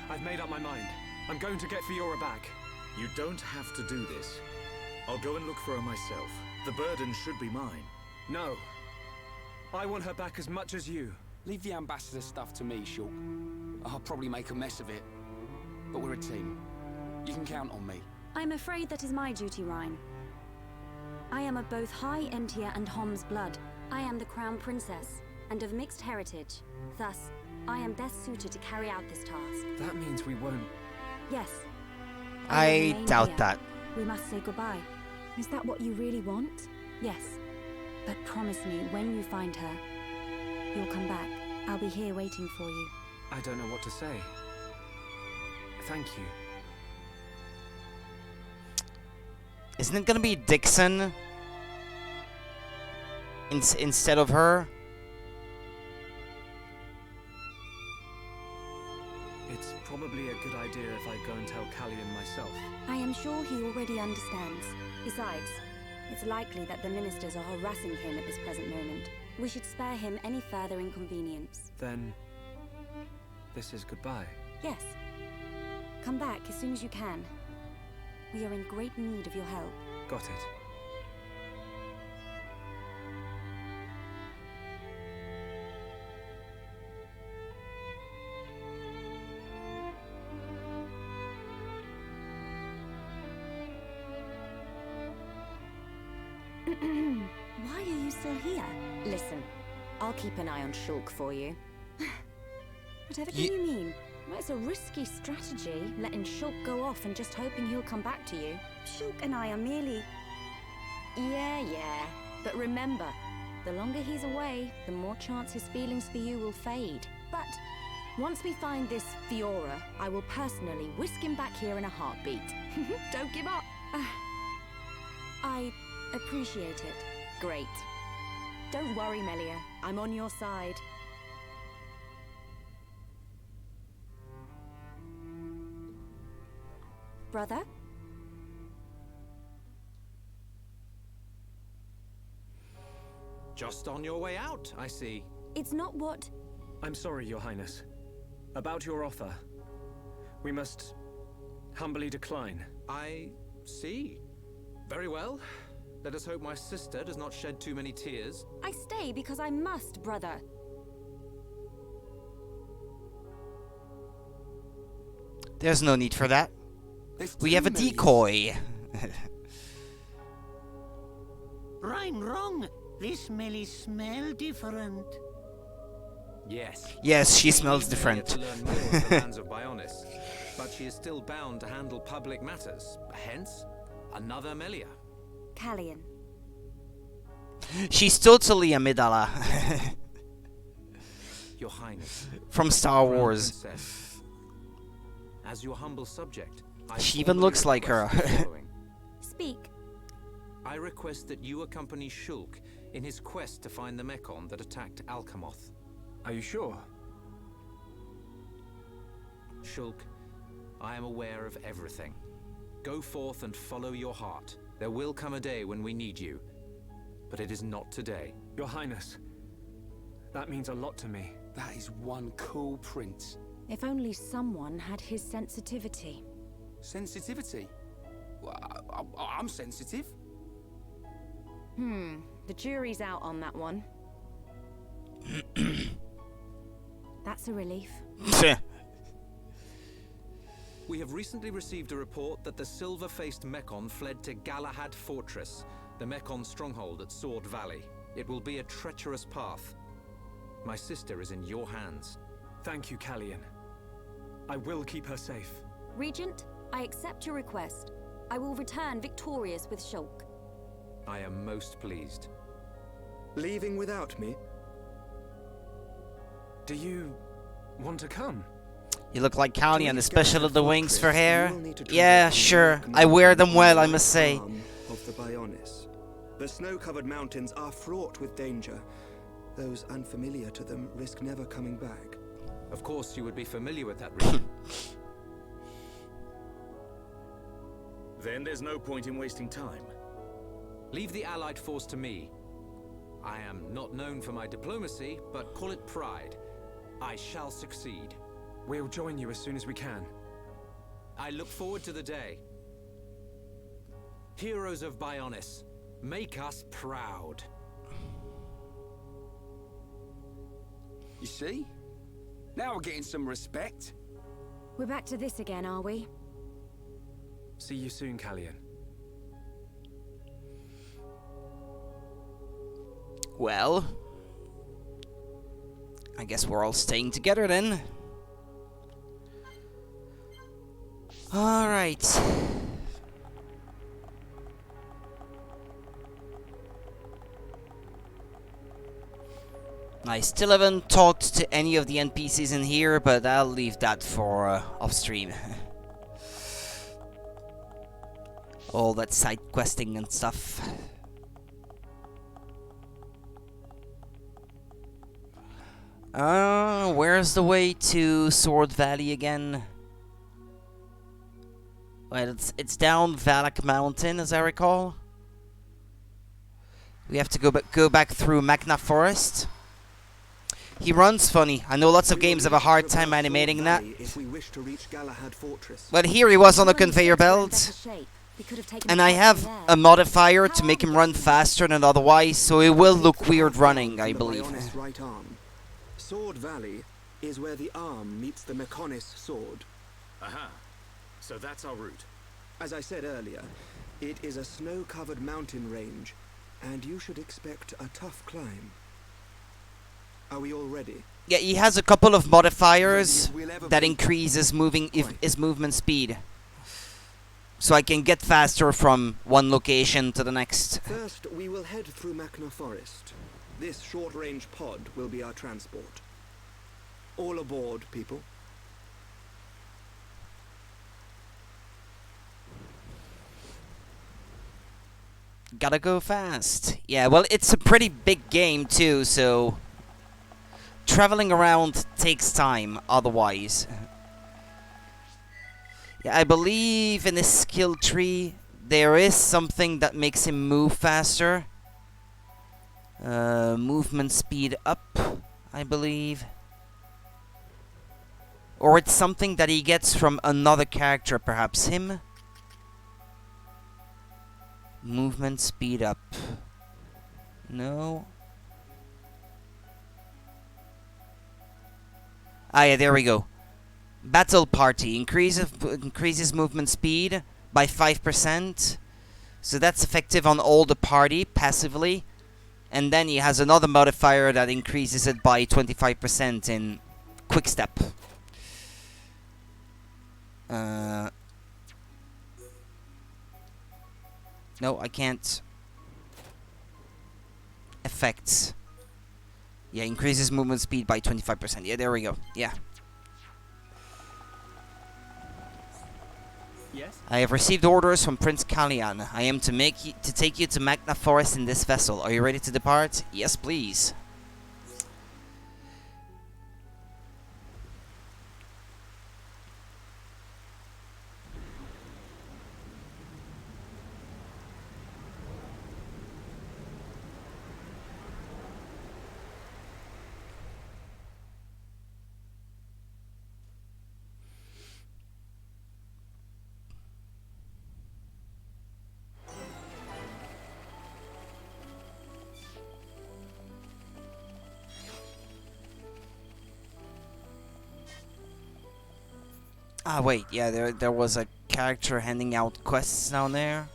I've made up my mind. I'm going to get Fiora back. You don't have to do this. I'll go and look for her myself. The burden should be mine. No. I want her back as much as you. Leave the ambassador stuff to me, Shulk. I'll probably make a mess of it. But we're a team. You can count on me. I'm afraid that is my duty, Rhyne. I am of both High Entia and Hom's blood. I am the Crown Princess, and of mixed heritage. Thus, I am best suited to carry out this task. That means we won't... Yes. I doubt that. We must say goodbye. Is that what you really want? Yes. But promise me, when you find her, you'll come back. I'll be here waiting for you. I don't know what to say. Thank you. Isn't it gonna be Dixon instead of her? probably a good idea if I go and tell Callion myself. I am sure he already understands. Besides, it's likely that the ministers are harassing him at this present moment. We should spare him any further inconvenience. Then, this is goodbye. Yes. Come back as soon as you can. We are in great need of your help. Got it. Why are you still here? Listen, I'll keep an eye on Shulk for you. Whatever can you mean? Well, it's a risky strategy, letting Shulk go off and just hoping he'll come back to you. Shulk and I are merely... Yeah. But remember, the longer he's away, the more chance his feelings for you will fade. But once we find this Fiora, I will personally whisk him back here in a heartbeat. Don't give up. I appreciate it. Great. Don't worry, Melia. I'm on your side. Brother? Just on your way out, I see. It's not what... I'm sorry, Your Highness. About your offer. We must humbly decline. I see. Very well. Let us hope my sister does not shed too many tears. I stay because I must, brother. There's no need for that. We have a decoy. Rhyme wrong. This Melly smell different. Yes. Yes, she smells different. To learn more of the lands of Bionis, but she is still bound to handle public matters. Hence, another Melia. Callion. She's totally Amidala. Your Highness. From Star Wars. Princess, as your humble subject, She even looks like her. Speak. I request that you accompany Shulk in his quest to find the Mechon that attacked Alcamoth. Are you sure? Shulk, I am aware of everything. Go forth and follow your heart. There will come a day when we need you, but it is not today. Your Highness, that means a lot to me. That is one cool prince. If only someone had his sensitivity. Sensitivity? Well, I'm sensitive. The jury's out on that one. That's a relief. We have recently received a report that the silver-faced Mechon fled to Galahad Fortress, the Mechon stronghold at Sword Valley. It will be a treacherous path. My sister is in your hands. Thank you, Callion. I will keep her safe. Regent, I accept your request. I will return victorious with Shulk. I am most pleased. Leaving without me? Do you want to come? You look like Callion, especially the wings for hair. Yeah, sure. I wear them well, I must say. Of the Bionis. The snow-covered mountains are fraught with danger. Those unfamiliar to them risk never coming back. Of course you would be familiar with that region. Then there's no point in wasting time. Leave the Allied force to me. I am not known for my diplomacy, but call it pride. I shall succeed. We'll join you as soon as we can. I look forward to the day. Heroes of Bionis, make us proud. You see? Now we're getting some respect. We're back to this again, are we? See you soon, Callion. Well, I guess we're all staying together then. Alright. I still haven't talked to any of the NPCs in here, but I'll leave that for off stream. All that side questing and stuff. Where's the way to Sword Valley again? Well, it's down Valak Mountain, as I recall. We have to go back through Magna Forest. He runs funny. I know lots of games have a hard time animating that. If we wish to reach Galahad Fortress. But here he was on a conveyor belt. And I have a modifier to make him run faster than otherwise, so it will look weird running, I believe. Mechonis right arm. Sword Valley is where the arm meets the Mechonis sword. Aha. So that's our route. As I said earlier, it is a snow-covered mountain range, and you should expect a tough climb. Are we all ready? Yeah, he has a couple of modifiers that increase his movement speed. So I can get faster from one location to the next. First, we will head through Magna Forest. This short-range pod will be our transport. All aboard, people. Gotta go fast. Yeah, well, it's a pretty big game too, so traveling around takes time otherwise. Yeah, I believe in this skill tree there is something that makes him move faster. Movement speed up, I believe. Or it's something that he gets from another character, perhaps him. Movement speed up. No. Ah, yeah, there we go. Battle Party increases movement speed by 5%. So that's effective on all the party passively. And then he has another modifier that increases it by 25% in Quick Step. No, I can't. Effects. Yeah, increases movement speed by 25%. Yeah, there we go. Yeah. Yes? I have received orders from Prince Kalian. I am to take you to Magna Forest in this vessel. Are you ready to depart? Yes, please. Ah, wait, yeah, there was a character handing out quests down there.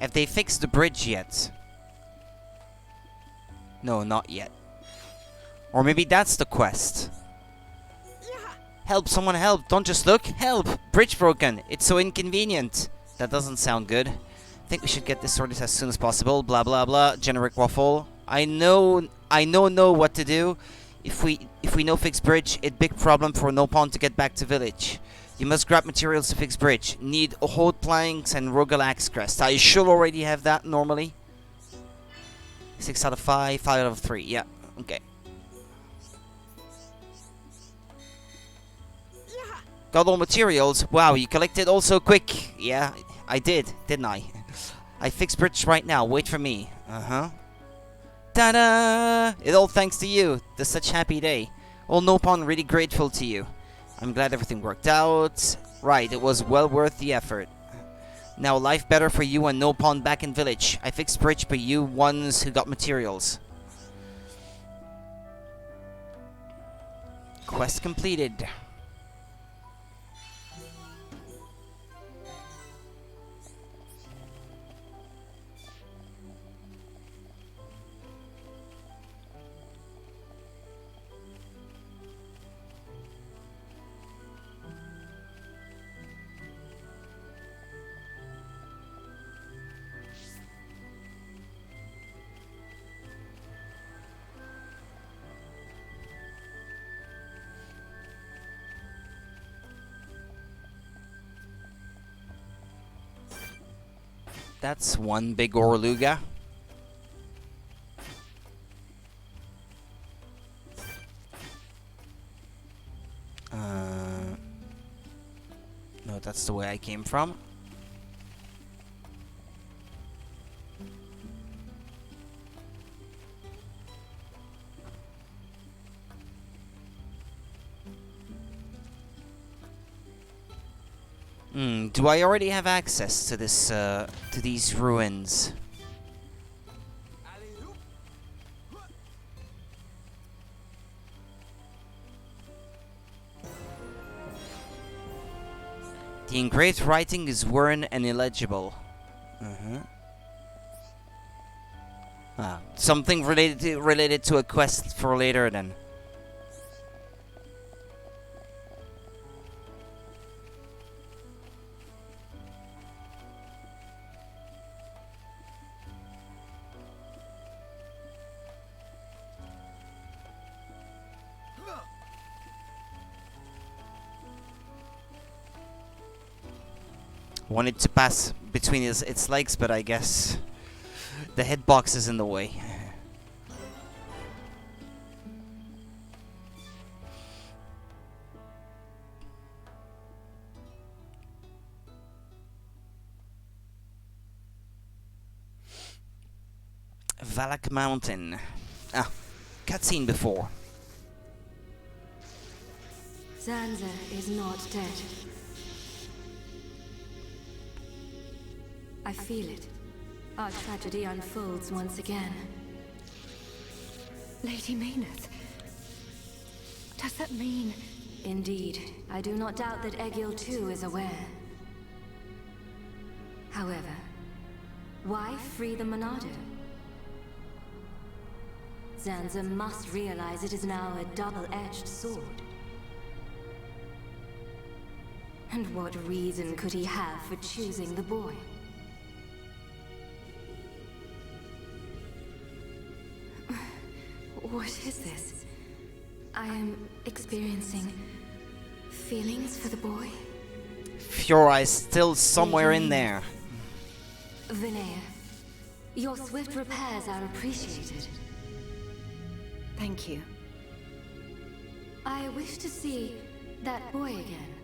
Have they fixed the bridge yet? No, not yet. Or maybe that's the quest. Help, someone help. Don't just look. Help! Bridge broken. It's so inconvenient. That doesn't sound good. Think we should get this sorted as soon as possible. Blah blah blah. Generic waffle. I know what to do. If we no fix bridge, it big problem for no pawn to get back to village. You must grab materials to fix bridge. Need hold planks and Rogalax crest. I should already have that normally. 6 out of 5, 5 out of 3. Yeah, okay. Got all materials. Wow, you collected all so quick. Yeah, I did, didn't I? I fixed bridge right now. Wait for me. Uh-huh. Ta-da! It all thanks to you. This such happy day. All Nopon really grateful to you. I'm glad everything worked out. Right, it was well worth the effort. Now life better for you and Nopon back in village. I fixed bridge for you ones who got materials. Quest completed. That's one big Orluga. No, that's the way I came from. Do I already have access to this, to these ruins? The engraved writing is worn and illegible. Something related to a quest for later then. Wanted to pass between its legs, but I guess the hitbox is in the way. Valak Mountain. Ah, cutscene before. Zanza is not dead. I feel it. Our tragedy unfolds once again. Lady Maynard. Does that mean... Indeed. I do not doubt that Egil too is aware. However, why free the Monado? Zanza must realize it is now a double-edged sword. And what reason could he have for choosing the boy? What is this? I am experiencing feelings for the boy. Fiora is still somewhere in there. Vinaya, your swift repairs are appreciated. Thank you. I wish to see that boy again.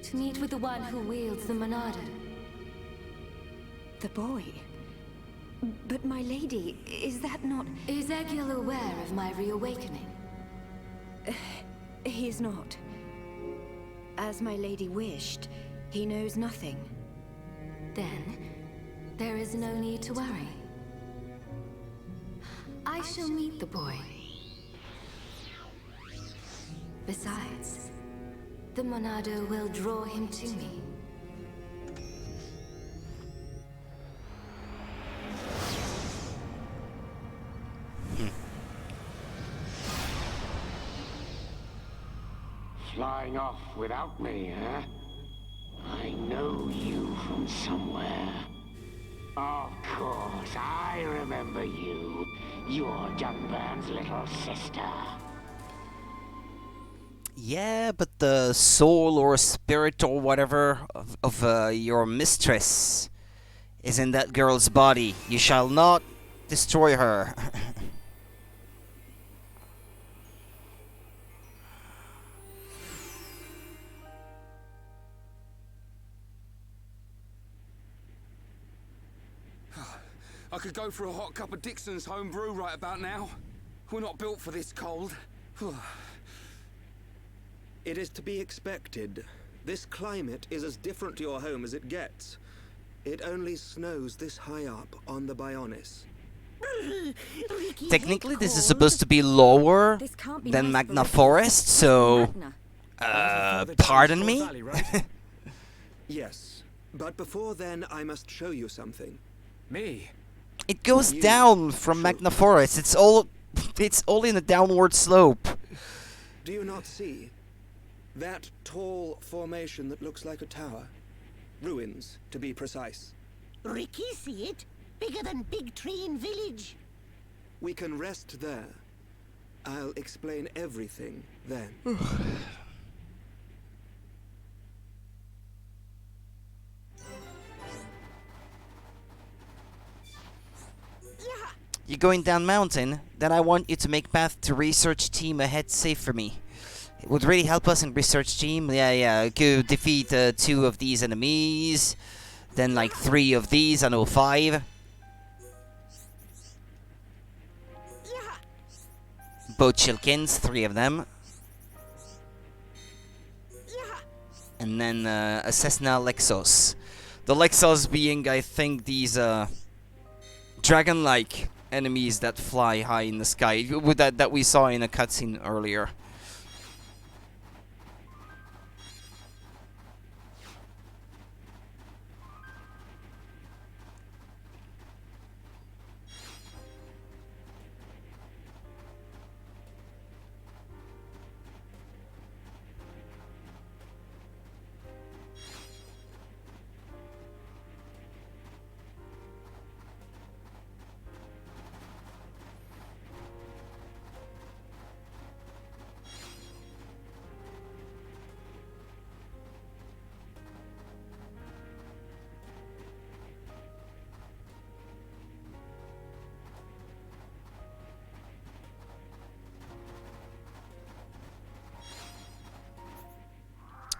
To meet with the one who wields the Monado. The boy? But my lady, is that not... Is Egil aware of my reawakening? He is not. As my lady wished, he knows nothing. Then, there is no need to worry. I shall meet the boy. Besides, the Monado will draw him to me. Flying off without me, huh? I know you from somewhere. Of course, I remember you. You're Dunburn's little sister. Yeah, but the soul or spirit or whatever of your mistress is in that girl's body. You shall not destroy her. I could go for a hot cup of Dixon's home brew right about now. We're not built for this cold. It is to be expected. This climate is as different to your home as it gets. It only snows this high up on the Bionis. Technically, this is supposed to be lower than Magna Forest, so... pardon me? Yes, but before then, I must show you something. Me? It goes down from Magna Forest. It's all in a downward slope. Do you not see? That tall formation that looks like a tower. Ruins, to be precise. Ricky, see it? Bigger than Big Tree in Village. We can rest there. I'll explain everything then. You're going down mountain? Then I want you to make path to research team ahead safe for me. It would really help us in research team. Yeah. Go defeat 2 of these enemies. Then like 3 of these, I know 5. Both Chilkins, 3 of them. And then a Cessna Lexos. The Lexos being, I think, these dragon-like enemies that fly high in the sky, with that we saw in a cutscene earlier.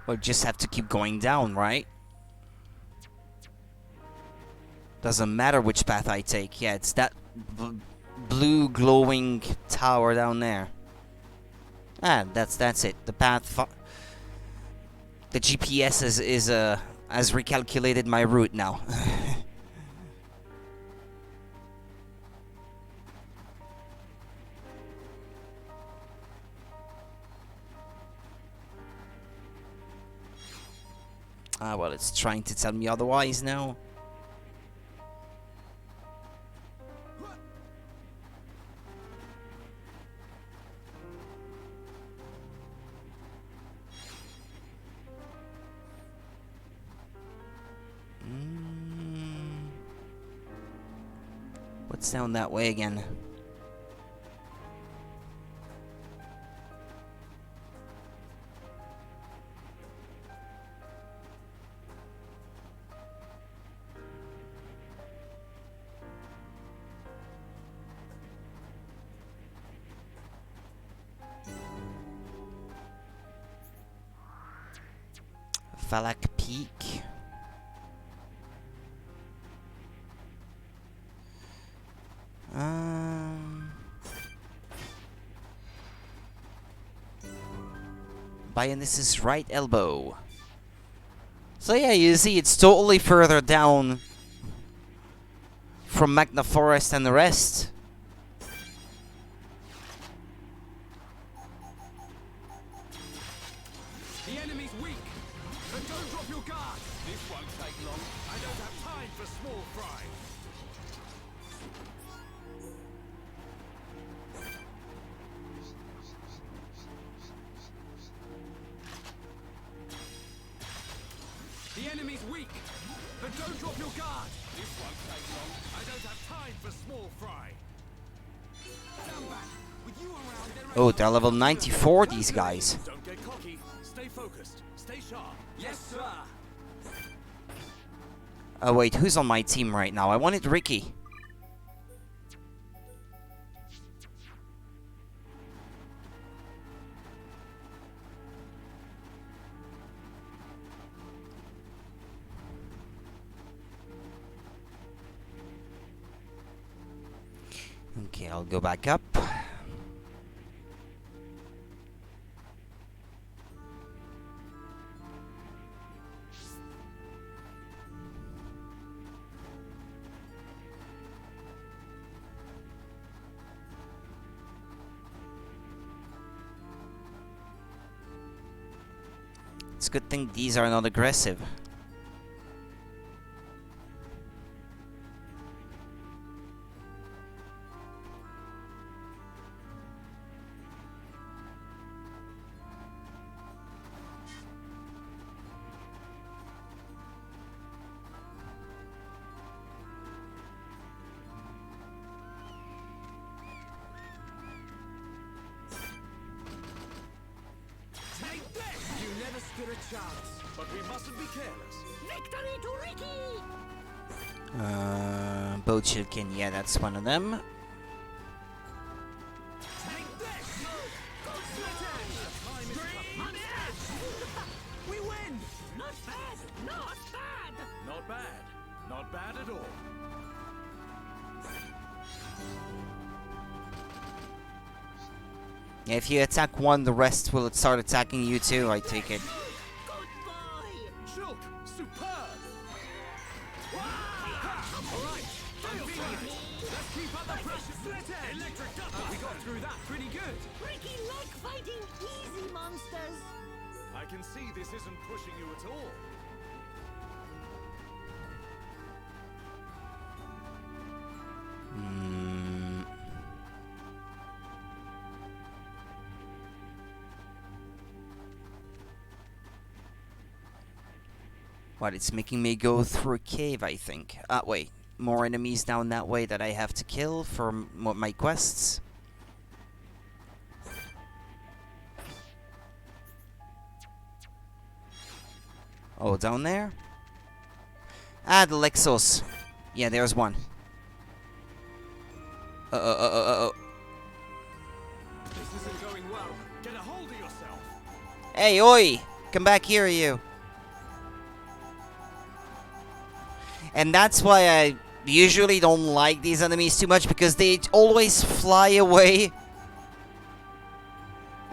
We'll just have to keep going down, right? Doesn't matter which path I take. Yeah, it's that blue glowing tower down there. Ah, that's it. The path. The GPS has recalculated my route now. Ah, well, it's trying to tell me otherwise now. What's down that way again? Falak Peak. Bionis's right elbow. So yeah, you see, it's totally further down from Magna Forest and the rest. The enemy's weak, but don't drop your guard. This won't take long. I don't have time for small fry. The enemy's weak, but don't drop your guard. This won't take long. I don't have time for small fry. Stand back. With you around, Oh, they're level 94, these guys. Don't get cocky. Stay focused. Stay sharp. Yes, sir. Oh wait, who's on my team right now? I wanted Ricky. Okay, I'll go back up. It's a good thing these are not aggressive. Take this! You never stood a chance, but we mustn't be careless. Victory to Ricky! Bochilkin, yeah, that's one of them. bad at all. Yeah, if you attack one, the rest will start attacking you too, I take it. Shulk, superb! Alright, I'm feeling it. Let's keep up the pressure. Electric dust. We got through that pretty good. Ricky like fighting easy monsters. I can see this isn't pushing you at all. What, it's making me go through a cave, I think. Wait. More enemies down that way that I have to kill for my quests. Oh, down there? Ah, the Lexos. Yeah, there's one. This isn't going well. Get a hold of yourself. Hey, oi! Come back here, you. And that's why I usually don't like these enemies too much, because they always fly away.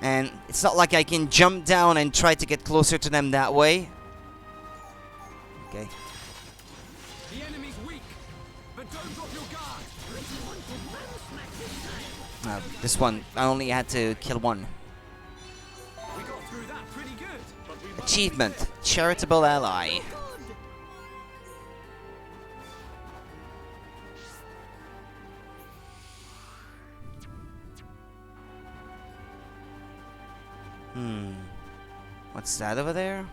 And it's not like I can jump down and try to get closer to them that way. Okay. The enemy's weak, but don't drop your guard. This one, I only had to kill one. We got through that pretty good. But we Achievement, Charitable Ally. What's that over there?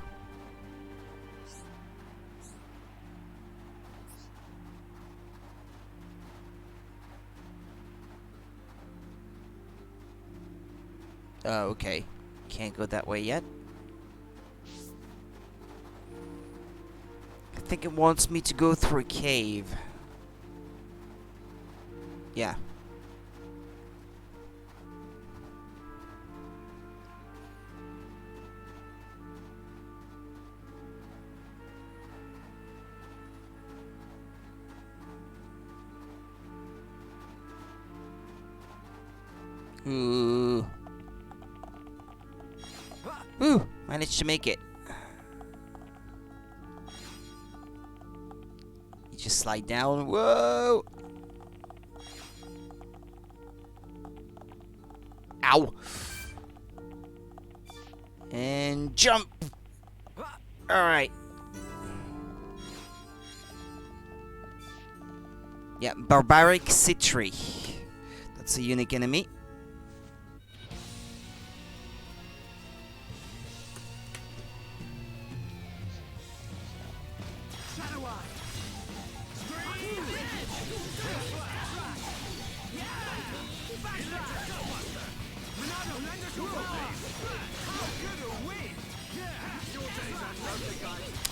Oh, okay. Can't go that way yet. I think it wants me to go through a cave. Yeah. Ooh. Ooh, managed to make it. You just slide down. Whoa! Ow! And jump! Alright. Yeah, Barbaric Citri. That's a unique enemy.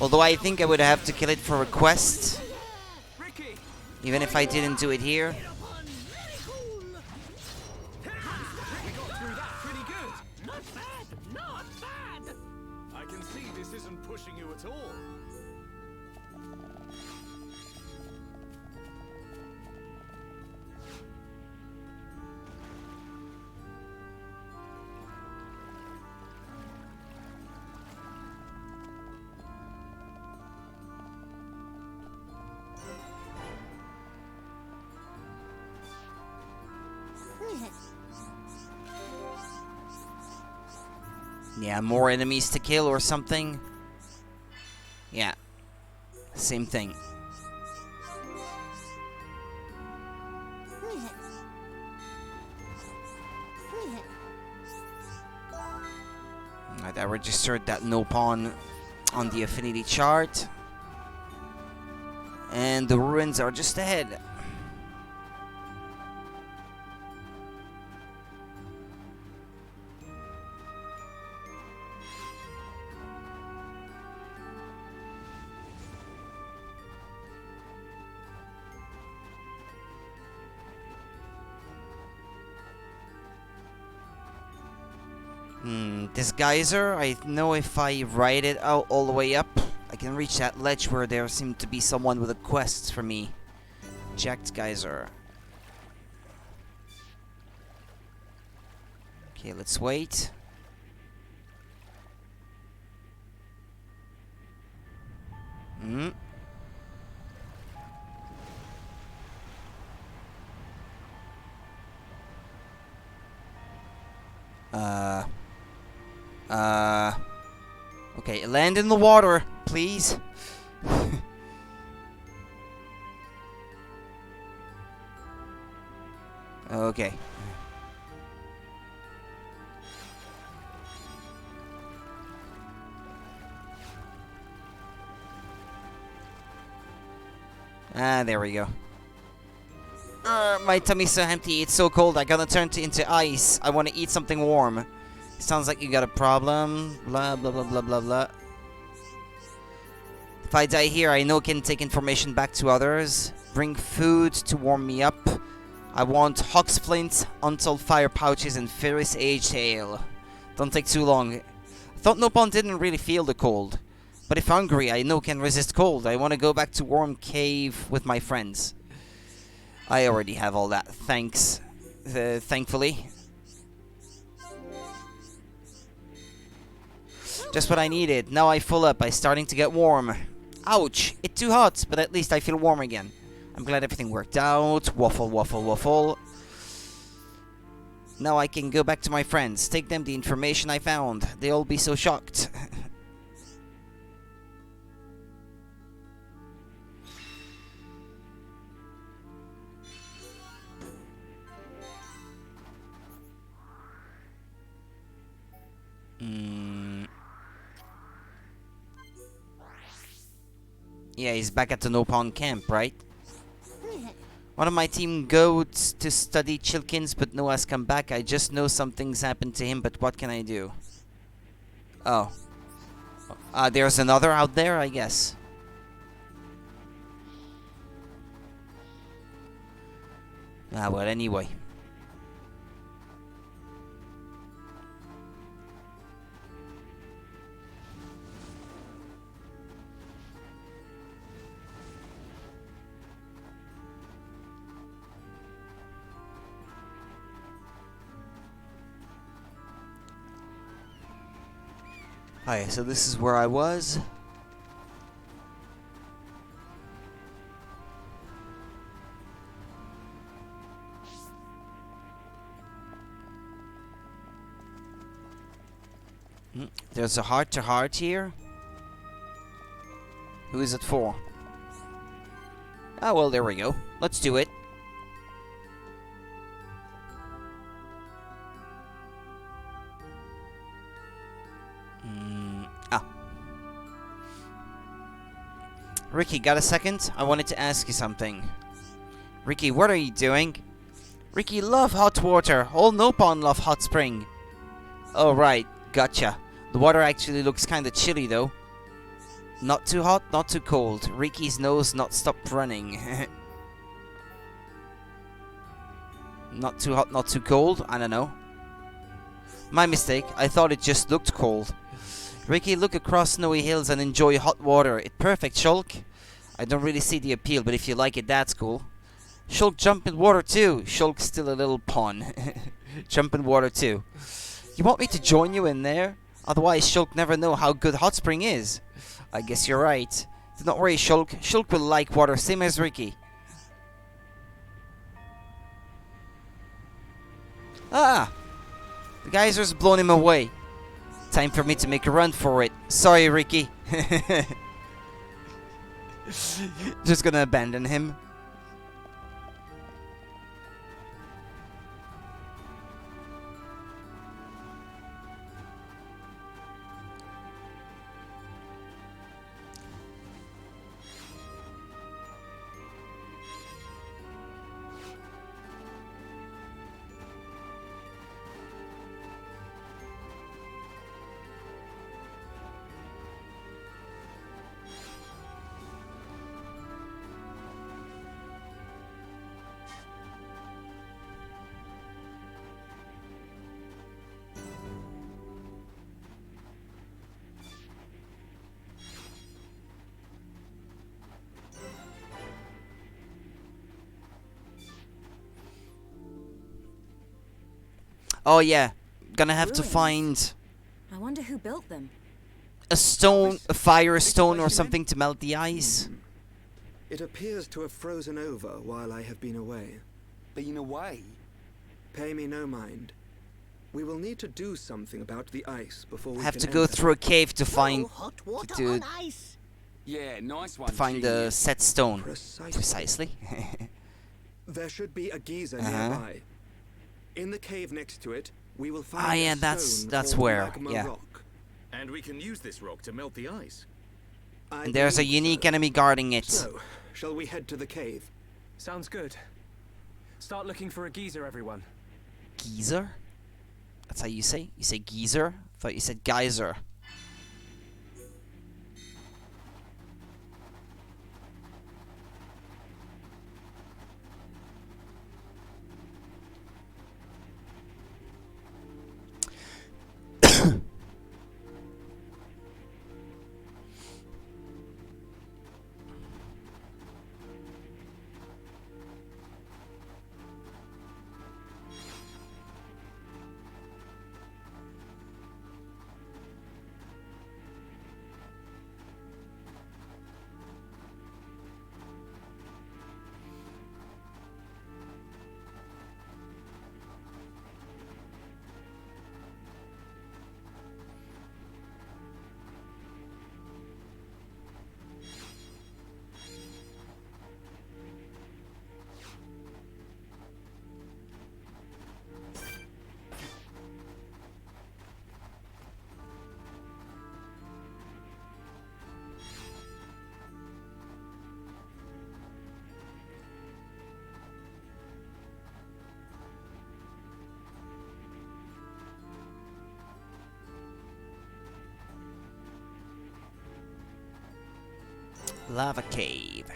Although I think I would have to kill it for a quest. Even if I didn't do it here. Not bad, not bad. I can see this isn't pushing you at all. Yeah, more enemies to kill or something. Yeah, same thing. Right, I registered that no pawn on the affinity chart. And the ruins are just ahead. This geyser, I know if I ride it out all the way up, I can reach that ledge where there seemed to be someone with a quest for me. Jacked Geyser. Okay, let's wait. Hmm. Okay, land in the water, please. Okay. Ah, there we go. My tummy's so empty, it's so cold, I gotta turn into ice. I want to eat something warm. Sounds like you got a problem. Blah, blah, blah, blah, blah, blah. If I die here, I know I can take information back to others. Bring food to warm me up. I want Hawk's Flint, Untold Fire Pouches, and Ferris Aged Ale. Don't take too long. I thought Nopon didn't really feel the cold. But if hungry, I know can resist cold. I want to go back to warm cave with my friends. I already have all that, thanks. Thankfully. Just what I needed. Now I full up. I'm starting to get warm. Ouch! It's too hot, but at least I feel warm again. I'm glad everything worked out. Waffle, waffle, waffle. Now I can go back to my friends. Take them the information I found. They'll be so shocked. Yeah, he's back at the Nopon camp, right? One of my team goes to study Chilkins, but no has come back. I just know something's happened to him, but what can I do? Oh. There's another out there, I guess. Well, anyway. Hi, so this is where I was. There's a heart-to-heart here. Who is it for? Ah, well, there we go. Let's do it. Ricky, got a second? I wanted to ask you something. Ricky, what are you doing? Ricky, love hot water. All Nopon love hot spring. Oh, right. Gotcha. The water actually looks kinda chilly, though. Not too hot, not too cold. Ricky's nose not stop running. Not too hot, not too cold? I don't know. My mistake. I thought it just looked cold. Ricky, look across snowy hills and enjoy hot water. It's perfect, Shulk. I don't really see the appeal, but if you like it, that's cool. Shulk, jump in water too. Shulk's still a little pawn. Jump in water too. You want me to join you in there? Otherwise, Shulk never know how good hot spring is. I guess you're right. Do not worry, Shulk. Shulk will like water, same as Ricky. Ah! The geyser's blown him away. Time for me to make a run for it. Sorry, Ricky. Just gonna abandon him. Oh yeah, gonna have to Ruins. find I wonder who built them. a stone, a fire stone or something to melt the ice. It appears to have frozen over while I have been away. Been away? Pay me no mind. We will need to do something about the ice before we Have can to go enter. through a cave to find Hot water to, on ice. Yeah, nice one. to find the genius. set stone. Precisely. There should be a geyser nearby. In the cave next to it, we will find Ah, yeah, a that's stone called where, magma yeah. rock. And we can use this rock to melt the ice. I And there's a believe unique so. enemy guarding it. So, shall we head to the cave? Sounds good. Start looking for a geyser, everyone. Geyser? That's how you say? You say geyser? Thought you said geyser. Lava cave.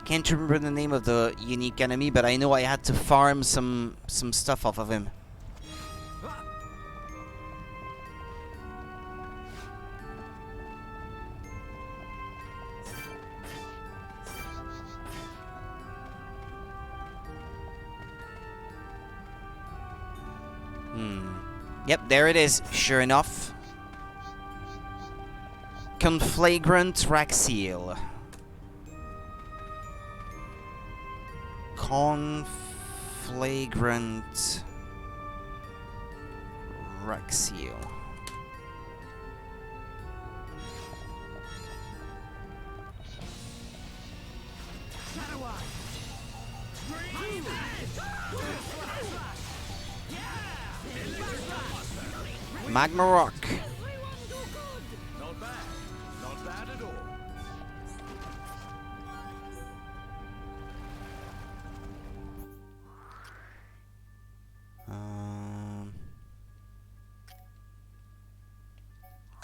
Can't remember the name of the unique enemy, but I know I had to farm some stuff off of him. Yep, there it is, sure enough. Conflagrant Raxiel. Conflagrant Raxiel. Magma Rock. Not bad. Not bad at all.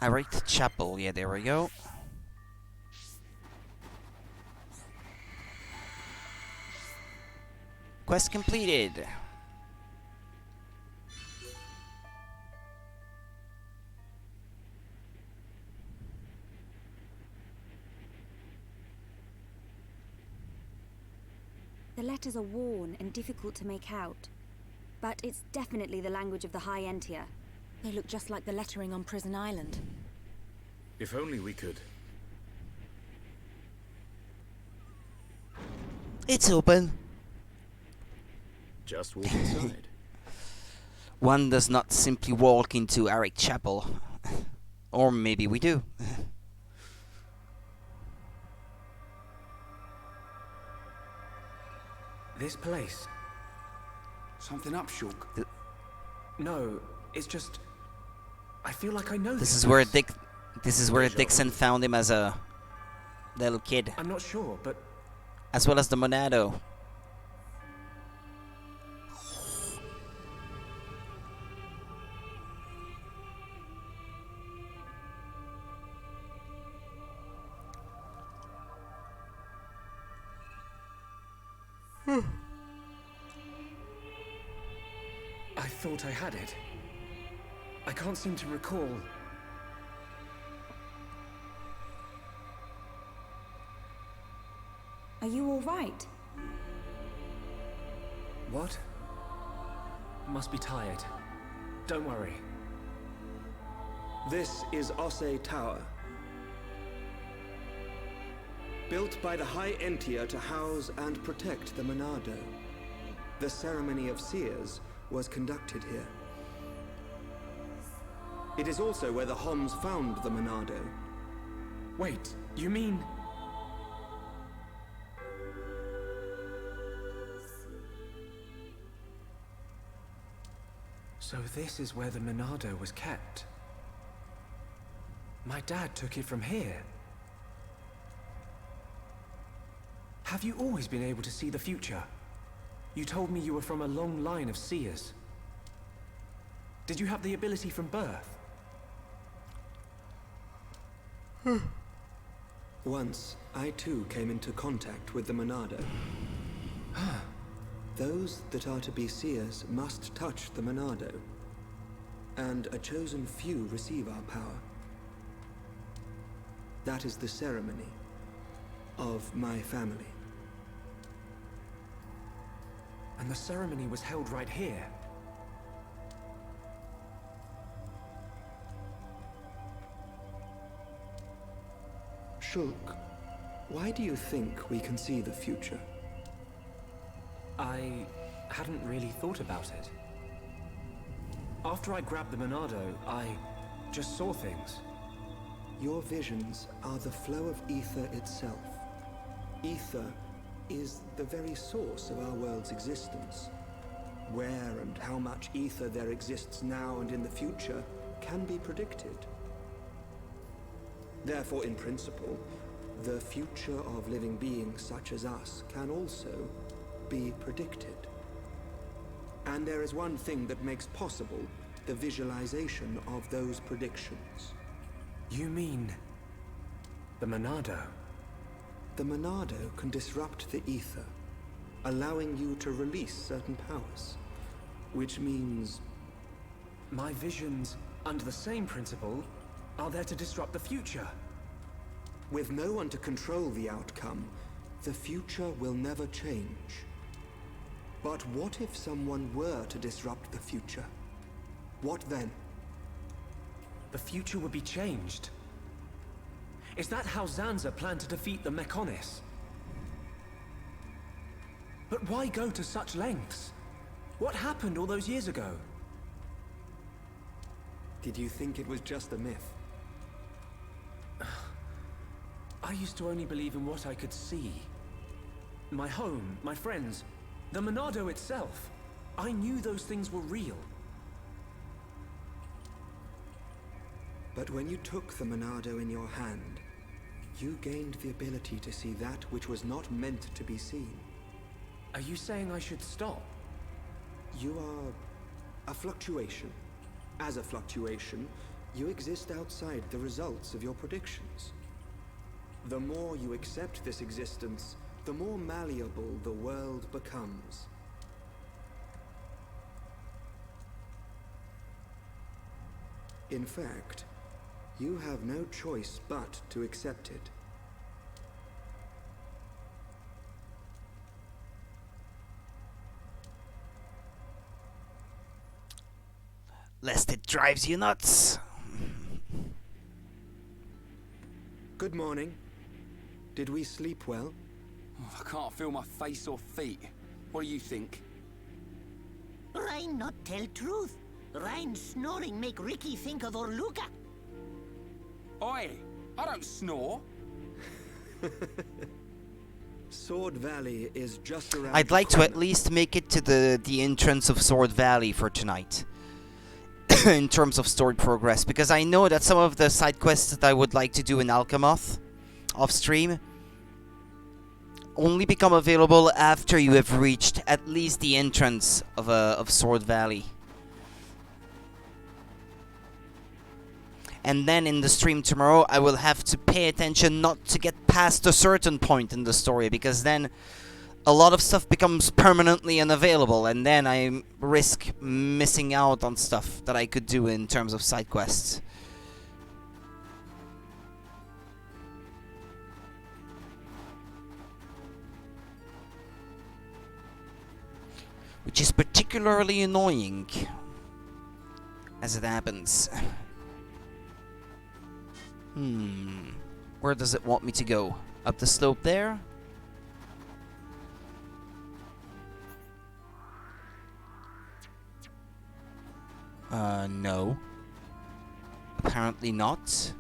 Untitled Chapel, yeah, there we go. Quest completed. The letters are worn and difficult to make out, but it's definitely the language of the High Entia. They look just like the lettering on Prison Island. If only we could. It's open. Just walk inside. One does not simply walk into Untitled Chapel. Or maybe we do. This place. Something up, Shulk? No, it's just... I feel like I know This is where Dixon found him as a little kid. I'm not sure, but... As well as the Monado. I thought I had it. I can't seem to recall. Are you all right? What? Must be tired. Don't worry. This is Osse Tower. Built by the High Entia to house and protect the Monado. The ceremony of seers was conducted here. It is also where the Homs found the Monado. Wait, you mean... So this is where the Monado was kept. My dad took it from here. Have you always been able to see the future? You told me you were from a long line of seers. Did you have the ability from birth? Once, I too came into contact with the Monado. Those that are to be seers must touch the Monado, and a chosen few receive our power. That is the ceremony of my family. And the ceremony was held right here. Shulk, why do you think we can see the future? I hadn't really thought about it. After I grabbed the Monado, I just saw things. Your visions are the flow of ether itself. Ether is the very source of our world's existence. Where and how much ether there exists now and in the future can be predicted. Therefore, in principle, the future of living beings such as us can also be predicted. And there is one thing that makes possible the visualization of those predictions. You mean the Monado? The Monado can disrupt the ether, allowing you to release certain powers, which means... My visions, under the same principle, are there to disrupt the future. With no one to control the outcome, the future will never change. But what if someone were to disrupt the future? What then? The future would be changed. Is that how Zanza planned to defeat the Mechonis? But why go to such lengths? What happened all those years ago? Did you think it was just a myth? I used to only believe in what I could see. My home, my friends, the Monado itself. I knew those things were real. But when you took the Monado in your hand, you gained the ability to see that which was not meant to be seen. Are you saying I should stop? You are a fluctuation. As a fluctuation, you exist outside the results of your predictions. The more you accept this existence, the more malleable the world becomes. In fact, you have no choice but to accept it. Lest it drives you nuts. Good morning. Did we sleep well? I can't feel my face or feet. What do you think? Rhine not tell truth. Rhine snoring make Ricky think of Orluka. Oi! I don't snore. Sword Valley is just around. I'd like to at least make it to the entrance of Sword Valley for tonight. In terms of story progress, because I know that some of the side quests that I would like to do in Alchemoth off stream only become available after you have reached at least the entrance of Sword Valley. And then in the stream tomorrow, I will have to pay attention not to get past a certain point in the story, because then a lot of stuff becomes permanently unavailable, and then I risk missing out on stuff that I could do in terms of side quests. Which is particularly annoying as it happens. Where does it want me to go? Up the slope there? No. Apparently not.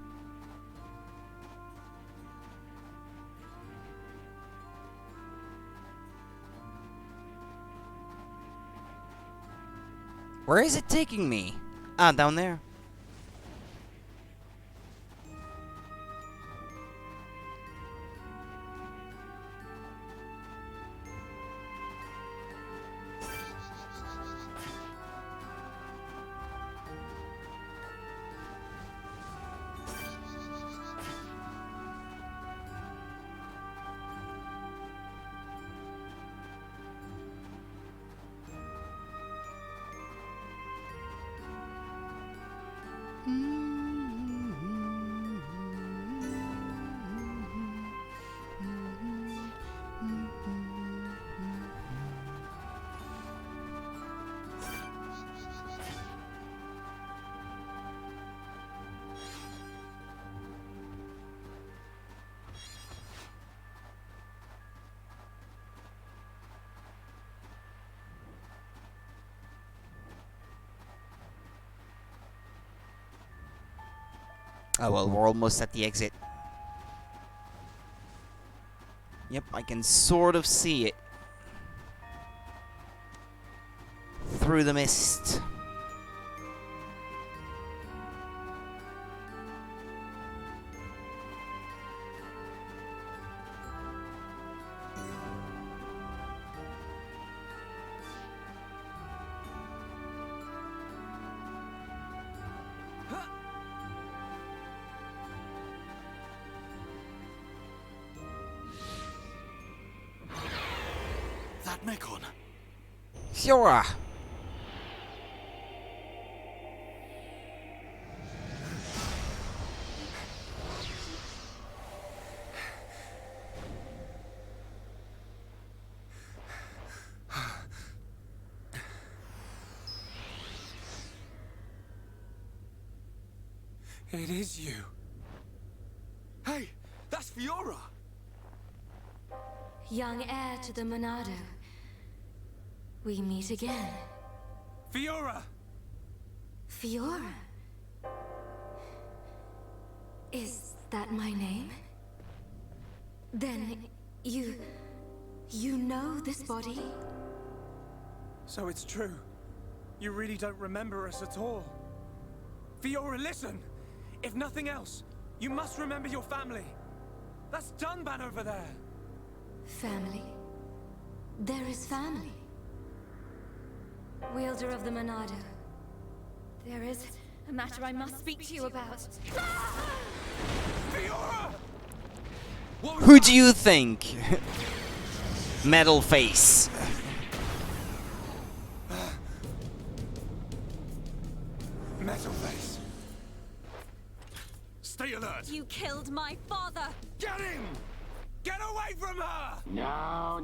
Where is it taking me? Ah, down there. Oh well, we're almost at the exit. Yep, I can sort of see it. Through the mist. That Mekon. Fiora! It is you. Hey, that's Fiora! Young heir to the Monado. We meet again. Fiora! Fiora? Is that my name? Then you know this body? So it's true. You really don't remember us at all. Fiora, listen! If nothing else, you must remember your family. That's Dunban over there. Family? There is family. Wielder of the Monado. There is a matter I must speak to you about. Fiora! Who do you think? Metal face. Metal face. Stay alert. You killed my father. Get him! Get away from her! Now,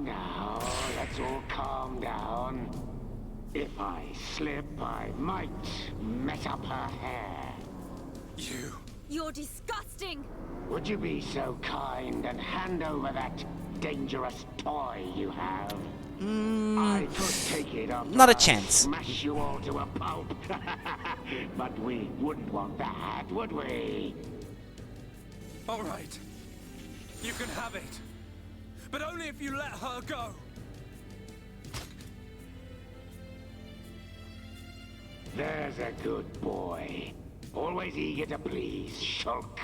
let's all calm down. If I slip, I might mess up her hair. You... You're disgusting! Would you be so kind and hand over that dangerous toy you have? I could take it up. Not a chance. Smash you all to a pulp. But we wouldn't want that, would we? All right. You can have it. But only if you let her go. There's a good boy. Always eager to please, Shulk.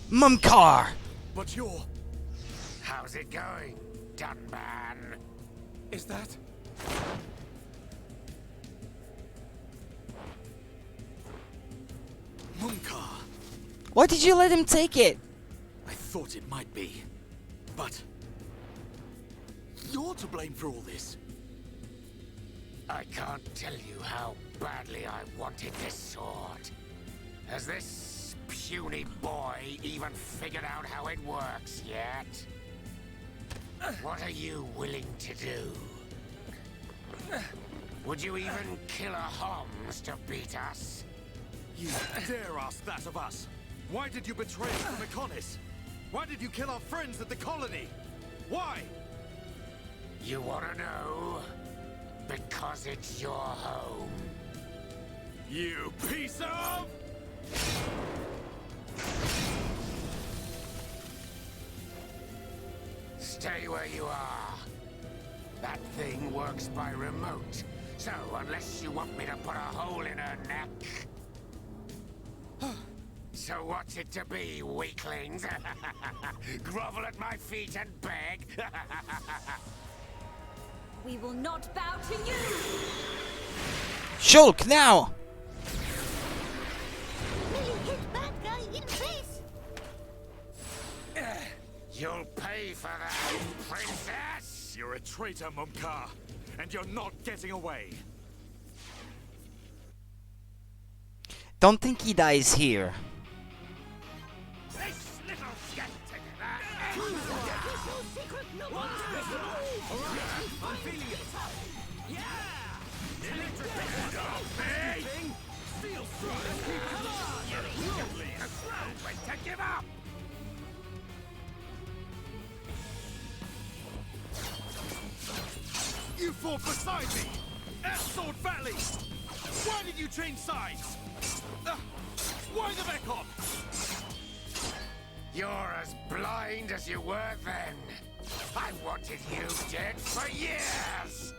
Mumkar! But you're... How's it going, Dunban? Is that... Mumkar? Why did you let him take it? I thought it might be. But you're to blame for all this. I can't tell you how badly I wanted this sword. Has this puny boy even figured out how it works yet? What are you willing to do? Would you even kill a Homs to beat us? You dare ask that of us? Why did you betray us to Mechonis? Why did you kill our friends at the colony? Why? You wanna know? Because it's your home. You piece of... Stay where you are. That thing works by remote. So unless you want me to put a hole in her neck... So what's it to be, weaklings? Grovel at my feet and beg? We will not bow to you! Shulk, now! Millie hit bad guy in face! You'll pay for that, princess! You're a traitor, Mumkar, and you're not getting away. Don't think he dies here. This little skeptic! I'm feeling it. Yeah! Steel strike! Come on! When to give up! You fought beside me! At Sword Valley! Why did you change sides? Why the Mechon? You're as blind as you were then. I wanted you dead for years!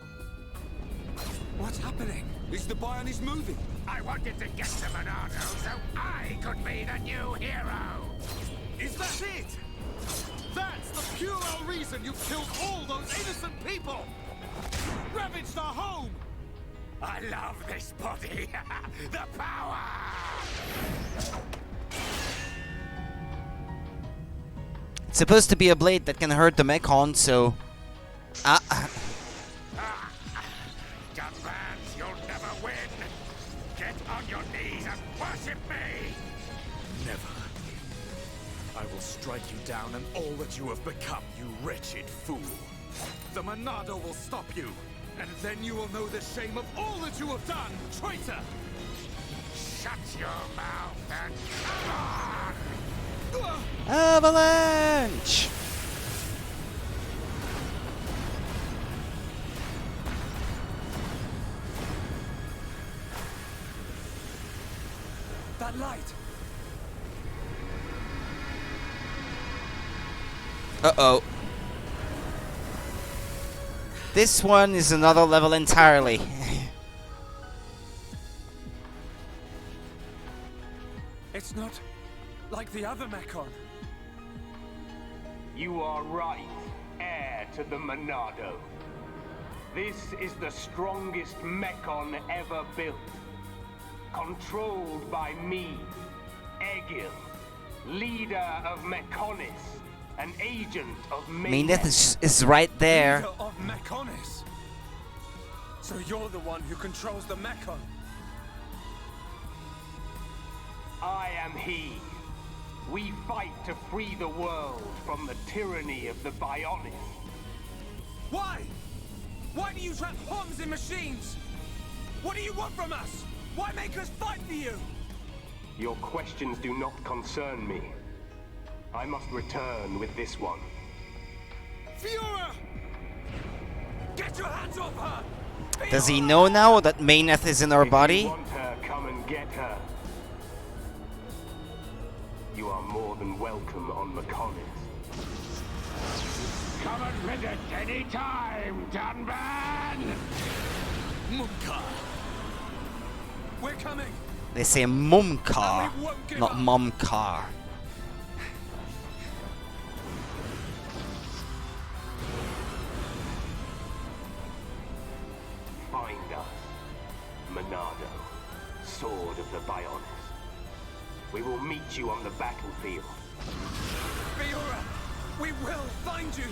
What's happening? Is the Bionis moving? I wanted to get to Monado so I could be the new hero! Is that it? That's the puerile reason you killed all those innocent people! Ravaged our home! I love this body! The power! It's supposed to be a blade that can hurt the Mechon, so... Gunbands, you'll never win! Get on your knees and worship me! Never. I will strike you down and all that you have become, you wretched fool. The Monado will stop you, and then you will know the shame of all that you have done, traitor! Shut your mouth and come on! Avalanche! That light! Uh-oh. This one is another level entirely. It's not like the other Mechon. You are right, heir to the Monado. This is the strongest Mechon ever built. Controlled by me, Egil, leader of Mechonis, an agent of Meaneth is right there. Leader of Mechonis. So you're the one who controls the Mechon. I am he. We fight to free the world from the tyranny of the Bionis. Why? Why do you trap Homs in machines? What do you want from us? Why make us fight for you? Your questions do not concern me. I must return with this one. Fiora! Get your hands off her! Does he know now that Meaneth is in her body? If you want her, come and get her. You are more than welcome on Mechonis. Come and visit any time, Dunban! Mumkar! We're coming! They say Mumkar, not Mumkar. Find us. Monado, sword of the Bionis. We will meet you on the battlefield. Fiora! We will find you!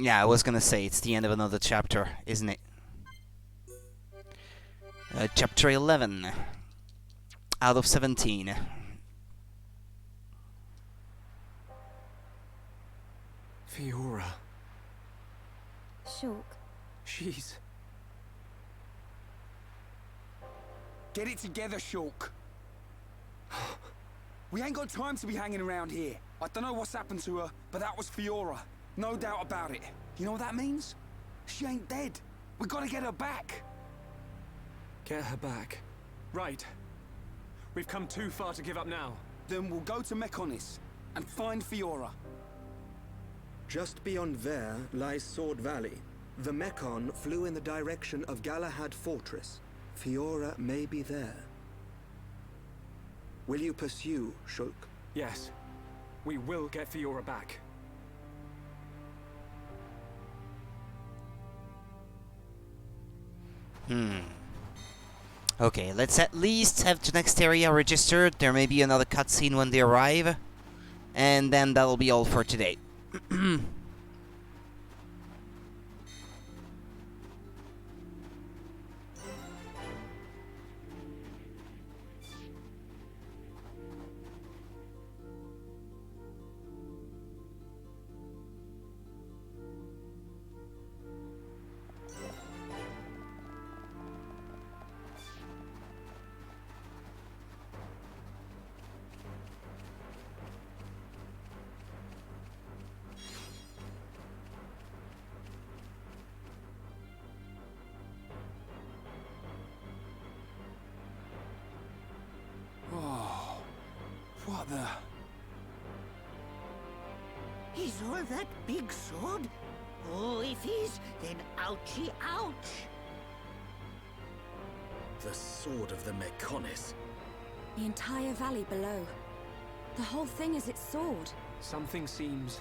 Yeah, I was gonna say, it's the end of another chapter, isn't it? Chapter 11. Out of 17. Fiora. Shulk. She's... Get it together, Shulk. We ain't got time to be hanging around here. I don't know what's happened to her, but that was Fiora. No doubt about it. You know what that means? She ain't dead. We gotta get her back. Get her back. Right. We've come too far to give up now. Then we'll go to Mechonis and find Fiora. Just beyond there lies Sword Valley. The Mechon flew in the direction of Galahad Fortress. Fiora may be there. Will you pursue, Shulk? Yes. We will get Fiora back. Okay, let's at least have the next area registered. There may be another cutscene when they arrive. And then that'll be all for today. Oh, what the... Is all that big sword? Oh, if is, then ouchie ouch! The sword of the Mechonis. The entire valley below. The whole thing is its sword. Something seems...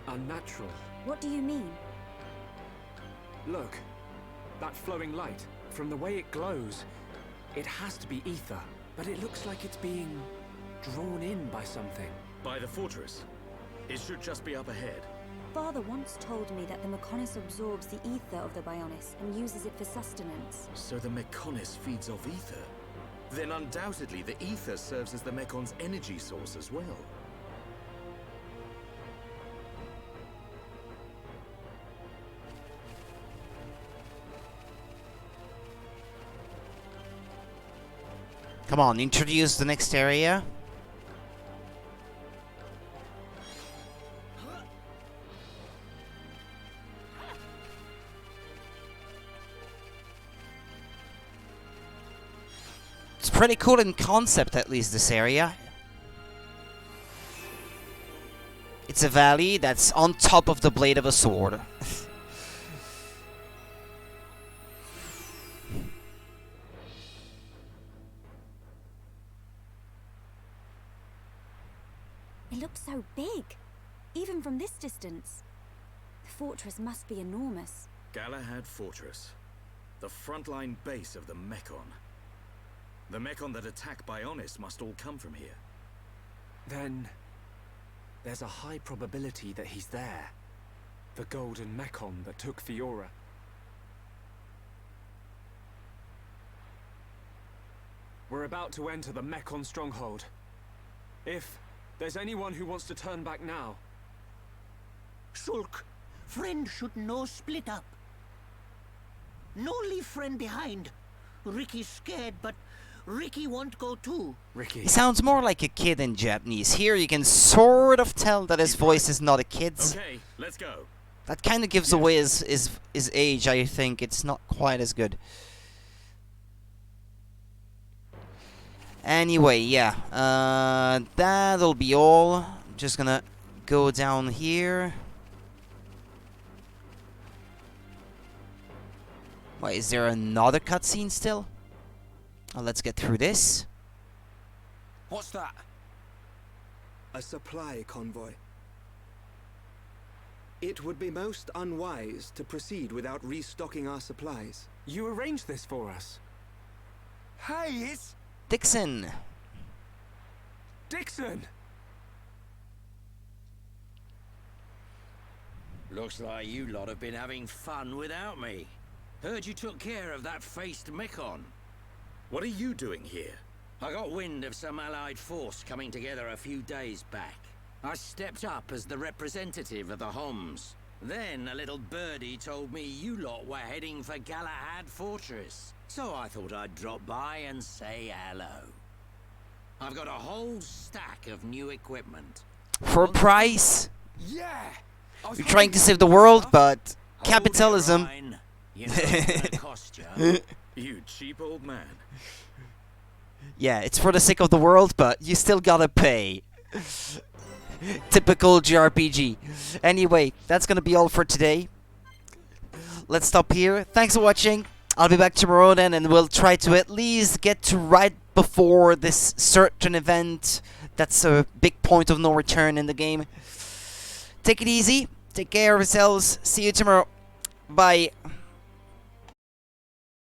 unnatural. What do you mean? Look. That flowing light. From the way it glows, it has to be ether. But it looks like it's being... drawn in by something. By the fortress. It should just be up ahead. Father once told me that the Mechonis absorbs the ether of the Bionis and uses it for sustenance. So the Mechonis feeds off ether? Then undoubtedly the ether serves as the Mekon's energy source as well. Come on, introduce the next area. It's pretty cool in concept, at least, this area. It's a valley that's on top of the blade of a sword. It looks so big, even from this distance. The fortress must be enormous. Galahad Fortress. The frontline base of the Mekon. The Mekon that attack Bionis must all come from here. Then... there's a high probability that he's there. The golden Mekon that took Fiora. We're about to enter the Mekon stronghold. If there's anyone who wants to turn back now... Shulk, friend should no split up. No leave friend behind. Ricky's scared, but Ricky won't go too. He sounds more like a kid in Japanese. Here you can sort of tell that his voice is not a kid's. Okay, let's go. That kind of gives away his age, I think. It's not quite as good. Anyway, yeah. That'll be all. Just gonna go down here. Wait, is there another cutscene still? Oh, let's get through this. What's that? A supply convoy. It would be most unwise to proceed without restocking our supplies. You arranged this for us. Hey, it's... Dixon. Dixon! Looks like you lot have been having fun without me. Heard you took care of that faced Mekon. What are you doing here? I got wind of some allied force coming together a few days back. I stepped up as the representative of the Homs. Then a little birdie told me you lot were heading for Galahad Fortress. So I thought I'd drop by and say hello. I've got a whole stack of new equipment. For a price? Yeah! You're trying to save the world, but capitalism. You know it's gonna cost you. You cheap old man. Yeah, it's for the sake of the world, but you still gotta pay. Typical JRPG. Anyway, that's gonna be all for today. Let's stop here. Thanks for watching. I'll be back tomorrow then, and we'll try to at least get to right before this certain event. That's a big point of no return in the game. Take it easy. Take care of yourselves. See you tomorrow. Bye.